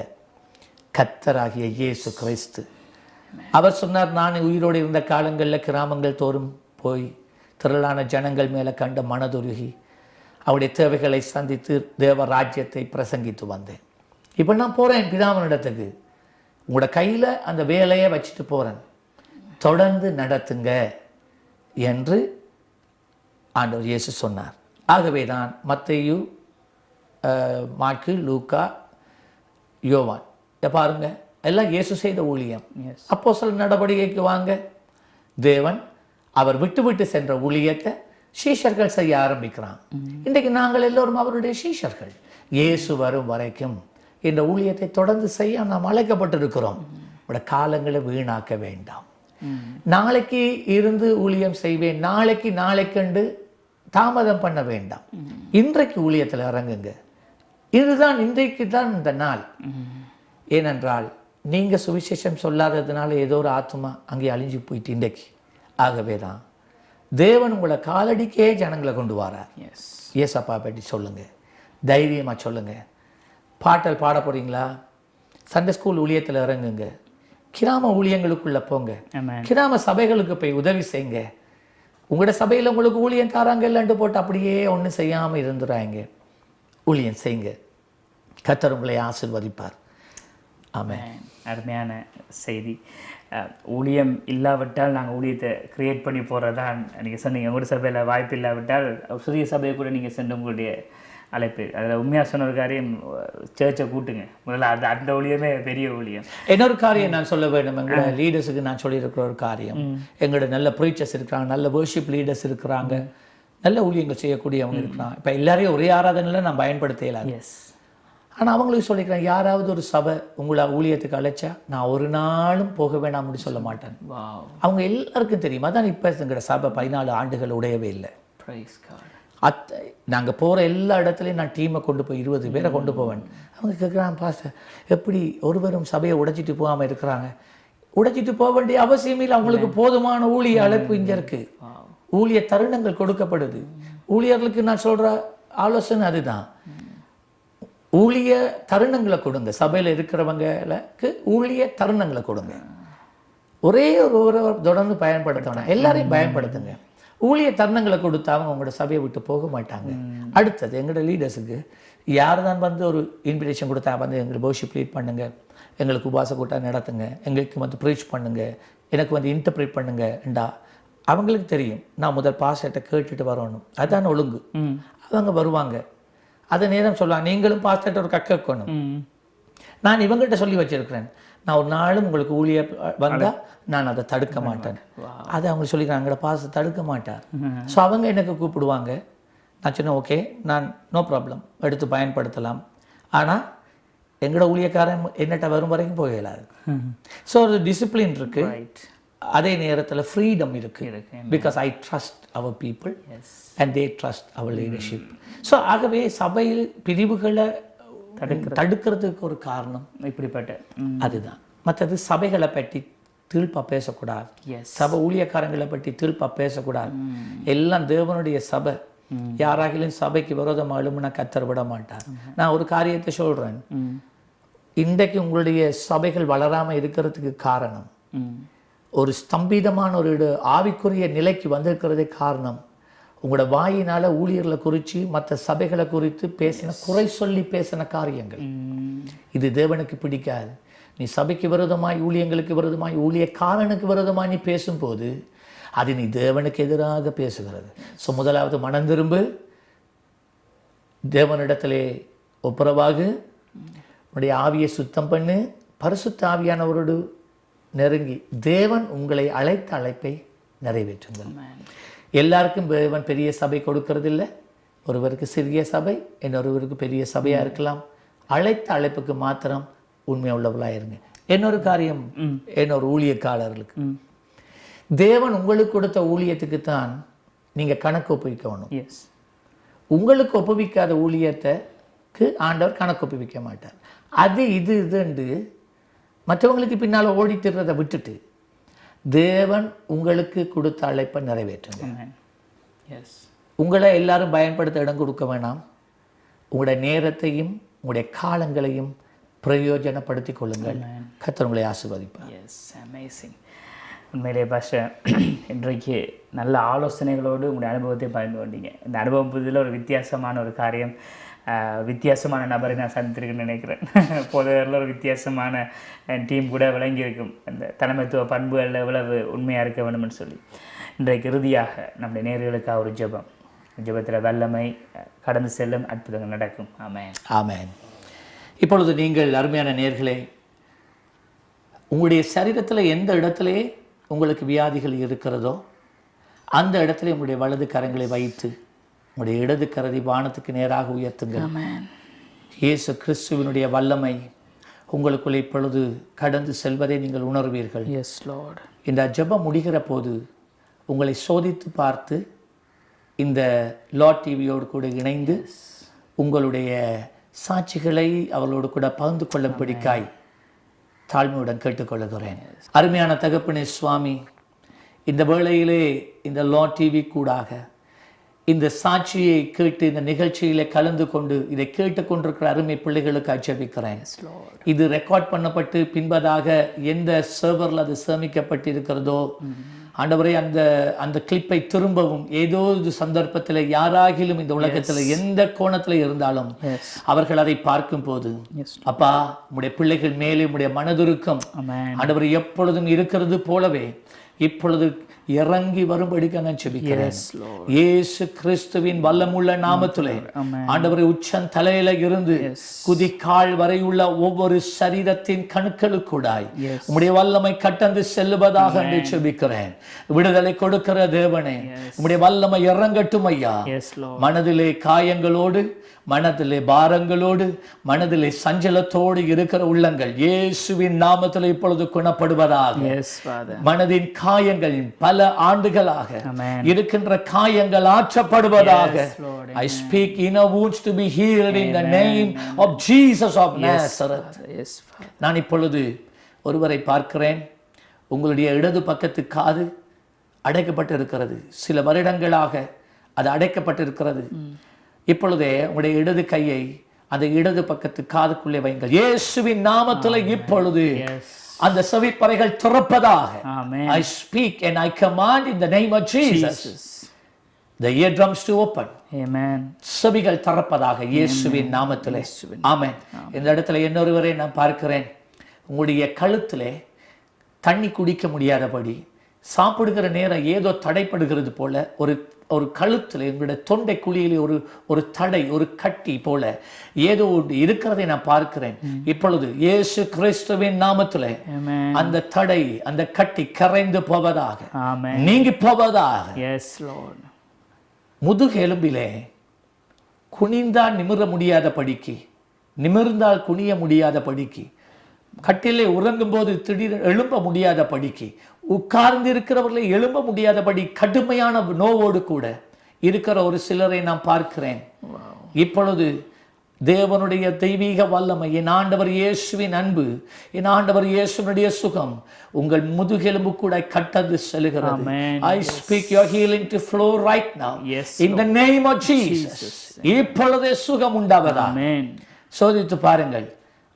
கர்த்தராகிய இயேசு கிறிஸ்து. அவர் சொன்னார், நான் உயிரோடு இருந்த காலங்களில் கிராமங்கள் தோறும் போய் திரளான ஜனங்கள் மேலே கண்ட மனதுருகி அவருடைய தேவைகளை சந்தித்து தேவ ராஜ்யத்தை பிரசங்கித்து வந்தேன். இப்போ நான் போகிறேன் பிதாவினிடத்துக்கு. உங்களோட கையில் அந்த வேலையை வச்சுட்டு போகிறேன், தொடர்ந்து நடத்துங்க என்று ஆண்டவர் இயேசு சொன்னார். ஆகவே தான் மத்தேயு, மாற்கு, லூக்கா, யோவான் பாருங்க, எல்லாம் இயேசு செய்த ஊழியம். அப்போஸ்தலர் நடவடிக்கைக்கு வாங்க. தேவன் அவர் விட்டு சென்ற ஊழியத்தை சீஷர்கள் செய்ய ஆரம்பிக்கிறான். இன்றைக்கு நாங்கள் எல்லோரும் அவருடைய சீஷர்கள். இயேசு வரும் வரைக்கும் இந்த ஊழியத்தை தொடர்ந்து செய்ய நாம் அழைக்கப்பட்டிருக்கிறோம். உங்களோட காலங்களை வீணாக்க வேண்டாம். நாளைக்கு இருந்து ஊழியம் செய்வேன், நாளைக்கண்டு தாமதம் பண்ண வேண்டாம். இன்றைக்கு ஊழியத்தில் இறங்குங்க. இதுதான் இன்றைக்கு தான் இந்த நாள். ஏனென்றால் நீங்கள் சுவிசேஷம் சொல்லாததுனால ஏதோ ஒரு ஆத்மா அங்கே அழிஞ்சு போயிட்டு இன்றைக்கு. ஆகவே தான் தேவன் உங்களை காலடிக்கே ஜனங்களை கொண்டு வரார். ஏசப்பா பற்றி சொல்லுங்க, தைரியமாக சொல்லுங்க. பாட்டல் பாட போறீங்களா? சண்டே ஸ்கூல் ஊழியத்தில் இறங்குங்க. கிராம ஊழியங்களுக்குள்ள போங்க. கிராம சபைகளுக்கு போய் உதவி செய்யுங்க. உங்களோட சபையில் உங்களுக்கு ஊழியம் தாராங்க இல்லைன்ட்டு போட்டு அப்படியே ஒன்றும் செய்யாமல் இருந்துறாங்க. ஊழியம் செய்யுங்க, கர்த்தர் உங்களை ஆசீர்வதிப்பார். ஆமென். அருமையான செய்தி. ஊழியம் இல்லாவிட்டால் நாங்கள் ஊழியத்தை கிரியேட் பண்ணி போகிறதான் நீங்கள் சொன்னீங்க. உங்களோட சபையில் வாய்ப்பு இல்லாவிட்டால் சிறிய சபையை கூட நீங்கள் சென்று உங்களுடைய அழைப்பு. அதில் உண்மையாக சொன்ன ஒரு காரியம், சர்ச்சை கூட்டுங்க முதல்ல. அந்த ஊழியமே பெரிய ஊழியம். இன்னொரு காரியம் நான் சொல்ல வேண்டும், எங்களோட லீடர்ஸுக்கு நான் சொல்லியிருக்கிற ஒரு காரியம், எங்களோட நல்ல ப்ரீச்சர்ஸ் இருக்கிறாங்க, நல்ல வர்ஷிப் லீடர்ஸ் இருக்கிறாங்க, நல்ல ஊழியங்கள் செய்யக்கூடியவங்க இருக்கிறாங்க. இப்போ எல்லாரையும் ஒரே ஆராதனையில் நான் பயன்படுத்தலாம். எஸ். ஆனால் அவங்களுக்கு சொல்லிக்கிறேன், யாராவது ஒரு சபை உங்களை ஊழியத்துக்கு அழைச்சா நான் ஒரு நாளும் போக வேணாம்னு சொல்ல மாட்டேன். அவங்க எல்லாருக்கும் தெரியும். அதான் இப்போ எங்களோட சபை 14 ஆண்டுகள் உடையவே இல்லை. நாங்கள் போகிற எல்லா இடத்துலையும் நான் டீமை கொண்டு போய் 20 பேரை கொண்டு போவேன். அவங்க கேட்குறாங்க, பாஸ்டர் எப்படி ஒருவரும் சபையை உடைச்சிட்டு போகாமல் இருக்கிறாங்க? உடைச்சிட்டு போக வேண்டிய அவசியம் இல்லை. அவங்களுக்கு போதுமான ஊழிய அழைப்பு இங்கே இருக்குது. ஊழிய தருணங்கள் கொடுக்கப்படுது. ஊழியர்களுக்கு நான் சொல்கிற ஆலோசனை அதுதான். ஊழிய தருணங்களை கொடுங்க. சபையில் இருக்கிறவங்களுக்கு ஊழிய தருணங்களை கொடுங்க. ஒரே ஒரு தொடர்ந்து பயன்படுத்தணும், எல்லாரையும் பயன்படுத்துங்க. ஊழிய தருணங்களை கொடுத்தா அவங்க உங்களோட சபையை விட்டு போக மாட்டாங்க. அடுத்தது எங்களோட லீடர்ஸுக்கு யார் தான் வந்து ஒரு இன்விடேஷன் கொடுத்தா வந்து எங்களுக்கு வர்ஷிப் லீட் பண்ணுங்க, எங்களுக்கு உபாச கூட்டம் நடத்துங்க, எங்களுக்கு வந்து ப்ரீச் பண்ணுங்க, எனக்கு வந்து இன்டர்பிரேட் பண்ணுங்கண்டா அவங்களுக்கு தெரியும் நான் முதல் பாஸ்டர்கிட்ட கேட்டுட்டு வரணும். அதுதான் ஒழுங்கு. அவங்க வருவாங்க. அதை நேரம் சொல்லுவாங்க, நீங்களும் பாஸ்டர்கிட்ட ஒரு கேட்கணும். நான் இவங்ககிட்ட சொல்லி வச்சிருக்கிறேன், நான் ஒரு நாளும் உங்களுக்கு ஊழிய வந்தால் நான் அதை தடுக்க மாட்டேன். அதை அவங்க சொல்லிக்கிறாங்க, எங்களோட பாஸ்டர் தடுக்க மாட்டார். ஸோ அவங்க எனக்கு கூப்பிடுவாங்க. நான் சொன்னேன், ஓகே, நான் நோ ப்ராப்ளம் எடுத்து பயன்படுத்தலாம். ஆனால் எங்களோட ஊழியக்காரன் என்னட்ட வரும் வரைக்கும் போகலாது. ஸோ ஒரு டிசிப்ளின் இருக்கு, அதே நேரத்தில் ஃப்ரீடம் இருக்கு. Because I trust our people and they trust our leadership. So ஆகவே சபையில் பிரிவுகளை தடுக்கிறதுக்கு ஒரு காரணம் இப்படிப்பட்ட அதுதான். மற்றது சபைகளை பற்றி தீழ்ப்பா பேசக்கூடாது, சபை ஊழியக்காரங்களை பற்றி தீழ்ப்பா பேசக்கூடாது. எல்லாம் தேவனுடைய சபை. யாராகிலும் சபைக்கு விரோதமாக எழுமுன்னா கர்த்தர் விட மாட்டார். நான் ஒரு காரியத்தை சொல்றேன், இன்றைக்கு உங்களுடைய சபைகள் வளராமல் இருக்கிறதுக்கு காரணம், ஒரு ஸ்தம்பிதமான ஒரு ஆவிக்குரிய நிலைக்கு வந்திருக்கிறதே காரணம் உங்களோட வாயினால ஊழியர்களை குறித்து மற்ற சபைகளை குறித்து பேசின குறை சொல்லி பேசின காரியங்கள். இது தேவனுக்கு பிடிக்காது. நீ சபைக்கு விரோதமாய், ஊழியங்களுக்கு விரோதமாய், ஊழியக்காரனுக்கு விரோதமாய் நீ பேசும்போது அது நீ தேவனுக்கு எதிராக பேசுகிறது. ஸோ முதலாவது மனம் திரும்பு, தேவனிடத்திலே ஒப்புரவாகு, உன்னுடைய ஆவியை சுத்தம் பண்ணு, பரிசுத்த ஆவியானவரோடு நெருங்கி தேவன் உங்களை அழைத்த அழைப்பை நிறைவேற்றுங்கள். எல்லாருக்கும் தேவன் பெரிய சபை கொடுக்கறதில்லை. ஒருவருக்கு சிறிய சபை, இன்னொருவருக்கு பெரிய சபையாக இருக்கலாம். அழைத்த அழைப்புக்கு மாத்திரம் உண்மையாக உள்ளவர்களாக இருங்க. இன்னொரு காரியம், இன்னொரு ஊழியக்காரர்களுக்கு தேவன் உங்களுக்கு கொடுத்த ஊழியத்துக்கு தான் நீங்கள் கணக்கு ஒப்புவிக்கணும். உங்களுக்கு ஒப்புவிக்காத ஊழியத்துக்கு ஆண்டவர் கணக்கு ஒப்புவிக்க மாட்டார். அது இதுன்னு மற்றவங்களுக்கு பின்னால் ஓடி திடுறதை விட்டுட்டு தேவன் உங்களுக்கு கொடுத்த அழைப்பை நிறைவேற்றுங்க. உங்களை எல்லாரும் பயன்படுத்த இடம் கொடுக்க வேணாம். உங்களுடைய நேரத்தையும் உங்களுடைய காலங்களையும் பிரயோஜனப்படுத்தி கொள்ளுங்கள். கர்த்தர் உங்களை ஆசீர்வதிப்பார். அமேசிங். உண்மையிலே பாஸ்டர், இன்றைக்கு நல்ல ஆலோசனைகளோடு உங்களுடைய அனுபவத்தை பகிர்ந்து கொண்டீங்க. இந்த அனுபவம் புதில் ஒரு வித்தியாசமான ஒரு காரியம், வித்தியாசமான நபரை நான் சந்தித்திருக்குன்னு நினைக்கிறேன். பொதுவில் ஒரு வித்தியாசமான டீம் கூட விளங்கியிருக்கும் அந்த தலைமைத்துவ பண்புகளில் எவ்வளவு உண்மையாக இருக்க வேண்டும்னு சொல்லி. இன்றைக்கு இறுதியாக நம்முடைய நேயர்களுக்காக ஒரு ஜெபம். ஜெபத்தில் வல்லமை கடந்து செல்லும், அற்புதங்கள் நடக்கும். ஆமென். ஆமென். இப்பொழுது நீங்கள் அருமையான நேயர்களே, உங்களுடைய சரீரத்தில் எந்த இடத்திலே உங்களுக்கு வியாதிகள் இருக்கிறதோ அந்த இடத்துல உங்களுடைய வலது கரங்களை வைத்து உங்களுடைய இடது கரத்தை வானத்துக்கு நேராக உயர்த்துங்கள். இயேசு கிறிஸ்துவினுடைய வல்லமை உங்களுக்குள்ளே இப்பொழுது கடந்து செல்வதை நீங்கள் உணர்வீர்கள். இந்த ஜெபம் முடிகிற போது உங்களை சோதித்து பார்த்து இந்த லார்ட் டிவியோடு கூட இணைந்து உங்களுடைய சாட்சிகளை அவர்களோடு கூட பகிர்ந்து கொள்ளும்படிக்காய் தாழ்மையுடன் கேட்டுக்கொள்கிறேன். அருமையான தகப்பனே சுவாமி, இந்த வேளையிலே இந்த லார்ட் டிவி கூடாக இந்த சாட்சியை கேட்டு இந்த நிகழ்ச்சியிலே கலந்து கொண்டு இதை கேட்டுக்கொண்டிருக்கிற அருமை பிள்ளைகளுக்கு ஆட்சேபிக்கிறேன். இது ரெக்கார்ட் பண்ணப்பட்டு பின்பதாக எந்த சர்வரில் அது சேமிக்கப்பட்டிருக்கிறதோ ஆண்டவரே அந்த அந்த கிளிப்பை திரும்பவும் ஏதோ ஒரு சந்தர்ப்பத்தில் யாராகிலும் இந்த உலகத்தில் எந்த கோணத்தில் இருந்தாலும் அவர்கள் அதை பார்க்கும் போது அப்பா உம்முடைய பிள்ளைகள் மேலே உம்முடைய மனதுருக்கம் ஆண்டவர் எப்பொழுதும் இருக்கிறது போலவே இப்பொழுது இறங்கி வரும்படிக்கு நான் ஜெபிக்கிறேன் இயேசு கிறிஸ்துவின் வல்லமுள்ள நாமத்திலே ஆண்டவரே உச்சன் தலையில இருந்து குதிக்கால் வரை உள்ள ஒவ்வொரு சரீரத்தின் கணுக்களுக்கூடாய் உம்முடைய வல்லமை கட்டந்து செல்லுவதாக என்று ஜெபிக்கிறேன். விடுதலை கொடுக்கிற தேவனே உம்முடைய வல்லமை இறங்கட்டும் ஐயா. மனதிலே காயங்களோடு, மனதிலே பாரங்களோடு, மனதிலே சஞ்சலத்தோடு இருக்கிற உள்ளங்கள் இயேசுவின் நாமத்தில் இப்பொழுது குணப்படுவதாக. மனதின் காயங்கள் பல ஆண்டுகளாக இருக்கின்ற காயங்கள் ஆற்றப்படுவதாக. I speak inner wounds to be healed in the name of Jesus of Nazareth. நான் இப்பொழுது ஒருவரை பார்க்கிறேன். உங்களுடைய இடது பக்கத்து காது அடைக்கப்பட்டு இருக்கிறது. சில வருடங்களாக அது அடைக்கப்பட்டிருக்கிறது. இப்பொழுதே உங்களுடைய இடது கையை அந்த இடது பக்கத்து காதுக்குள்ளே வைங்கள். இயேசுவின் நாமத்தில் இப்பொழுது அந்த செவிப்பறைகள் திறப்பதாக. I speak and I command in the name of Jesus the eardrums to open. Amen. செவிகள் திறப்பதாக இயேசுவின் நாமத்திலே. ஆமென். இந்த இடத்துல இன்னொருவரை நான் பார்க்கிறேன். உங்களுடைய கழுத்திலே தண்ணி குடிக்க முடியாதபடி சாப்பிடுகிற நேரம் ஏதோ தடைப்படுகிறது போல ஒரு கழுத்தில் எங்களுடைய தொண்டை குழியிலே ஒரு தடை, ஒரு கட்டி போல ஏதோ ஒன்று இருக்கிறதை நான் பார்க்கிறேன். இப்பொழுது இயேசு கிறிஸ்துவின் நாமத்திலே அந்த தடை, அந்த கட்டி கரைந்து போவதாக, நீங்கி போவதாக. முதுகு எலும்பிலே குனிந்தால் நிமிர முடியாத படிக்கு, நிமிர்ந்தால் குனிய முடியாத படிக்கு, கட்டிலே உறங்கும் போது திடீர் எழும்ப முடியாத படிக்கு, உட்கார்ந்து இருக்கிறவர்களை எழும்ப முடியாதபடி கடுமையான நோவோடு கூட இருக்கிற ஒரு சிலரை நான் பார்க்கிறேன். இப்பொழுது தேவனுடைய தெய்வீக வல்லமை, என் ஆண்டவர் இயேசுவின் அன்பு, என் ஆண்டவர் இயேசுனுடைய சுகம் உங்கள் முதுகெலும்பு கூட கட்டது செல்கிறது. I speak your healing to flow right now in the name of Jesus. இப்பொழுதே சுகம் உண்டாவதா. சோதித்து பாருங்கள்,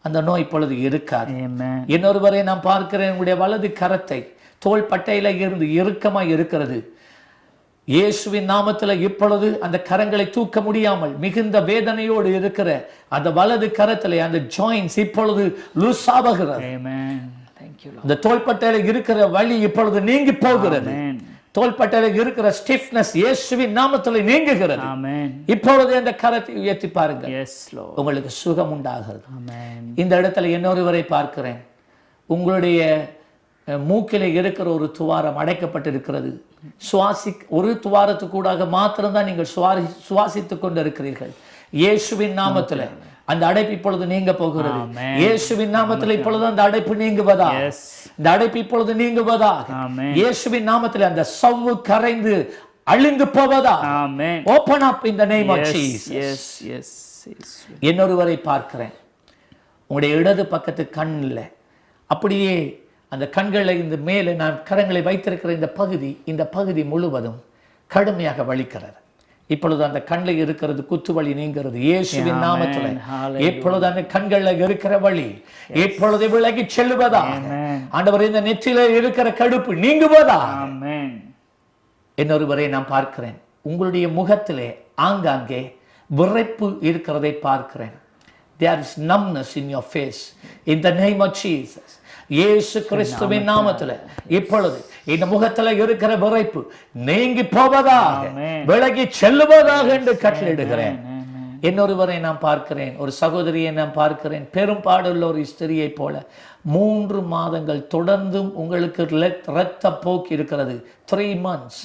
அந்த நோய் இப்பொழுது இருக்காது. இன்னொருவரை நான் பார்க்கிறேன். உங்களுடைய வலது கரத்தை தோள் பட்டையில இருந்து இறுக்கமாய் இருக்கிறது. இயேசுவின் நாமத்துல இப்பொழுது அந்த கரங்களை தூக்க முடியாமல் மிகுந்த வேதனையோடு இருக்கிற அந்த வலது கரத்திலே அந்த ஜாயின்ஸ் இப்பொழுது லூஸ் ஆகிறது. அந்த தோள்பட்டையில இருக்கிற வலி இப்பொழுது நீங்கி போகிறது. தோள்பட்டையில இருக்கிற ஸ்டிஃப்னஸ் இயேசுவின் நாமத்துல நீங்குகிறது. இப்பொழுது அந்த கரத்தை உயர்த்தி பாருங்கள், உங்களுக்கு சுகம் உண்டாகிறது. இந்த இடத்துல இன்னொருவரை பார்க்கிறேன். உங்களுடைய மூக்கில இருக்கிற ஒரு துவாரம் அடைக்கப்பட்டிருக்கிறது. ஒரு துவாரத்துக்கூடாக மாத்திரம்தான் நீங்கள் சுவாசித்துக் கொண்டு இருக்கிறீர்கள். இயேசுவின் நாமத்துல அந்த அடைப்பு இப்பொழுது நீங்க போகிறது. இயேசுவின் நாமத்துல இப்பொழுது அந்த அடைப்பு நீங்குவதா, இந்த அடைப்பு இப்பொழுது நீங்குவதாக. இயேசுவின் நாமத்துல அந்த சவ்வு கரைந்து அழிந்து போவதா. Open up in the name of Jesus. இன்னொருவரை பார்க்கிறேன். உங்களுடைய இடது பக்கத்து கண்ணில் அப்படியே அந்த கண்களை இந்த மேலே நான் கரங்களை வைத்திருக்கிற இந்த பகுதி முழுவதும் கடுமையாக வலிக்கிறது. இப்பொழுது அந்த கண்ணில் இருக்கிறது குத்து வலி நீங்கிறது இயேசுவின் நாமத்தில். இப்பொழுது அந்த கண்களில் இருக்கிற வலி இப்பொழுது விலகி செல்லுவதா. ஆண்டவர் இந்த நெற்றியில இருக்கிற கடுப்பு நீங்குவதா. இன்னொருவரை நான் பார்க்கிறேன். உங்களுடைய முகத்திலே ஆங்காங்கே விரைப்பு இருக்கிறதை பார்க்கிறேன். There is numbness in your face in the name of Jesus. இயேசு கிறிஸ்துவின் நாமத்தில் இப்பொழுது இந்த முகத்தில் இருக்கிற விரைப்பு நீங்கி போவதாக, விலகி செல்லுவதாக என்று கட்டளையிடுகிறேன். இன்னொருவரை நான் பார்க்கிறேன். ஒரு சகோதரியை நான் பார்க்கிறேன். பெரும்பாடுள்ள ஒரு ஸ்திரியை போல 3 மாதங்கள் தொடர்ந்தும் உங்களுக்கு இரத்த போக்கு இருக்கிறது. 3 months,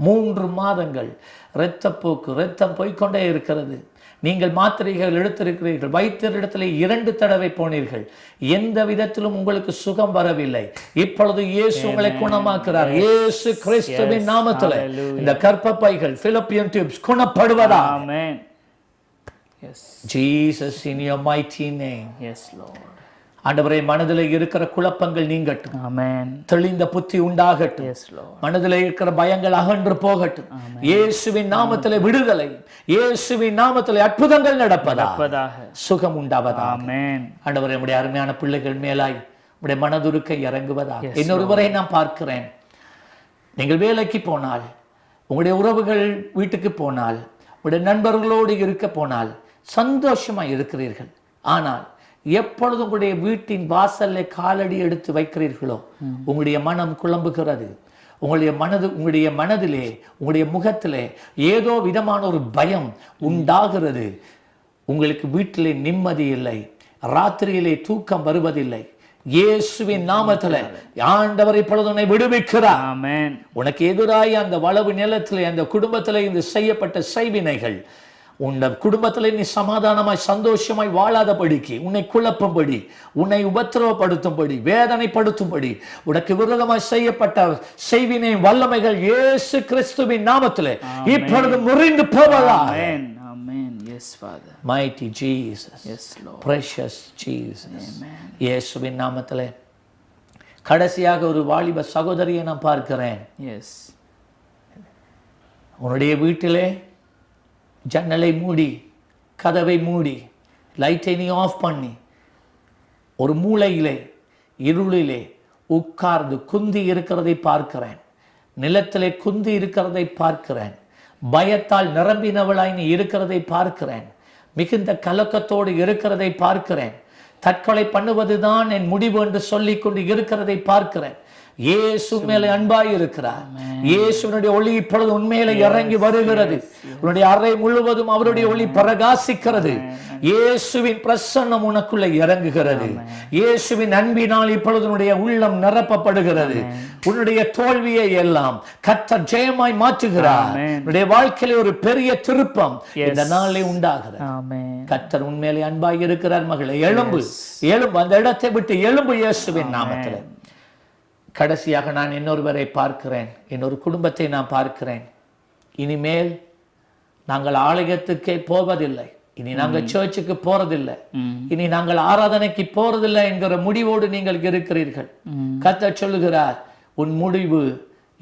3 மாதங்கள் இரத்த போக்கு, இரத்தம் போய்கொண்டே இருக்கிறது. நீங்கள் மாத்திரைகள் எடுத்திருக்கிறீர்கள். வைத்தியரிடத்தில் 2 தடவை போனீர்கள். எந்த விதத்திலும் உங்களுக்கு சுகம் வரவில்லை. இப்பொழுது இயேசு உங்களை குணமாக்குறார். இயேசு கிறிஸ்துவின் நாமத்தில் இந்த கர்ப்பப்பைகள் பிலிப்பியன் டியூப்ஸ் குணப்படுவதா. Jesus in your mighty name. Yes Lord. ஆண்டவரே, மனதில் இருக்கிற குழப்பங்கள் நீங்கட்டும். ஆமென். தெளிந்த புத்தி உண்டாகட்டும். Yes Lord. மனதில் இருக்கிற பயங்கள் அகன்று போகட்டும். இயேசுவின் நாமத்திலே விடுதலை, இயேசுவின் நாமத்திலே அற்புதங்கள் நடப்பதாக, சுகம் உண்டாவதாக. ஆமென். ஆண்டவரே, நம்முடைய அருமையான பிள்ளைகள் மேலாய் நம்முடைய மனதுருக்கை இறங்குவதாக. இன்னொருவரை நான் பார்க்கிறேன். நீங்கள் வேலைக்கு போனால், உங்களுடைய உறவுகள் வீட்டுக்கு போனால், உங்களுடைய நண்பர்களோடு இருக்க போனால் சந்தோஷமாக இருக்கிறீர்கள். ஆனால் எப்பொழுது உங்களுடைய வீட்டின் வாசல்ல காலடி எடுத்து வைக்கிறீர்களோ உங்களுடைய மனம் குழம்புகிறது. உங்களுடைய மனதிலே, உங்களுடைய முகத்திலே ஏதோ விதமான ஒரு பயம் உண்டாகிறது. உங்களுக்கு வீட்டிலே நிம்மதி இல்லை, ராத்திரியிலே தூக்கம் வருவதில்லை. இயேசுவின் நாமத்துல ஆண்டவர் இப்பொழுது உன்னை விடுவிக்கிறார். ஆமென். உனக்கு எதிராய் அந்த வளவு நிலத்திலே, அந்த குடும்பத்திலே இந்த செய்யப்பட்ட செய்வினைகள் உன் குடும்பத்தில் நீ சமாதானமாய் சந்தோஷமாய் வாழாதபடிக்கு, உன்னை குழப்பும்படி, உன்னை உபத்திரவப்படுத்தும்படி, வேதனைப்படுத்தும்படி உனக்கு விரோதமாய் செய்யப்பட்ட செய்வினை வல்லமைகள் இயேசு கிறிஸ்துவின் நாமத்திலே இப்பொழுது முறிந்து போவதாக. Yes, Father. Mighty Jesus. Yes, Lord. Precious Jesus. Amen. இயேசுவின் நாமத்திலே கடைசியாக ஒரு வாலிப சகோதரியை நான் பார்க்கிறேன். Yes. உன்னுடைய வீட்டிலே ஜன்னலை மூடி, கதவை மூடி, லைட்டை நீ ஆஃப் பண்ணி ஒரு மூலையிலே இருளிலே உட்கார்ந்து குந்தி இருக்கிறதை பார்க்கிறேன். நிலத்திலே குந்தி இருக்கிறதை பார்க்கிறேன். பயத்தால் நிரம்பினவளாய் நீ இருக்கிறதை பார்க்கிறேன். மிகுந்த கலக்கத்தோடு இருக்கிறதை பார்க்கிறேன். தற்கொலை பண்ணுவதுதான் என் முடிவு என்று சொல்லிக் கொண்டு இருக்கிறதை பார்க்கிறேன். இயேசு மேலே அன்பாய் இருக்கிறார். இயேசுனுடைய ஒளி இப்பொழுது உண்மையில இறங்கி வருகிறது. உன்னுடைய அறை முழுவதும் அவருடைய ஒளி பிரகாசிக்கிறது. இயேசுவின் பிரசன்னம் உனக்குள்ள இறங்குகிறது. இயேசுவின் அன்பினால் இப்பொழுது உன்னுடைய உள்ளம் நிரப்பப்படுகிறது. உன்னுடைய தோல்வியை எல்லாம் கர்த்தர் ஜெயமாய் மாற்றுகிறார். உன்னுடைய வாழ்க்கையில ஒரு பெரிய திருப்பம் இந்த நாளிலே உண்டாகிறது. கர்த்தர் உண்மையிலே அன்பாய் இருக்கிறார். மகளே, எழும்பு, எழும்பு, அந்த இடத்தை விட்டு எழும்பு இயேசுவின் நாமத்தில். கடைசியாக நான் இன்னொருவரை பார்க்கிறேன், இன்னொரு குடும்பத்தை நான் பார்க்கிறேன். இனிமேல் நாங்கள் ஆலயத்துக்கே போவதில்லை, இனி நாங்கள் சர்ச்சுக்கு போறதில்லை, இனி நாங்கள் ஆராதனைக்கு போறதில்லை என்கிற முடிவோடு நீங்கள் இருக்கிறீர்கள். கர்த்தர் சொல்லுகிறார், உன் முடிவு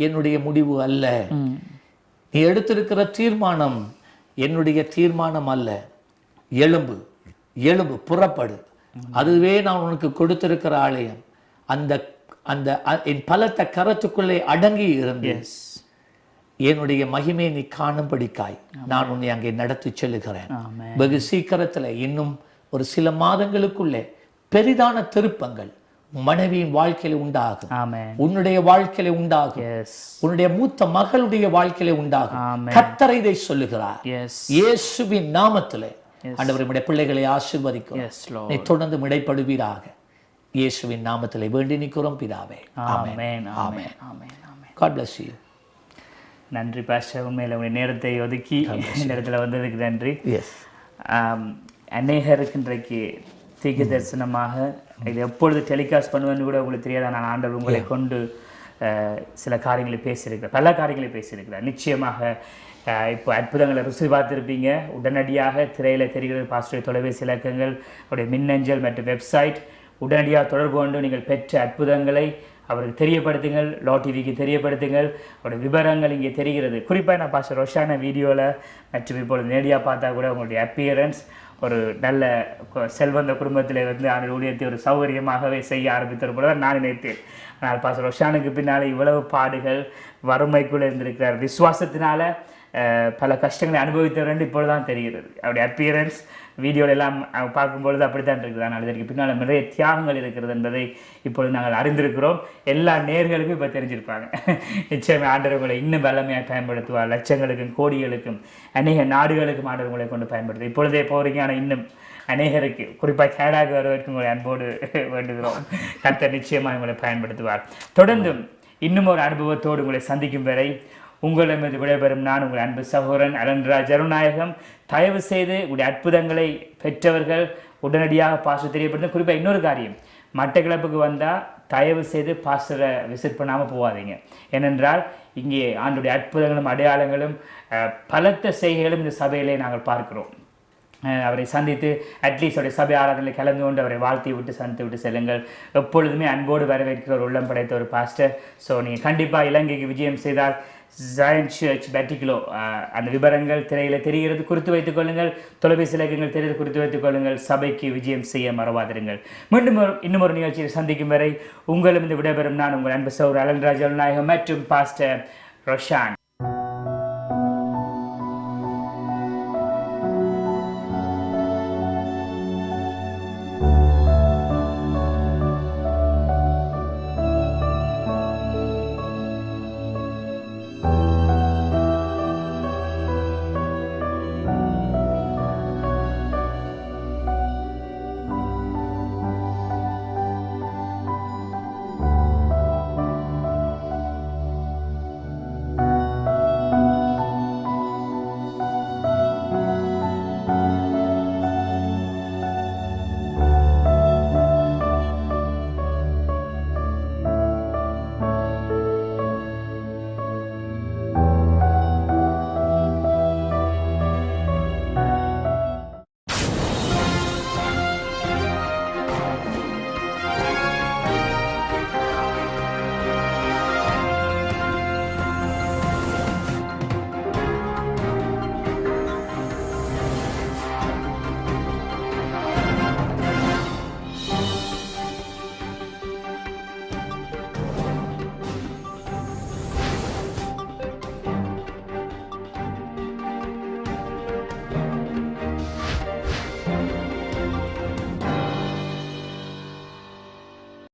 என்னுடைய முடிவு அல்ல. நீ எடுத்திருக்கிற தீர்மானம் என்னுடைய தீர்மானம் அல்ல. எழும்பு, எழும்பு, புறப்படு. அதுவே நான் உனக்கு கொடுத்திருக்கிற ஆலயம். அந்த அந்த என் பலத்த கரத்துக்குள்ளே அடங்கி இருந்து என்னுடைய மகிமையை நீ காணும்படிக்காய் நான் உன்னை அங்கே நடத்தி செல்லுகிறேன். வெகு சீக்கிரத்தில், இன்னும் ஒரு சில மாதங்களுக்குள்ளே பெரிதான திருப்பங்கள் மனைவியின் வாழ்க்கையில உண்டாகும். உன்னுடைய வாழ்க்கையில உண்டாகும். உன்னுடைய மூத்த மகளுடைய வாழ்க்கையில உண்டாகும். கர்த்தர் இதை சொல்லுகிறார். இயேசுவின் நாமத்திலே ஆண்டவர் நம்முடைய பிள்ளைகளை ஆசீர்வதிக்கும். நீ தொடர்ந்து இடைப்படுவீராக. இயேசுவின் நாமத்திலே வேண்டி நிற்கிறோம் பிதாவே. ஆமென். ஆமென். God bless you. நன்றி பாஸ்டர், உண்மையில் உங்களுடைய நேரத்தை ஒதுக்கி இந்த இடத்துல வந்ததுக்கு நன்றி. அநேகருக்கு இன்றைக்கு தீர்க்க தரிசனமாக இது எப்பொழுது டெலிகாஸ்ட் பண்ணுவேன்னு கூட உங்களுக்கு தெரியாத நான் ஆண்டவர் உங்களை கொண்டு சில காரியங்களை பேசியிருக்கிறேன், பல காரியங்களை பேசியிருக்கிறேன். நிச்சயமாக இப்போ அற்புதங்களை ருசி பார்த்துருப்பீங்க. உடனடியாக திரையில் தெரிகிறது பாஸ்டர் தொலைபேசி இலக்கங்கள், அவருடைய மின்னஞ்சல் மற்றும் வெப்சைட். உடனடியாக தொடர்பு கொண்டு நீங்கள் பெற்ற அற்புதங்களை அவருக்கு தெரியப்படுத்துங்கள், லா டிவிக்கு தெரியப்படுத்துங்கள். அவருடைய விவரங்கள் இங்கே தெரிகிறது. குறிப்பாக நான் பாஸ்டர் ரோஷான வீடியோவில் மற்றும் இப்பொழுது நேரடியாக பார்த்தா கூட உங்களுடைய அப்பியரன்ஸ் ஒரு நல்ல செல்வந்த குடும்பத்தில் வந்து அந்த ஊழியத்தை ஒரு சௌகரியமாகவே செய்ய ஆரம்பித்தது போல தான் நான் நினைத்தேன். ஆனால் பாஸ்டர் ரோஷானுக்கு பின்னால் இவ்வளவு பாடுகள், வறுமைக்குள்ளே இருந்திருக்கிறார். விசுவாசத்தினால பல கஷ்டங்களை அனுபவித்தவர் இப்பொழுது தான் தெரிகிறது. அவருடைய அப்பியரன்ஸ் வீடியோவில் எல்லாம் பார்க்கும்பொழுது அப்படித்தான் இருக்குது. ஆனால் இதற்கு பின்னால் நிறைய தியாகங்கள் இருக்கிறது என்பதை இப்பொழுது நாங்கள் அறிந்திருக்கிறோம். எல்லா நேர்களுக்கும் இப்போ தெரிஞ்சிருப்பாங்க. நிச்சயமாக ஆண்டவர் உங்களை இன்னும் வல்லமையாக பயன்படுத்துவார். லட்சங்களுக்கும் கோடிகளுக்கும் அநேக நாடுகளுக்கும் ஆண்டவர் உங்களை கொண்டு பயன்படுத்தும். இப்பொழுதே போகிறீங்க, ஆனால் இன்னும் அநேகருக்கு, குறிப்பாக கேடாக வருவதற்கு உங்களை அன்போடு வேண்டுகிறோம். கர்த்தர் நிச்சயமாக உங்களை பயன்படுத்துவார். தொடர்ந்தும் இன்னும் ஒரு அனுபவத்தோடு உங்களை சந்திக்கும் வரை உங்களிடமிருந்து விடைபெறும் நான் உங்கள் அன்பு சகோதரன் அலன்ராஜ் ஜருநாயகம். தயவு செய்து உங்களுடைய அற்புதங்களை பெற்றவர்கள் உடனடியாக பாஸ்டர் தெரியப்படுத்த. குறிப்பாக இன்னொரு காரியம், மட்டக்களப்புக்கு வந்தால் தயவு செய்து பாஸ்டரை விசிட் பண்ணாமல் போகாதீங்க. ஏனென்றால் இங்கே ஆண்டுடைய அற்புதங்களும் அடையாளங்களும் பலத்த செய்கைகளும் இந்த சபையிலே நாங்கள் பார்க்கிறோம். அவரை சந்தித்து அட்லீஸ்ட் அவருடைய சபை ஆராதனையில் கலந்து கொண்டு அவரை வாழ்த்தி விட்டு சந்தித்து விட்டு செல்லுங்கள். எப்பொழுதுமே அன்போடு வரவேற்கிற ஒரு உள்ளம் படைத்த ஒரு பாஸ்டர். ஸோ நீங்கள் கண்டிப்பாக இலங்கைக்கு விஜயம் செய்தால் ஜயன் சர்ச் பெட்டிகுலோ. அந்த விவரங்கள் திரையில் தெரிகிறது, குறித்து வைத்துக் கொள்ளுங்கள். தொலைபேசி இலக்கங்கள் தெரிகிறது, குறித்து வைத்துக் கொள்ளுங்கள். சபைக்கு விஜயம் செய்ய மறவாதிருங்கள். மீண்டும் இன்னும் ஒரு நிகழ்ச்சியில் சந்திக்கும் வரை உங்களும் இந்த விடைபெறும் நான் உங்கள் அன்பு சௌர் அலன்ராஜ் நாயகம் மற்றும் பாஸ்டர் ரொஷான்.